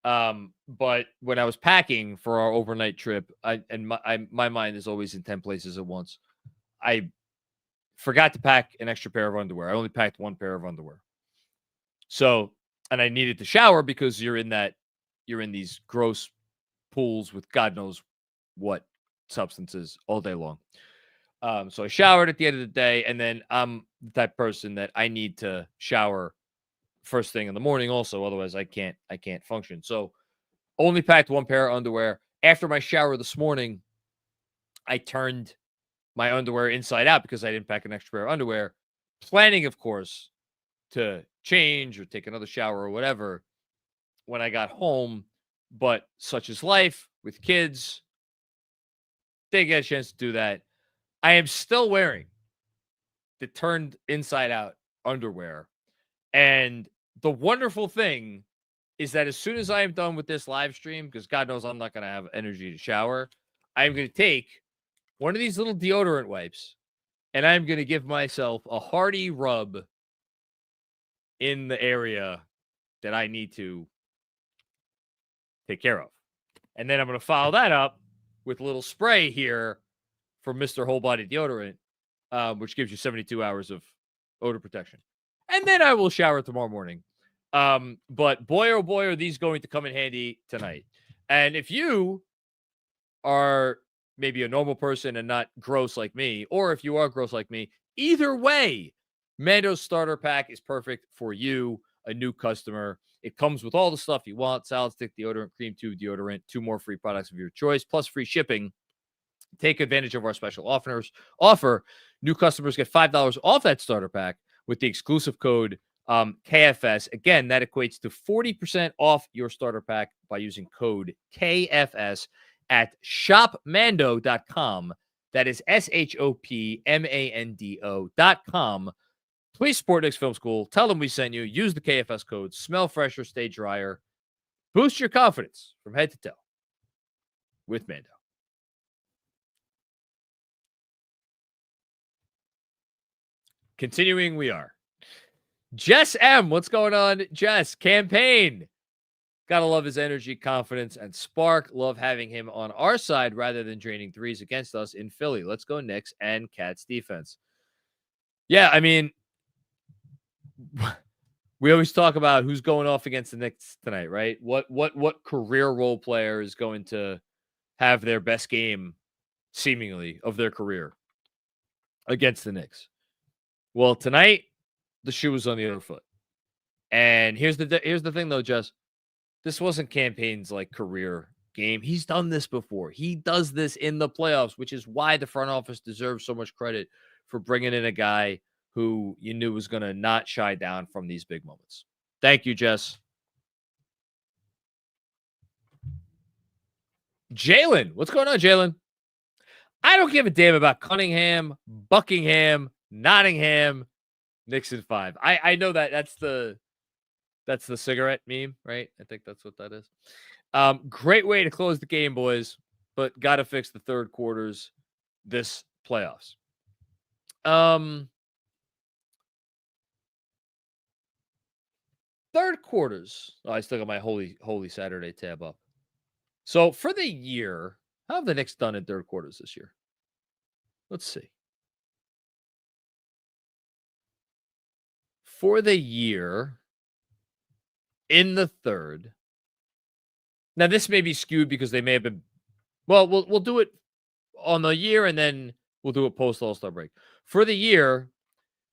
A: But when I was packing for our overnight trip, my mind is always in 10 places at once. I forgot to pack an extra pair of underwear. I only packed 1 pair of underwear. So, and I needed to shower because you're in these gross pools with God knows what substances all day long. So I showered at the end of the day, and then I'm the type of person that I need to shower first thing in the morning also, otherwise I can't function. So only packed 1 pair of underwear. After my shower this morning, I turned my underwear inside out because I didn't pack an extra pair of underwear, planning, of course, to change or take another shower or whatever when I got home. But such is life with kids. Didn't get a chance to do that. I am still wearing the turned inside out underwear. And the wonderful thing is that as soon as I am done with this live stream, because God knows I'm not going to have energy to shower, I'm going to take one of these little deodorant wipes and I'm going to give myself a hearty rub in the area that I need to take care of. And then I'm going to follow that up with a little spray here from Mr. Whole Body Deodorant, which gives you 72 hours of odor protection. And then I will shower tomorrow morning. But boy, oh boy, are these going to come in handy tonight. And if you are maybe a normal person and not gross like me, or if you are gross like me, either way, Mando's starter pack is perfect for you, a new customer. It comes with all the stuff you want: salad stick, deodorant, cream tube deodorant, 2 more free products of your choice, plus free shipping. Take advantage of our special offer. New customers get $5 off that starter pack with the exclusive code KFS. Again, that equates to 40% off your starter pack by using code KFS at shopmando.com. That is shopmando.com. Please support Knicks Film School. Tell them we sent you. Use the KFS code. Smell fresher, stay drier. Boost your confidence from head to toe with Mando. Continuing, we are. Jess M. What's going on, Jess? Campaign. Gotta love his energy, confidence, and spark. Love having him on our side rather than draining threes against us in Philly. Let's go Knicks and Cats defense. Yeah, I mean, we always talk about who's going off against the Knicks tonight, right? What career role player is going to have their best game, seemingly, of their career against the Knicks? Well, tonight, the shoe was on the other foot. And here's the thing, though, Jess. This wasn't Campaign's career game. He's done this before. He does this in the playoffs, which is why the front office deserves so much credit for bringing in a guy who you knew was going to not shy down from these big moments. Thank you, Jess. Jalen. What's going on, Jalen? I don't give a damn about Cunningham, Buckingham, Nottingham, Knicks in 5. I know that's the cigarette meme, right? I think that's what that is. Great way to close the game, boys, but got to fix the third quarters this playoffs. Third quarters. Oh, I still got my Holy Saturday tab up. So for the year, how have the Knicks done in third quarters this year? Let's see. For the year, in the third. Now, this may be skewed because they may have been. Well, we'll do it on the year, and then we'll do it post All-Star break. For the year,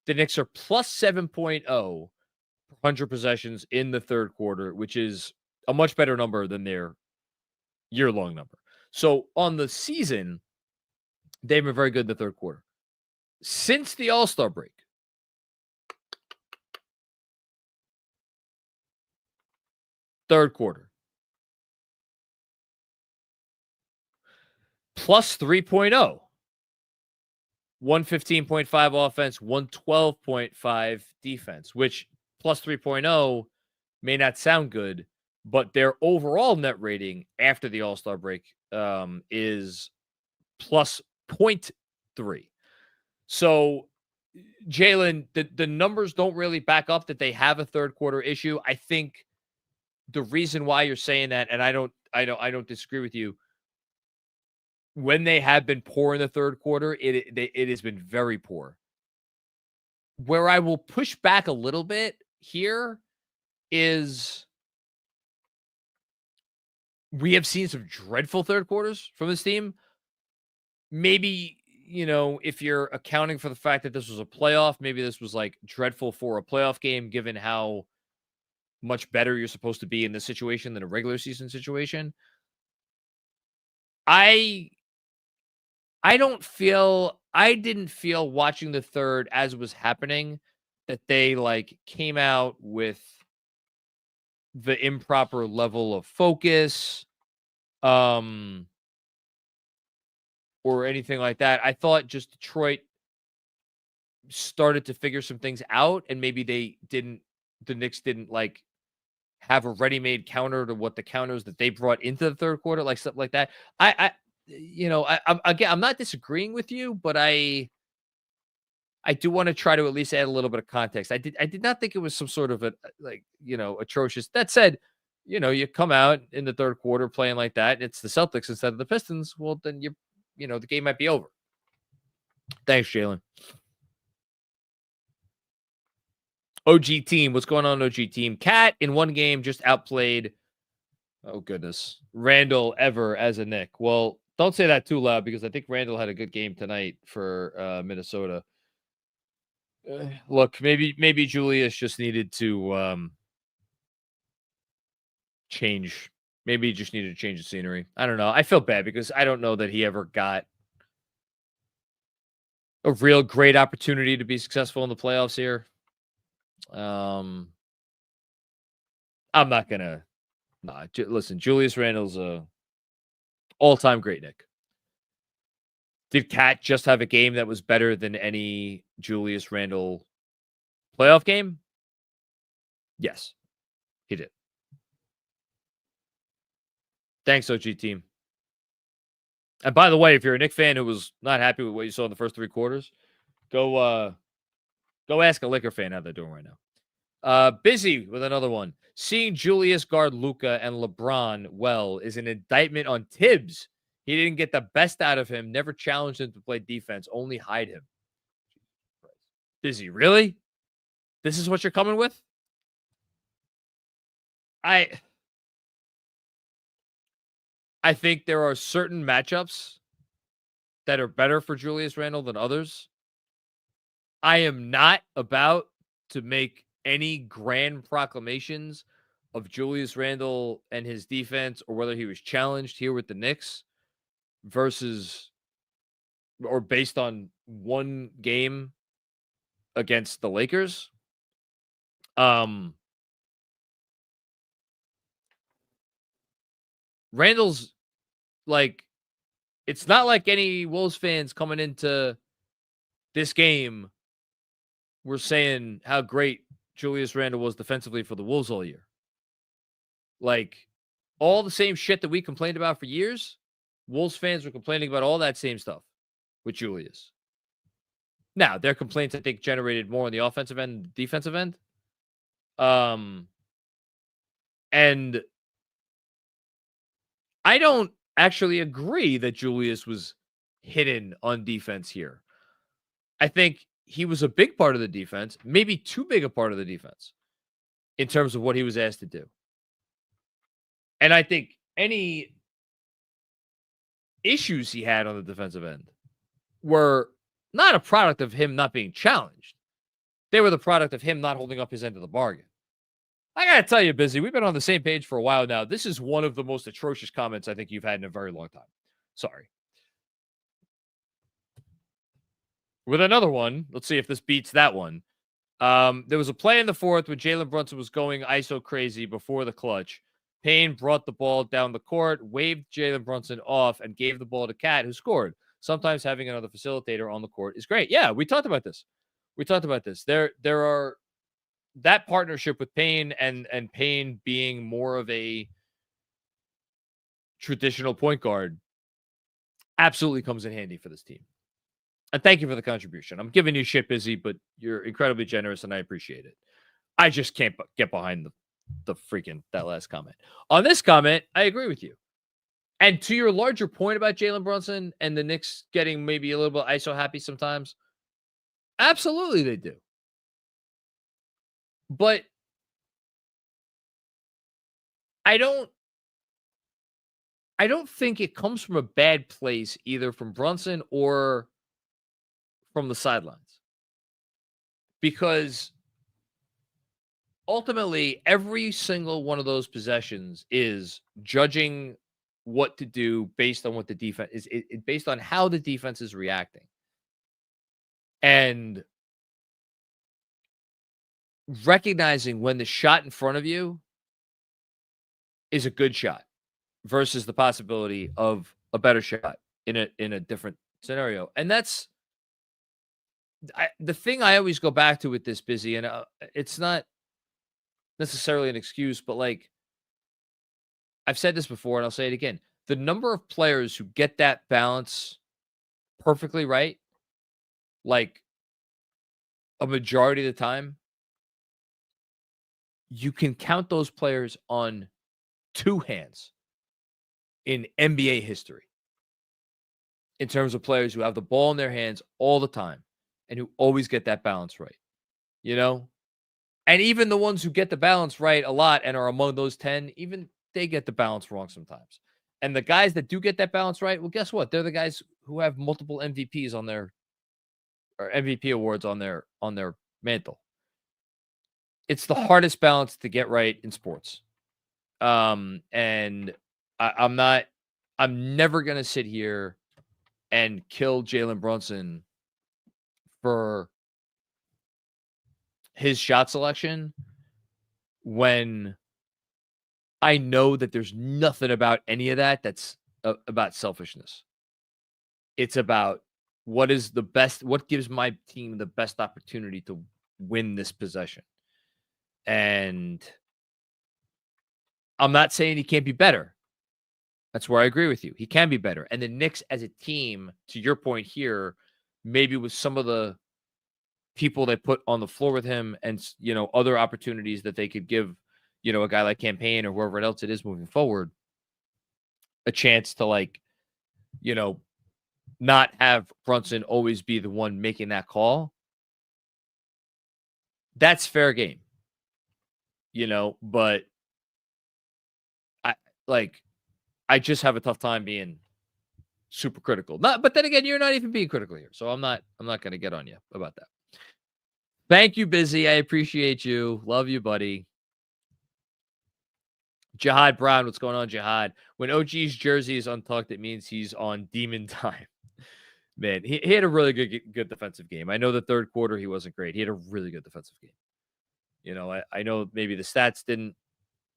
A: the Knicks are plus 7.0 per 100 possessions in the third quarter, which is a much better number than their year-long number. So on the season, they've been very good in the third quarter. Since the All-Star break, third quarter, plus 3.0, 115.5 offense, 112.5 defense, which plus 3.0 may not sound good, but their overall net rating after the All-Star break is plus 0.3. So, Jalen, the numbers don't really back up that they have a third quarter issue. I think the reason why you're saying that, and I don't disagree with you, when they have been poor in the third quarter, it has been very poor. Where I will push back a little bit here is we have seen some dreadful third quarters from this team. Maybe, if you're accounting for the fact that this was a playoff, maybe this was dreadful for a playoff game, given how much better you're supposed to be in this situation than a regular season situation. I I didn't feel watching the third as it was happening that they like came out with the improper level of focus, or anything like that. I thought just Detroit started to figure some things out, and maybe the Knicks didn't like have a ready-made counter to what the counters that they brought into the third quarter, like something like that. I'm not disagreeing with you, but I do want to try to at least add a little bit of context. I did not think it was some sort of atrocious. That said, you come out in the third quarter playing like that, and it's the Celtics instead of the Pistons. Well, then the game might be over. Thanks, Jalen. OG team, what's going on, OG team? Cat in one game just outplayed, oh goodness, Randall ever as a Knick. Well, don't say that too loud because I think Randall had a good game tonight for Minnesota. Look, maybe Julius just needed to change. Maybe he just needed to change the scenery. I don't know. I feel bad because I don't know that he ever got a real great opportunity to be successful in the playoffs here. I'm not gonna. Nah, listen, Julius Randle's a all-time great Knick. Did Cat just have a game that was better than any Julius Randle playoff game? Yes, he did. Thanks, OG team. And by the way, if you're a Knick fan who was not happy with what you saw in the first three quarters, go ask a Laker fan how they're doing right now. Busy with another one. Seeing Julius guard Luka and LeBron well is an indictment on Tibbs. He didn't get the best out of him, never challenged him to play defense, only hide him. Busy, really? This is what you're coming with? I think there are certain matchups that are better for Julius Randle than others. I am not about to make any grand proclamations of Julius Randle and his defense or whether he was challenged here with the Knicks versus or based on one game against the Lakers. Randle's like, it's not like any Wolves fans coming into this game were saying how great Julius Randle was defensively for the Wolves all year. Like, all the same shit that we complained about for years, Wolves fans were complaining about all that same stuff with Julius. Now, their complaints, I think, generated more on the offensive end than the defensive end. And I don't actually agree that Julius was hidden on defense here. I think he was a big part of the defense, maybe too big a part of the defense in terms of what he was asked to do. And I think any issues he had on the defensive end were not a product of him not being challenged. They were the product of him not holding up his end of the bargain. I got to tell you, Busy, we've been on the same page for a while now. This is one of the most atrocious comments I think you've had in a very long time. Sorry. With another one, let's see if this beats that one. There was a play in the fourth where Jalen Brunson was going ISO crazy before the clutch. Payne brought the ball down the court, waved Jalen Brunson off, and gave the ball to Cat, who scored. Sometimes having another facilitator on the court is great. Yeah, we talked about this. There are that partnership with Payne and Payne being more of a traditional point guard absolutely comes in handy for this team. And thank you for the contribution. I'm giving you shit, Busy, but you're incredibly generous and I appreciate it. I just can't get behind the freaking that last comment. On this comment, I agree with you. And to your larger point about Jalen Brunson and the Knicks getting maybe a little bit ISO happy sometimes, absolutely they do. But I don't think it comes from a bad place either from Brunson or from the sidelines. Because ultimately, every single one of those possessions is judging what to do based on what the defense is, based on how the defense is reacting. And recognizing when the shot in front of you is a good shot versus the possibility of a better shot in a different scenario. And that's the thing I always go back to with this, Busy, and it's not necessarily an excuse, but like I've said this before and I'll say it again. The number of players who get that balance perfectly right, like a majority of the time, you can count those players on two hands in NBA history in terms of players who have the ball in their hands all the time and who always get that balance right, you know? And even the ones who get the balance right a lot and are among those 10, even they get the balance wrong sometimes. And the guys that do get that balance right, well, guess what? They're the guys who have multiple MVPs on their, or MVP awards on their mantle. It's the hardest balance to get right in sports. And I'm never going to sit here and kill Jalen Brunson for his shot selection when I know that there's nothing about any of that that's about selfishness. It's about what is the best, what gives my team the best opportunity to win this possession. And I'm not saying he can't be better. That's where I agree with you. He can be better. And the Knicks as a team, to your point here, maybe with some of the people they put on the floor with him and, you know, other opportunities that they could give, you know, a guy like Payne or whoever else it is moving forward, a chance to, like, you know, not have Brunson always be the one making that call. That's fair game, you know, but I just have a tough time being super critical. But then again, you're not even being critical here. So I'm not going to get on you about that. Thank you, Busy. I appreciate you. Love you, buddy. Jihad Brown, what's going on, Jihad? When OG's jersey is untucked, it means he's on demon time. Man, he had a really good defensive game. I know the third quarter he wasn't great. He had a really good defensive game. You know, I know maybe the stats didn't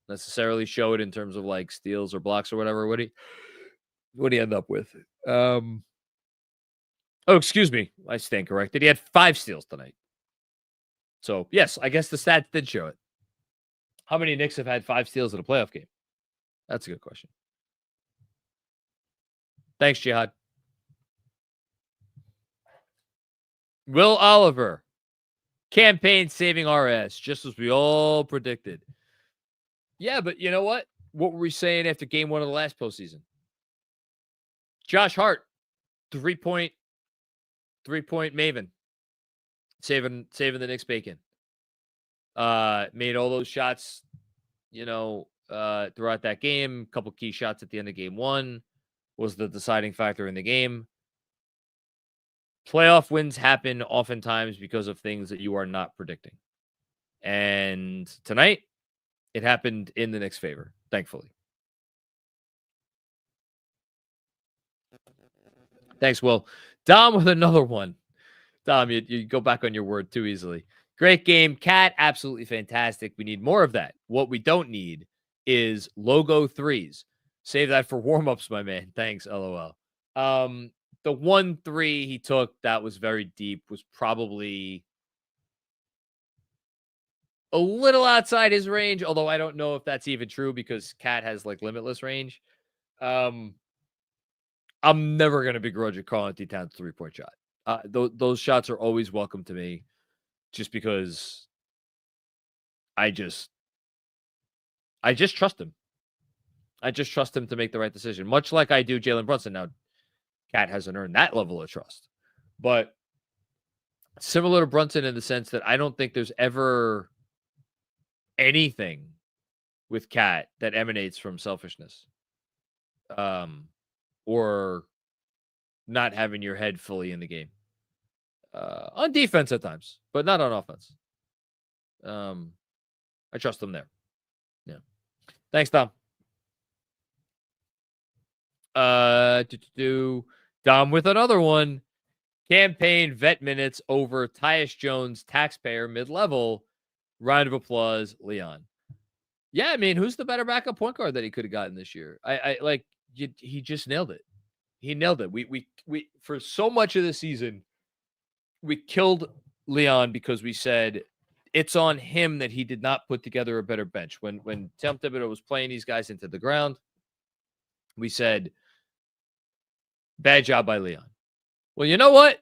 A: necessarily show it in terms of like steals or blocks or whatever. What do you end up with? Oh, excuse me. I stand corrected. He had 5 steals tonight. So, yes, I guess the stats did show it. How many Knicks have had 5 steals in a playoff game? That's a good question. Thanks, Jihad. Will Oliver. Campaign saving our ass, just as we all predicted. Yeah, but you know what? What were we saying after game 1 of the last postseason? Josh Hart, three-point maven. Saving the Knicks bacon. Made all those shots, you know, throughout that game. A couple key shots at the end of game 1 was the deciding factor in the game. Playoff wins happen oftentimes because of things that you are not predicting. And tonight, it happened in the Knicks' favor, thankfully. Thanks, Will. Dom with another one. Dom, you go back on your word too easily. Great game. Cat, absolutely fantastic. We need more of that. What we don't need is logo threes. Save that for warm-ups, my man. Thanks, LOL. The 1 3 he took that was very deep was probably a little outside his range, although I don't know if that's even true because Cat has like limitless range. I'm never going to begrudge a Karl-Anthony Towns 3-point shot. Those shots are always welcome to me just because I just trust him. I just trust him to make the right decision, much like I do Jalen Brunson. Now, Cat hasn't earned that level of trust, but similar to Brunson in the sense that I don't think there's ever anything with Cat that emanates from selfishness, or not having your head fully in the game. On defense at times, but not on offense. I trust him there. Yeah. Thanks, Tom. Dom with another one. Campaign vet minutes over Tyus Jones, taxpayer mid-level. Round of applause, Leon. Yeah, I mean, who's the better backup point guard that he could have gotten this year? He just nailed it. He nailed it. We for so much of the season, we killed Leon because we said it's on him that he did not put together a better bench. When Tom Thibodeau was playing these guys into the ground, we said, bad job by Leon. Well, you know what?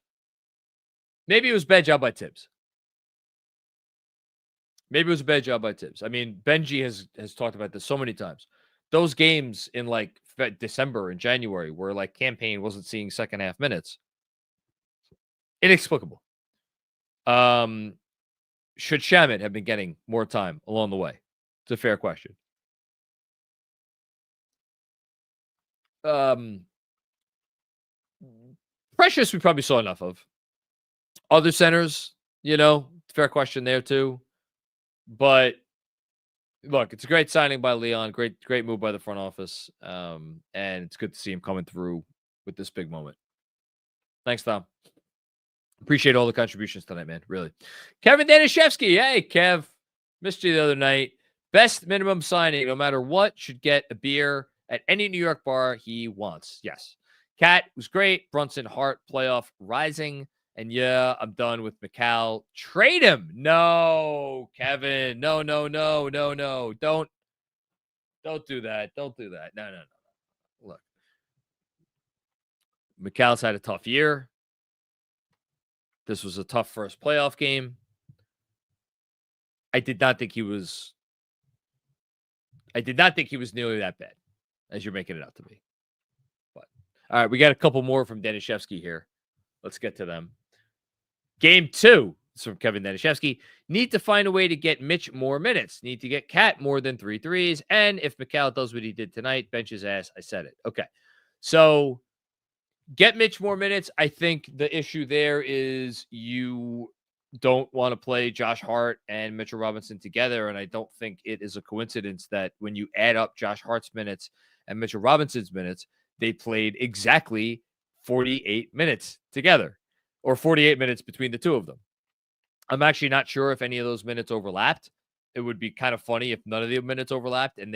A: Maybe it was a bad job by Tibbs. Maybe it was a bad job by Tibbs. I mean, Benji has talked about this so many times. Those games in like December and January where like Campaign wasn't seeing second half minutes. Inexplicable. Should Shamet have been getting more time along the way? It's a fair question. Precious, we probably saw enough of. Other centers, fair question there too. But look, it's a great signing by Leon. Great move by the front office. And it's good to see him coming through with this big moment. Thanks, Tom. Appreciate all the contributions tonight, man. Really. Kevin Danishevsky. Hey, Kev. Missed you the other night. Best minimum signing, no matter what, should get a beer at any New York bar he wants. Yes. Cat was great. Brunson, Hart, playoff rising. And yeah, I'm done with Macau. Trade him. No, Kevin. No. Don't do that. Don't do that. No. Look. Macau's had a tough year. This was a tough first playoff game. I did not think he was nearly that bad as you're making it out to be. But all right, we got a couple more from Danishevsky here. Let's get to them. Game 2. It's from Kevin Danishevsky. Need to find a way to get Mitch more minutes. Need to get Cat more than 3 threes. And if Macau does what he did tonight, bench his ass. I said it. Okay. So get Mitch more minutes. I think the issue there is you don't want to play Josh Hart and Mitchell Robinson together. And I don't think it is a coincidence that when you add up Josh Hart's minutes and Mitchell Robinson's minutes, they played exactly 48 minutes together, or 48 minutes between the two of them. I'm actually not sure if any of those minutes overlapped. It would be kind of funny if none of the minutes overlapped and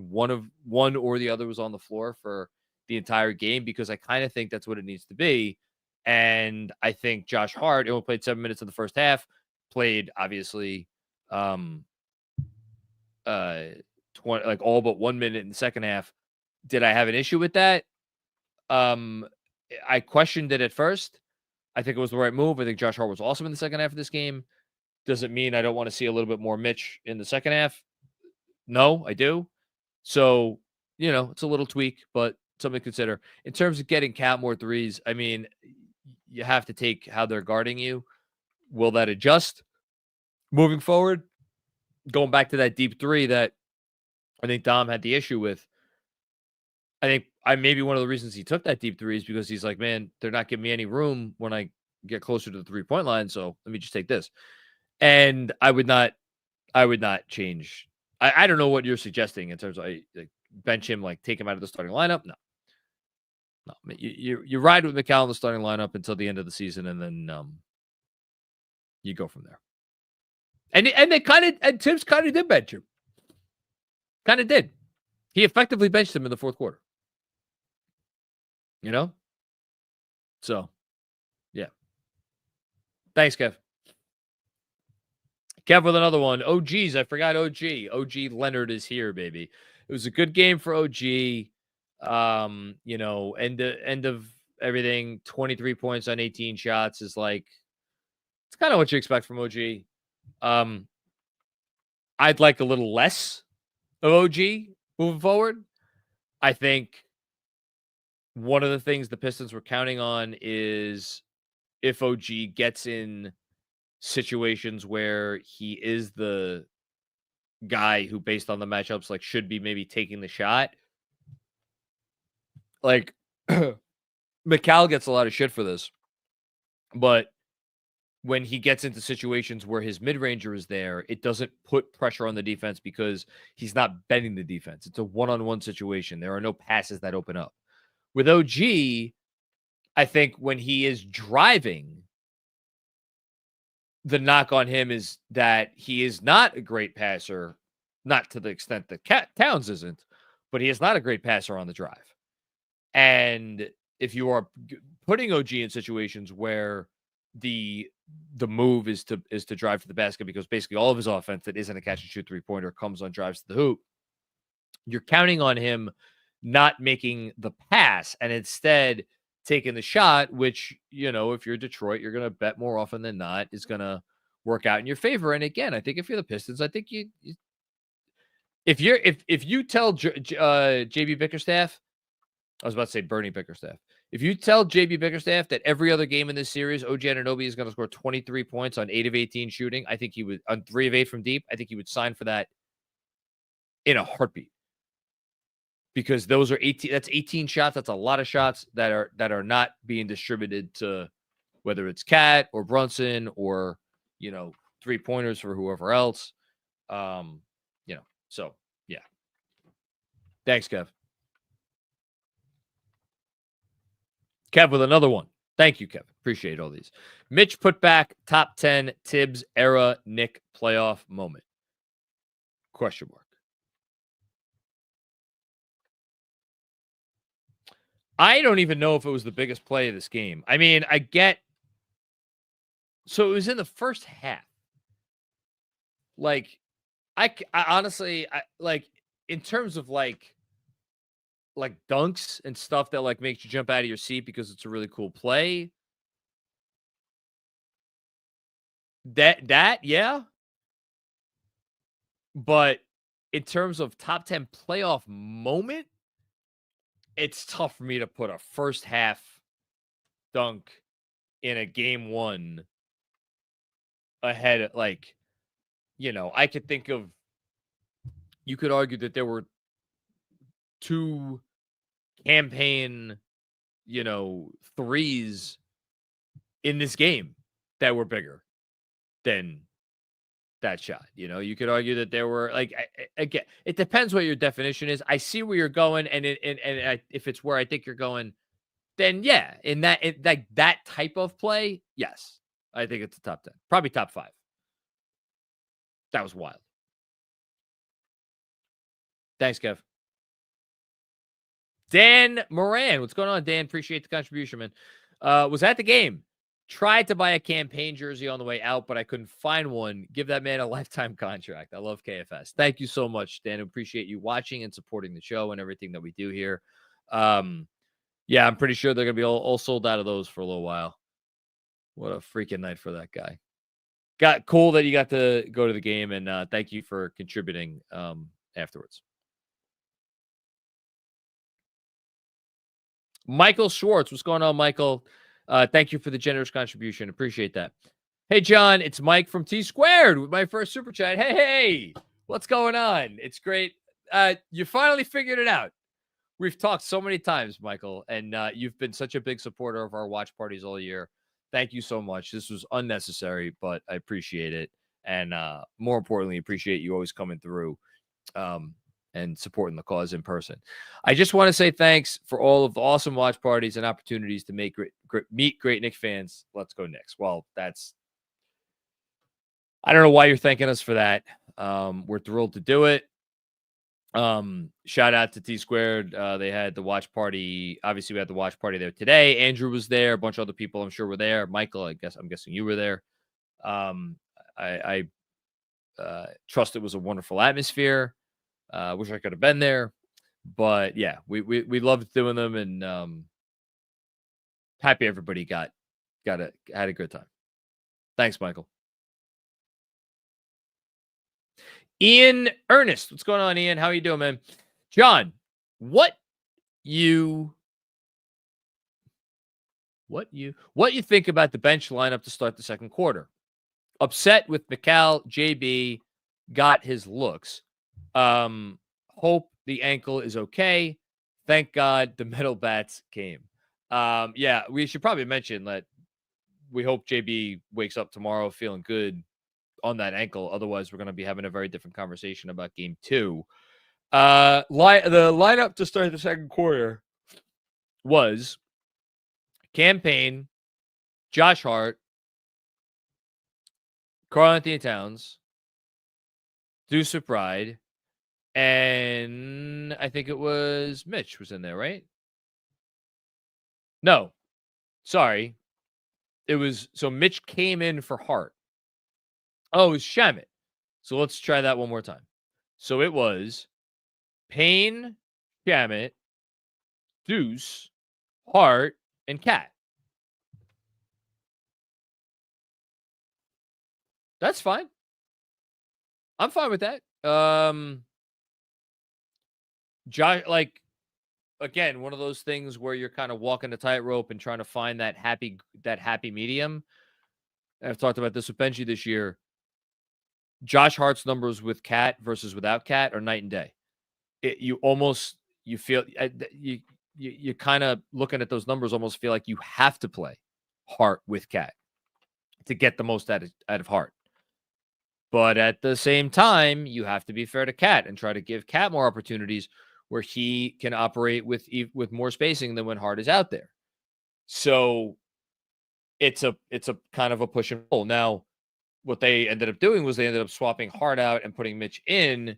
A: one or the other was on the floor for the entire game, because I kind of think that's what it needs to be. And I think Josh Hart only played 7 minutes in the first half, played obviously 20, like all but 1 minute in the second half. Did I have an issue with that? I questioned it at first. I think it was the right move. I think Josh Hart was awesome in the second half of this game. Does it mean I don't want to see a little bit more Mitch in the second half? No, I do. So, it's a little tweak, but something to consider. In terms of getting Cat more threes, I mean, you have to take how they're guarding you. Will that adjust moving forward? Going back to that deep three that I think Dom had the issue with. I think maybe one of the reasons he took that deep three is because he's like, man, they're not giving me any room when I get closer to the 3-point line. So let me just take this. And I would not change. I don't know what you're suggesting in terms of bench him, like take him out of the starting lineup. No, you ride with Macau in the starting lineup until the end of the season, and then you go from there. And Tibbs kind of did bench him. Kind of did. He effectively benched him in the fourth quarter. So, yeah. Thanks, Kev. Kev with another one. OGs, I forgot OG. OG Leonard is here, baby. It was a good game for OG. End of everything. 23 points on 18 shots is like, it's kind of what you expect from OG. I'd like a little less of OG moving forward. I think one of the things the Pistons were counting on is if OG gets in situations where he is the guy who, based on the matchups, like should be maybe taking the shot. Like Macau gets a lot of shit for this, but when he gets into situations where his mid-ranger is there, it doesn't put pressure on the defense because he's not bending the defense. It's a one-on-one situation. There are no passes that open up. With OG, I think when he is driving, the knock on him is that he is not a great passer, not to the extent that Towns isn't, but he is not a great passer on the drive. And if you are putting OG in situations where the move is to drive to the basket, because basically all of his offense that isn't a catch and shoot 3-pointer comes on drives to the hoop, you're counting on him not making the pass and instead taking the shot, which, if you're Detroit, you're going to bet more often than not is going to work out in your favor. And again, I think if you're the Pistons, I think if you tell JB Bickerstaff, I was about to say Bernie Bickerstaff, if you tell JB Bickerstaff that every other game in this series, OG Anunoby is going to score 23 points on 8 of 18 shooting, I think he would, on 3 of 8 from deep, I think he would sign for that in a heartbeat. Because those are 18, that's 18 shots. That's a lot of shots that are not being distributed to whether it's Cat or Brunson or, 3-pointers for whoever else. So yeah. Thanks, Kev. Kev with another one. Thank you, Kev. Appreciate all these. Mitch put back top 10 Tibbs era Nick playoff moment. Question mark. I don't even know if it was the biggest play of this game. I mean, so it was in the first half. Like, I honestly, in terms of like dunks and stuff that makes you jump out of your seat because it's a really cool play. That yeah. But in terms of top 10 playoff moment, it's tough for me to put a first half dunk in a game one ahead of, I could think of, you could argue that there were 2 campaign, threes in this game that were bigger than that shot. You could argue that there were, again, it depends what your definition is. I see where you're going, and if it's where I think you're going, then yeah, that type of play, yes, I think it's a top 10, probably top 5. That was wild. Thanks, Kev. Dan Moran, what's going on, Dan? Appreciate the contribution, man. Was at the game. Tried to buy a campaign jersey on the way out, but I couldn't find one. Give that man a lifetime contract. I love KFS. Thank you so much, Dan. Appreciate you watching and supporting the show and everything that we do here. Yeah, I'm pretty sure they're going to be all sold out of those for a little while. What a freaking night for that guy. Got cool that you got to go to the game, and thank you for contributing afterwards. Michael Schwartz. What's going on, Michael? Thank you for the generous contribution. Appreciate that. Hey, John, it's Mike from T Squared with my first super chat. Hey, what's going on? It's great. You finally figured it out. We've talked so many times, Michael, and you've been such a big supporter of our watch parties all year. Thank you so much. This was unnecessary, but I appreciate it. And more importantly, appreciate you always coming through and supporting the cause in person. I just want to say thanks for all of the awesome watch parties and opportunities to meet great Knicks fans. Let's go Knicks. Well, I don't know why you're thanking us for that. We're thrilled to do it. Shout out to T Squared. They had the watch party. Obviously, we had the watch party there today. Andrew was there. A bunch of other people, I'm sure, were there. Michael, I'm guessing you were there. I trust it was a wonderful atmosphere. Wish I could have been there, but yeah, we loved doing them, and happy everybody had a good time. Thanks, Michael. Ian Ernest, what's going on, Ian? How are you doing, man? John, what you think about the bench lineup to start the second quarter? Upset with Mikal, JB got his looks. Hope the ankle is okay. Thank God the metal bats came. Yeah, we should probably mention that we hope JB wakes up tomorrow feeling good on that ankle. Otherwise, we're going to be having a very different conversation about game 2. The lineup to start the second quarter. was Payne, Josh Hart, Karl-Anthony Towns, Deuce McBride, and I think it was Mitch was in there, right? No, sorry. It was, so Mitch came in for Hart. Oh, it was Shamet. So let's try that one more time. So it was Payne, Shamet, Deuce, Hart, and Cat. That's fine. I'm fine with that. Josh, like, again, one of those things where you're kind of walking the tightrope and trying to find that happy medium. I've talked about this with Benji this year. Josh Hart's numbers with Cat versus without Cat are night and day. You kind of looking at those numbers, almost feel like you have to play Hart with Cat to get the most out of Hart. But at the same time, you have to be fair to Cat and try to give Cat more opportunities where he can operate with more spacing than when Hart is out there. So it's a kind of a push and pull. Now, what they ended up doing was they ended up swapping Hart out and putting Mitch in,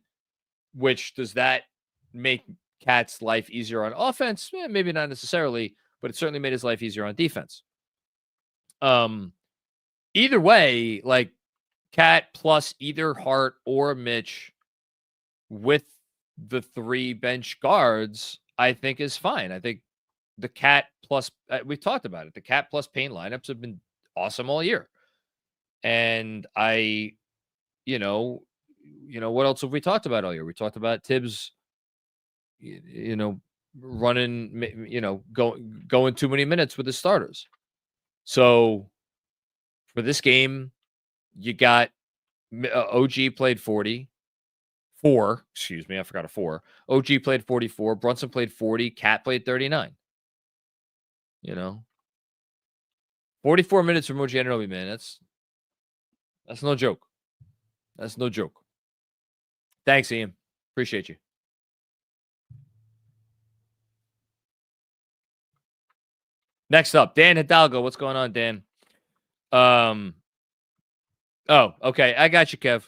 A: which does that make Cat's life easier on offense? Maybe not necessarily, but it certainly made his life easier on defense. Either way, like Cat plus either Hart or Mitch with the 3 bench guards, I think is fine. I think the Cat plus, we've talked about it, the Cat plus Payne lineups have been awesome all year. And what else have we talked about all year? We talked about Tibbs, running, going too many minutes with his starters. So for this game, you got OG played 44. Excuse me, I forgot a 4. OG played 44. Brunson played 40. Cat played 39. 44 minutes from OG Anunoby, man. That's no joke. That's no joke. Thanks, Ian. Appreciate you. Next up, Dan Hidalgo. What's going on, Dan? Oh, okay. I got you, Kev.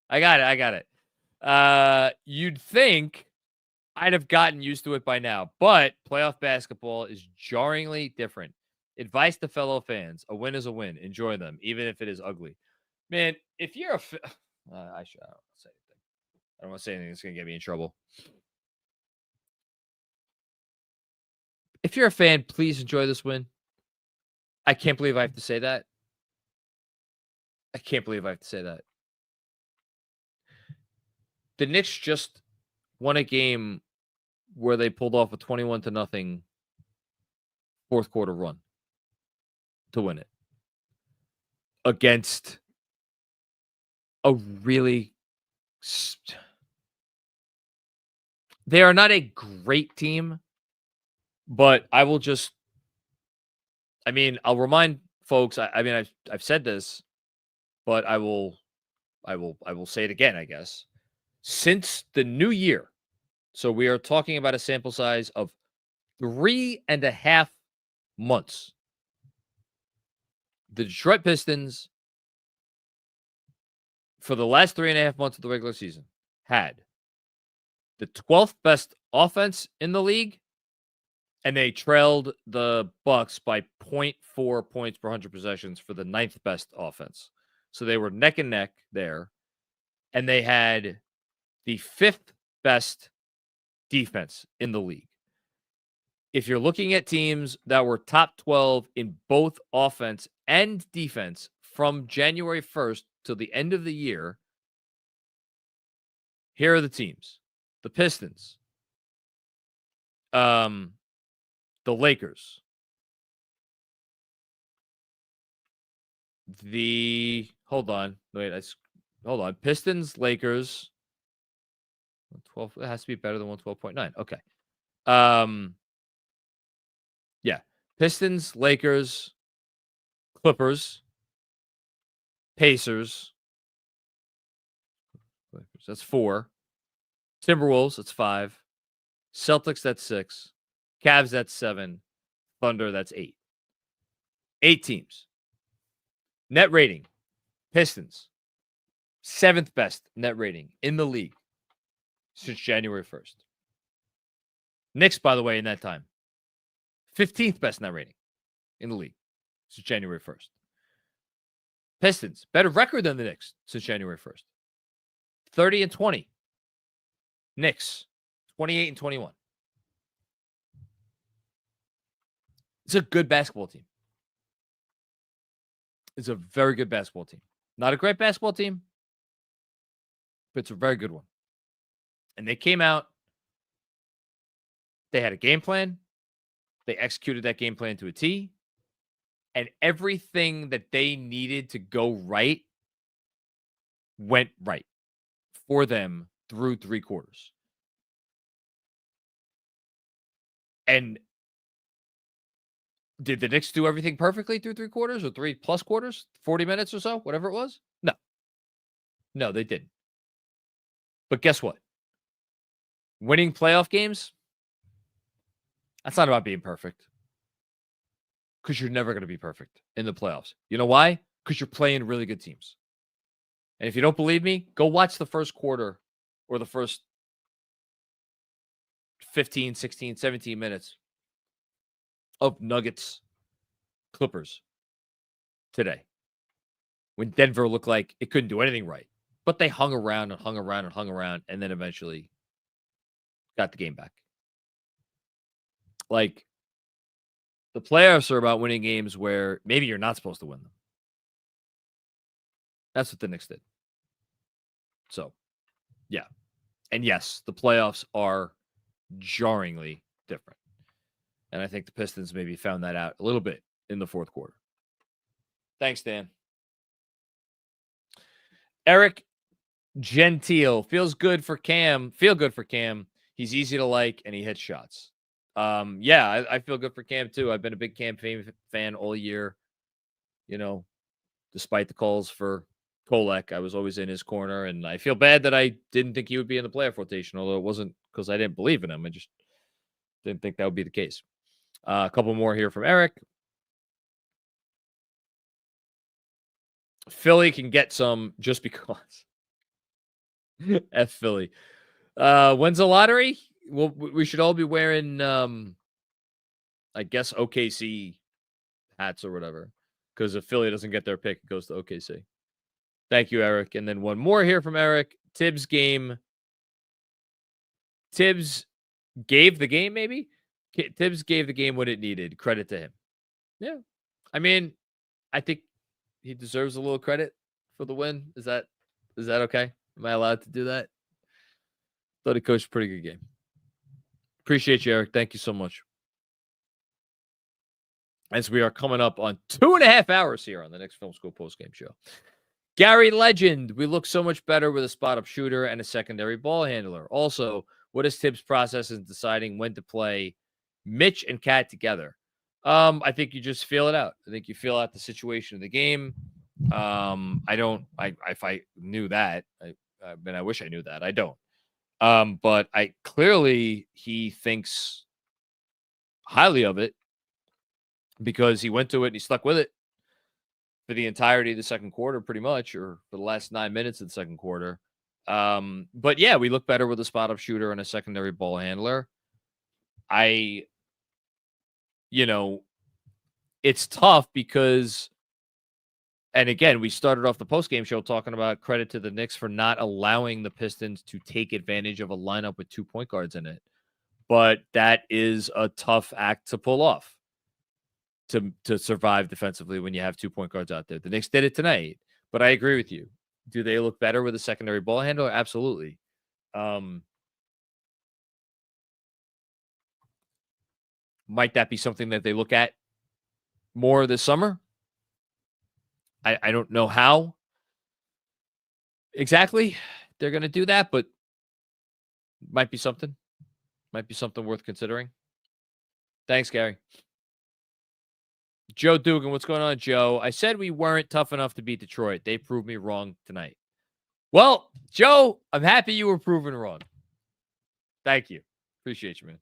A: I got it. You'd think I'd have gotten used to it by now, but playoff basketball is jarringly different. Advice to fellow fans: a win is a win. Enjoy them, even if it is ugly. Man, if you're I don't want to say anything. I don't want to say anything that's going to get me in trouble. If you're a fan, please enjoy this win. I can't believe I have to say that. The Knicks just won a game where they pulled off a 21-0 fourth quarter run to win it against a really... They are not a great team, but I'll remind folks, I've said this, but I will say it again, I guess. Since the new year, so we are talking about a sample size of 3.5 months. The Detroit Pistons, for the last 3.5 months of the regular season, had the 12th best offense in the league, and they trailed the Bucks by 0.4 points per 100 possessions for the 9th best offense. So they were neck and neck there, and they had the 5th best defense in the league. If you're looking at teams that were top 12 in both offense and defense from January 1st till the end of the year, here are the teams: the Pistons, the Lakers, Pistons, Lakers. 12, it has to be better than 112.9. Okay. Yeah. Pistons, Lakers, Clippers, Pacers. That's 4. Timberwolves, that's 5. Celtics, that's 6. Cavs, that's 7. Thunder, that's 8. 8 teams. Net rating. Pistons, 7th best net rating in the league since January 1st. Knicks, by the way, in that time, 15th best net rating in the league since January 1st. Pistons, better record than the Knicks since January 1st. 30-20. Knicks, 28-21. It's a good basketball team. It's a very good basketball team. Not a great basketball team, but it's a very good one. And they came out. They had a game plan. They executed that game plan to a T. And everything that they needed to go right went right for them through 3 quarters. And did the Knicks do everything perfectly through 3 quarters or 3+ quarters, 40 minutes or so, whatever it was? No. No, they didn't. But guess what? Winning playoff games, that's not about being perfect. Because you're never going to be perfect in the playoffs. You know why? Because you're playing really good teams. And if you don't believe me, go watch the first quarter or the first 15, 16, 17 minutes of Nuggets Clippers today. When Denver looked like it couldn't do anything right. But they hung around and hung around and hung around and then eventually got the game back. Like, the playoffs are about winning games where maybe you're not supposed to win them. That's what the Knicks did. So, yeah. And yes, the playoffs are jarringly different. And I think the Pistons maybe found that out a little bit in the fourth quarter. Thanks, Dan. Eric Gentile, feels good for Cam. Feel good for Cam. He's easy to like, and he hits shots. Yeah, I feel good for Cam, too. I've been a big Cam fan all year. You know, despite the calls for Kolek, I was always in his corner, and I feel bad that I didn't think he would be in the playoff rotation, although it wasn't because I didn't believe in him. I just didn't think that would be the case. A couple more here from Eric. Philly can get some just because. F Philly. When's the lottery? Well, we should all be wearing, I guess, OKC hats or whatever. Because if Philly doesn't get their pick, it goes to OKC. Thank you, Eric. And then one more here from Eric. Tibbs game. Tibbs gave the game, maybe? Tibbs gave the game what it needed. Credit to him. Yeah. I mean, I think he deserves a little credit for the win. Is that okay? Am I allowed to do that? Thought he coached a pretty good game. Appreciate you, Eric. Thank you so much. As we are coming up on 2.5 hours here on the Knicks Film School Postgame Show. Gary Legend, we look so much better with a spot-up shooter and a secondary ball handler. Also, what is Tibbs' process in deciding when to play Mitch and Cat together? I think you just feel it out. I think you feel out the situation of the game. If I knew that, I wish I knew that. I don't. But clearly he thinks highly of it because he went to it and he stuck with it for the entirety of the second quarter, pretty much, or for the last 9 minutes of the second quarter. But yeah, we look better with a spot-up shooter and a secondary ball handler. It's tough because, and again, we started off the postgame show talking about credit to the Knicks for not allowing the Pistons to take advantage of a lineup with 2 point guards in it. But that is a tough act to pull off to survive defensively when you have 2 point guards out there. The Knicks did it tonight, but I agree with you. Do they look better with a secondary ball handler? Absolutely. Might that be something that they look at more this summer? I don't know how exactly they're going to do that, but might be something. Might be something worth considering. Thanks, Gary. Joe Dugan, what's going on, Joe? I said we weren't tough enough to beat Detroit. They proved me wrong tonight. Well, Joe, I'm happy you were proven wrong. Thank you. Appreciate you, man.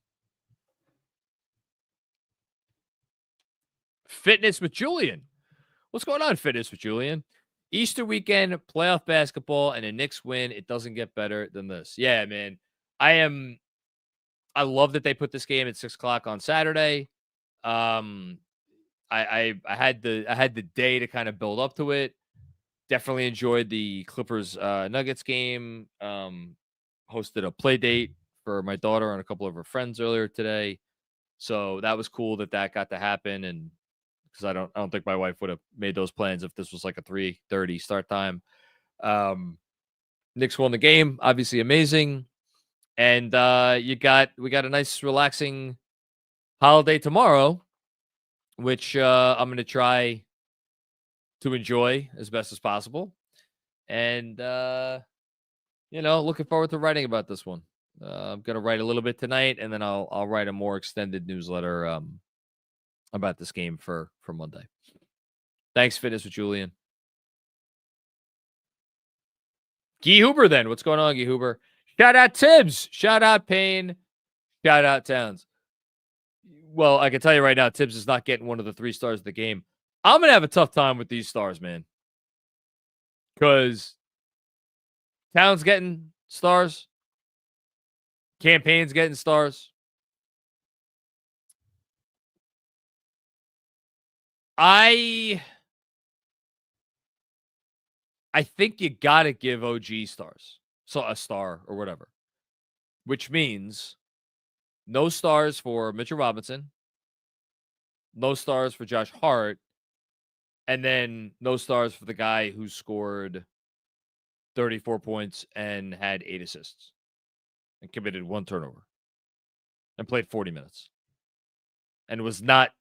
A: Fitness with Julian. What's going on, Fitness with Julian? Easter weekend, playoff basketball, and a Knicks win. It doesn't get better than this. Yeah, man. I love that they put this game at 6 o'clock on Saturday. I had the day to kind of build up to it. Definitely enjoyed the Clippers Nuggets game. Hosted a play date for my daughter and a couple of her friends earlier today. So that was cool that got to happen. And because I don't think my wife would have made those plans if this was like a 3:30 start time. Knicks won the game, obviously amazing. And we got a nice relaxing holiday tomorrow, which I'm going to try to enjoy as best as possible. And, looking forward to writing about this one. I'm going to write a little bit tonight, and then I'll write a more extended newsletter about this game for Monday. Thanks, Fitness with Julian. Guy Huber, then. What's going on, Guy Huber? Shout out Tibbs. Shout out Payne. Shout out Towns. Well, I can tell you right now, Tibbs is not getting one of the 3 stars of the game. I'm going to have a tough time with these stars, man. Because Towns getting stars. Campaign's getting stars. I think you got to give OG stars. So a star or whatever. Which means no stars for Mitchell Robinson. No stars for Josh Hart. And then no stars for the guy who scored 34 points and had 8 assists. And committed 1 turnover. And played 40 minutes. And was not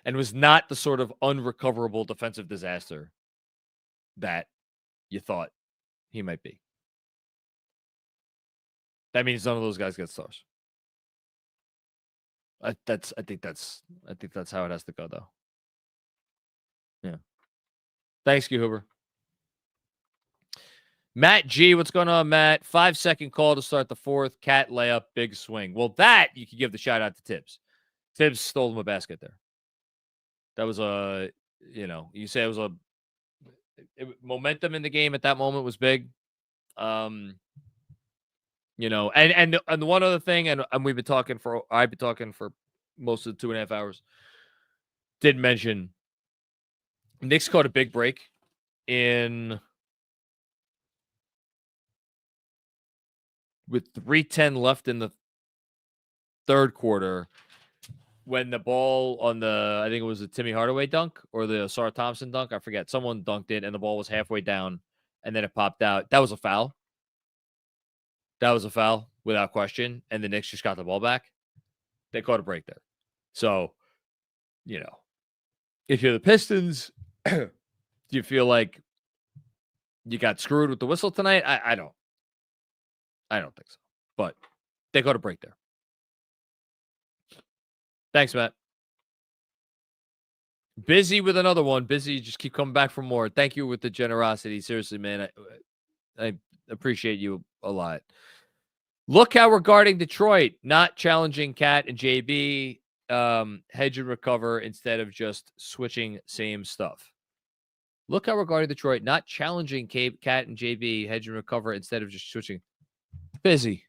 A: the sort of unrecoverable defensive disaster that you thought he might be. That means none of those guys get stars. I think that's how it has to go, though. Yeah. Thanks, Huber. Matt G, what's going on, Matt? 5-second call to start the 4th. Cat layup, big swing. Well, that you could give the shout out to Tibbs. Tibbs stole him a basket there. That was you say it was momentum in the game at that moment was big. And the one other thing, and I've been talking for most of the 2.5 hours. Did mention Knicks caught a big break with 3:10 left in the 3rd quarter. When the ball on I think it was a Timmy Hardaway dunk or the Asar Thompson dunk, I forget. Someone dunked it, and the ball was halfway down, and then it popped out. That was a foul. That was a foul without question, and the Knicks just got the ball back. They caught a break there. So, if you're the Pistons, do you feel like you got screwed with the whistle tonight? I don't think so. But they caught a break there. Thanks, Matt. Busy with another one. Busy, just keep coming back for more. Thank you with the generosity. Seriously, man. I appreciate you a lot. Look how regarding Detroit, not challenging Cat and JB, hedge and recover instead of just switching same stuff. Look how regarding Detroit, not challenging Cat and JB, hedge and recover instead of just switching. Busy.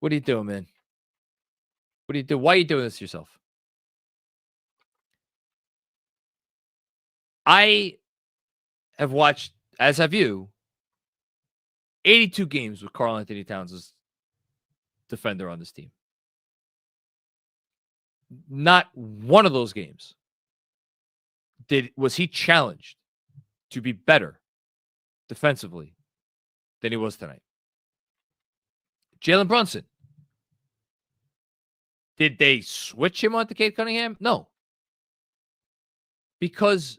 A: What are you doing, man? What do you do? Why are you doing this to yourself? I have watched, as have you, 82 games with Karl Anthony Towns as defender on this team. Not one of those games was he challenged to be better defensively than he was tonight. Jalen Brunson. Did they switch him on to Cade Cunningham? No. Because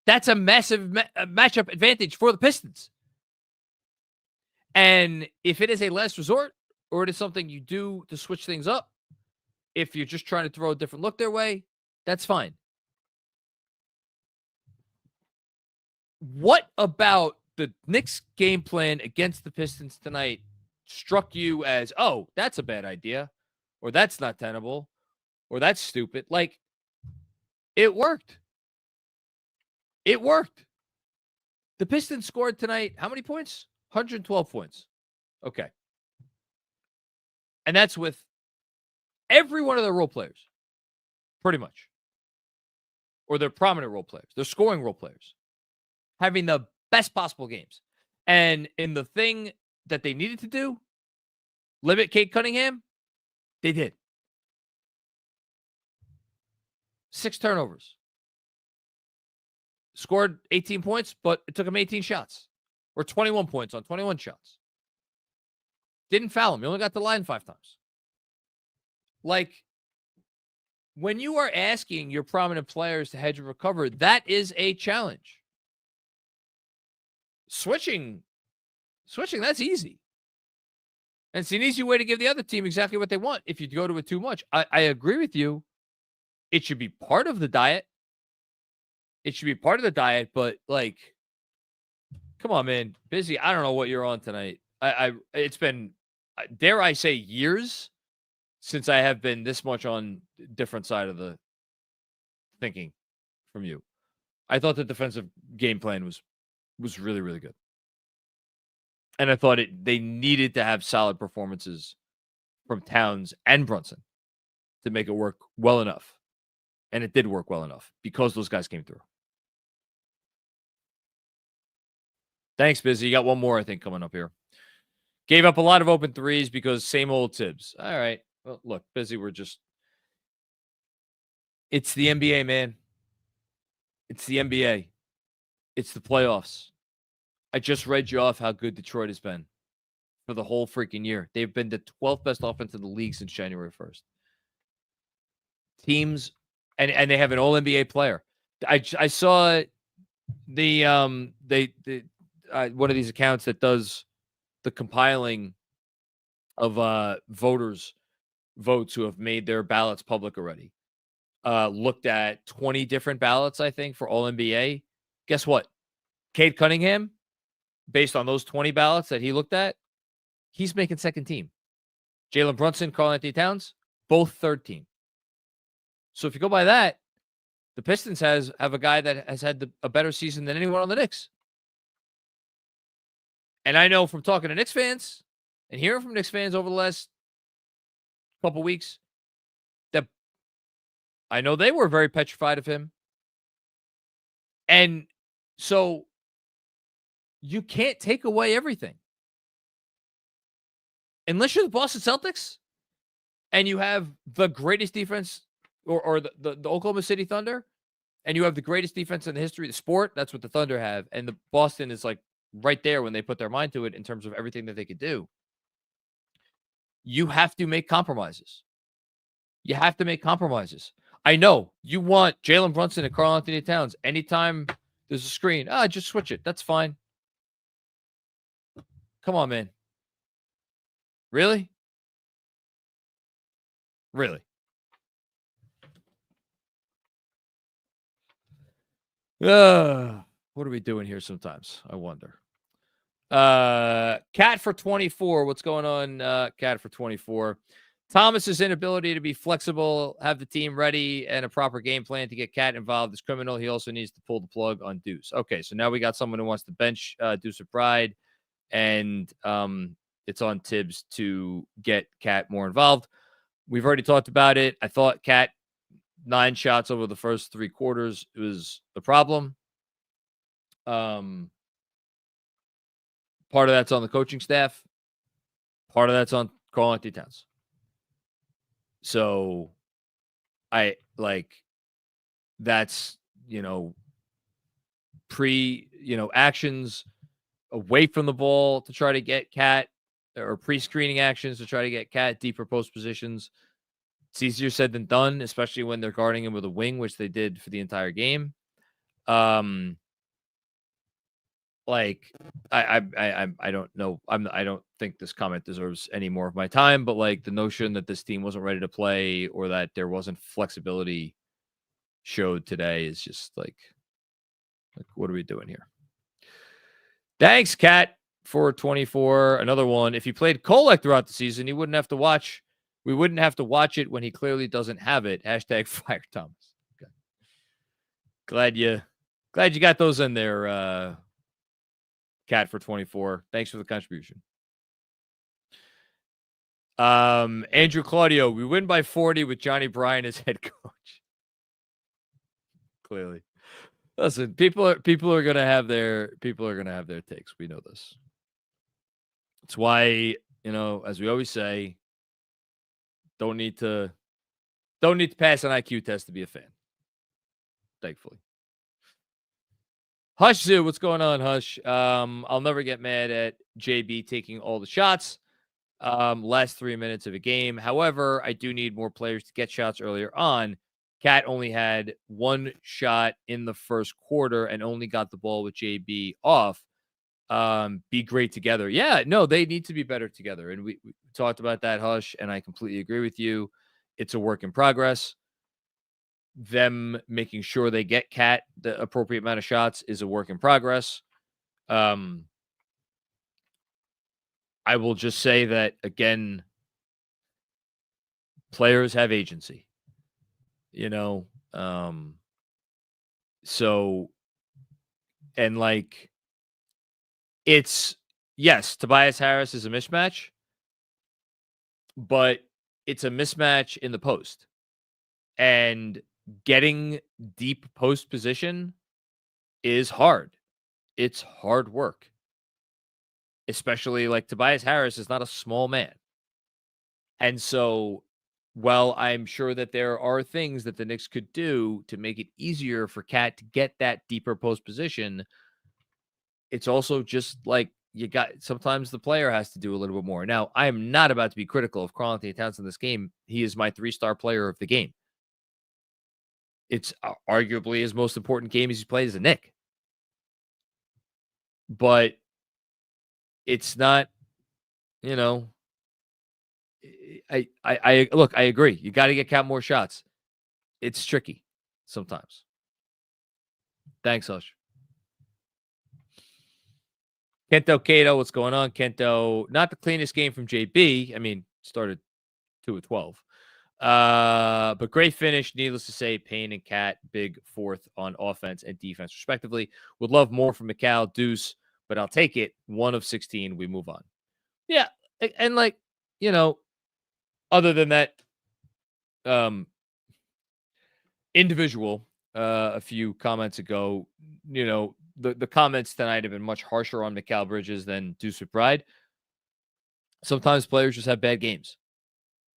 A: that's a massive matchup advantage for the Pistons. And if it is a last resort, or it is something you do to switch things up, if you're just trying to throw a different look their way, that's fine. What about the Knicks game plan against the Pistons tonight struck you as, oh, that's a bad idea, or that's not tenable, or that's stupid. Like, it worked. It worked. The Pistons scored tonight. How many points? 112 points. Okay. And that's with every one of their role players, pretty much. Or their prominent role players. Their scoring role players. Having the best possible games. And in the thing that they needed to do, limit Cade Cunningham, they did. 6 turnovers. Scored 18 points, but it took him 18 shots. Or 21 points on 21 shots. Didn't foul him. He only got the line 5 times. Like, when you are asking your prominent players to hedge and recover, that is a challenge. Switching, that's easy. And it's an easy way to give the other team exactly what they want if you go to it too much. I agree with you. It should be part of the diet. It should be part of the diet, but like, come on, man. Busy. I don't know what you're on tonight. It's been, dare I say, years since I have been this much on different side of the thinking from you. I thought the defensive game plan was really, really good. And I thought they needed to have solid performances from Towns and Brunson to make it work well enough. And it did work well enough because those guys came through. Thanks, Busy. You got one more, I think, coming up here. Gave up a lot of open threes because same old Tibbs. All right. Well, look, Busy, it's the NBA, man. It's the NBA. It's the playoffs. I just read you off how good Detroit has been for the whole freaking year. They've been the 12th best offense in the league since January 1st. Teams, and they have an all-NBA player. I saw the one of these accounts that does the compiling of votes who have made their ballots public already. Looked at 20 different ballots, I think, for all-NBA. Guess what? Cade Cunningham, based on those 20 ballots that he looked at, he's making second team. Jalen Brunson, Karl-Anthony Towns, both third team. So if you go by that, the Pistons have a guy that has had a better season than anyone on the Knicks. And I know from talking to Knicks fans and hearing from Knicks fans over the last couple weeks that I know they were very petrified of him. And so you can't take away everything. Unless you're the Boston Celtics and you have the greatest defense or the Oklahoma City Thunder and you have the greatest defense in the history of the sport, that's what the Thunder have. And the Boston is like right there when they put their mind to it in terms of everything that they could do. You have to make compromises. You have to make compromises. I know you want Jalen Brunson and Karl-Anthony Towns. Anytime there's a screen, just switch it. That's fine. Come on, man. Really? Really? What are we doing here sometimes? I wonder. Cat for 24. What's going on, Cat for 24? Thomas's inability to be flexible, have the team ready, and a proper game plan to get Cat involved is criminal. He also needs to pull the plug on Deuce. Okay, so now we got someone who wants to bench Deuce McBride, and it's on Tibbs to get Cat more involved. We've already talked about it. I thought Cat 9 shots over the first 3 quarters was the problem. Part of that's on the coaching staff. Part of that's on Karl-Anthony Towns. So that's, actions away from the ball to try to get Cat, or pre-screening actions to try to get Cat deeper post positions. It's easier said than done, especially when they're guarding him with a wing, which they did for the entire game. I don't know. I don't think this comment deserves any more of my time, but the notion that this team wasn't ready to play or that there wasn't flexibility showed today is just like what are we doing here? Thanks, Cat, for 24. Another one. If you played Kolek throughout the season, you wouldn't have to watch We wouldn't have to watch it when he clearly doesn't have it. Hashtag fire Thomas. Okay. Glad you got those in there, Cat for 24. Thanks for the contribution. Andrew Claudio, we win by 40 with Johnny Bryan as head coach. Clearly. Listen, people are gonna have their takes. We know this. It's why, as we always say, don't need to pass an IQ test to be a fan. Thankfully. Hush Zoo, what's going on, Hush? I'll never get mad at JB taking all the shots. Last 3 minutes of a game. However, I do need more players to get shots earlier on. Cat only had one shot in the first quarter and only got the ball with JB off. Be great together. Yeah, no, they need to be better together. And we talked about that, Hush, and I completely agree with you. It's a work in progress. Them making sure they get Cat the appropriate amount of shots is a work in progress. I will just say that, again, players have agency, so, and like, yes, Tobias Harris is a mismatch, but it's a mismatch in the post, and getting deep post position is hard. It's hard work. Especially like Tobias Harris is not a small man. And so, while I'm sure that there are things that the Knicks could do to make it easier for Cat to get that deeper post position, it's also just like sometimes the player has to do a little bit more. Now, I am not about to be critical of Karl-Anthony Towns in this game. He is my 3-star player of the game. It's arguably his most important game he's played as a Knick. But it's not, I look, I agree. You got to get Cat more shots. It's tricky sometimes. Thanks, Hush. Kento Cato, what's going on? Kento, not the cleanest game from JB. I mean, started 2 of 12. But great finish. Needless to say, Payne and Cat, big fourth on offense and defense, respectively. Would love more from Mikal, Deuce, but I'll take it. 1 of 16. We move on. Yeah. And like, other than that, individual, a few comments ago, the comments tonight have been much harsher on Mikal Bridges than Deuce McBride. Sometimes players just have bad games.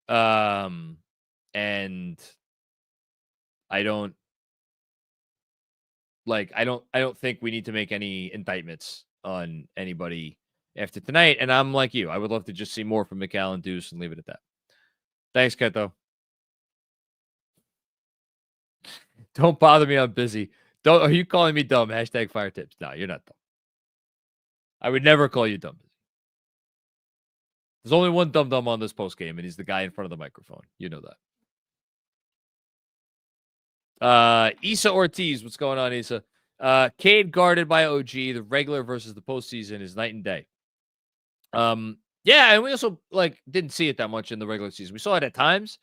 A: And I don't think we need to make any indictments on anybody after tonight. And I'm like you. I would love to just see more from Mikal and Deuce and leave it at that. Thanks, Keto. Don't bother me. I'm busy. Are you calling me dumb? Hashtag fire tips. No, you're not dumb. I would never call you dumb. There's only one dumb on this post game, and he's the guy in front of the microphone. You know that. Issa Ortiz, what's going on, Issa? Cade guarded by OG. The regular versus the postseason is night and day. Yeah, and we also didn't see it that much in the regular season. We saw it at times.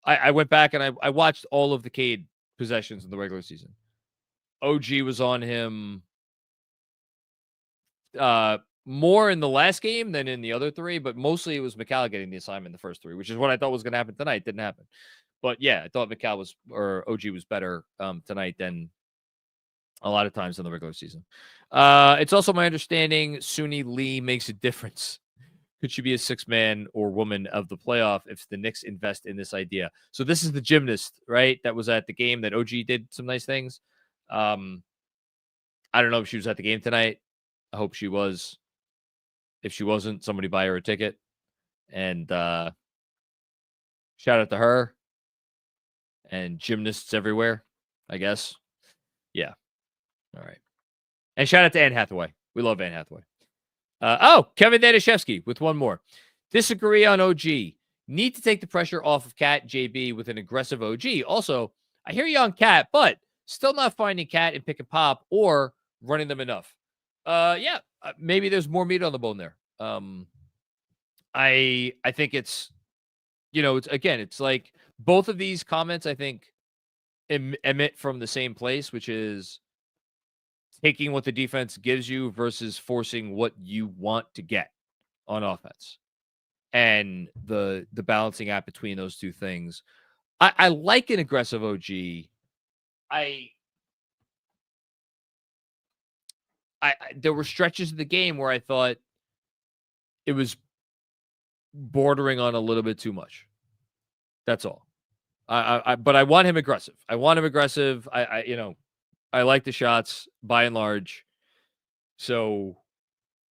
A: I went back and I watched all of the Cade possessions in the regular season. OG was on him more in the last game than in the other 3, but mostly it was Mikal getting the assignment in the first 3, which is what I thought was going to happen tonight. Didn't happen. But yeah, I thought OG was better tonight than a lot of times in the regular season. It's also my understanding Suni Lee makes a difference. Could she be a 6-man or woman of the playoff if the Knicks invest in this idea? So this is the gymnast, right? That was at the game that OG did some nice things. I don't know if she was at the game tonight. I hope she was. If she wasn't, somebody buy her a ticket. And shout out to her and gymnasts everywhere, I guess. Yeah. All right. And shout out to Anne Hathaway. We love Anne Hathaway. Kevin Danishevsky with one more. Disagree on OG. Need to take the pressure off of Cat JB with an aggressive OG. Also, I hear you on Cat, but still not finding Cat in pick and pop or running them enough. Maybe there's more meat on the bone there. I think it's it's like both of these comments, I think, emit from the same place, which is taking what the defense gives you versus forcing what you want to get on offense, and the balancing act between those two things. I like an aggressive OG. There were stretches of the game where I thought it was bordering on a little bit too much. That's all. But I want him aggressive. I like the shots by and large. So,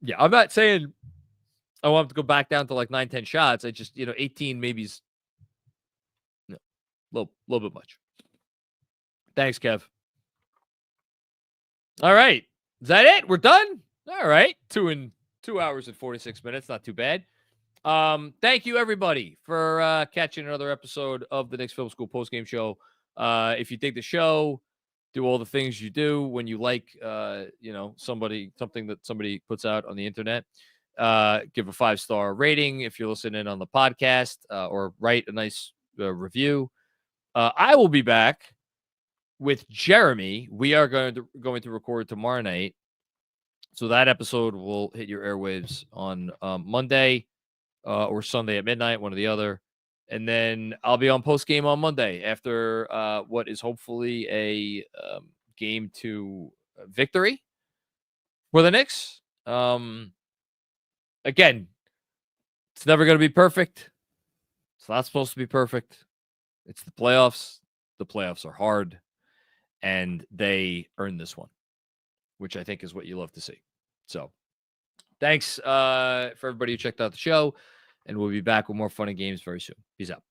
A: yeah, I'm not saying I want him to go back down to like 9-10 shots. I just, 18 maybe is a little bit much. Thanks, Kev. All right. Is that it? We're done? All right. 2 hours and 46 minutes. Not too bad. Thank you, everybody, for catching another episode of the Knicks Film School Postgame Show. If you dig the show, do all the things you do when you like, something that somebody puts out on the internet. Give a 5-star rating if you're listening on the podcast, or write a nice review. I will be back with Jeremy. We are going to record tomorrow night, so that episode will hit your airwaves on Monday or Sunday at midnight, one or the other, and then I'll be on post game on Monday after what is hopefully a game 2 victory for the Knicks. Again, it's never going to be perfect. It's not supposed to be perfect. It's the playoffs. The playoffs are hard, and they earned this one, which I think is what you love to see. So thanks for everybody who checked out the show, and we'll be back with more fun and games very soon. Peace out.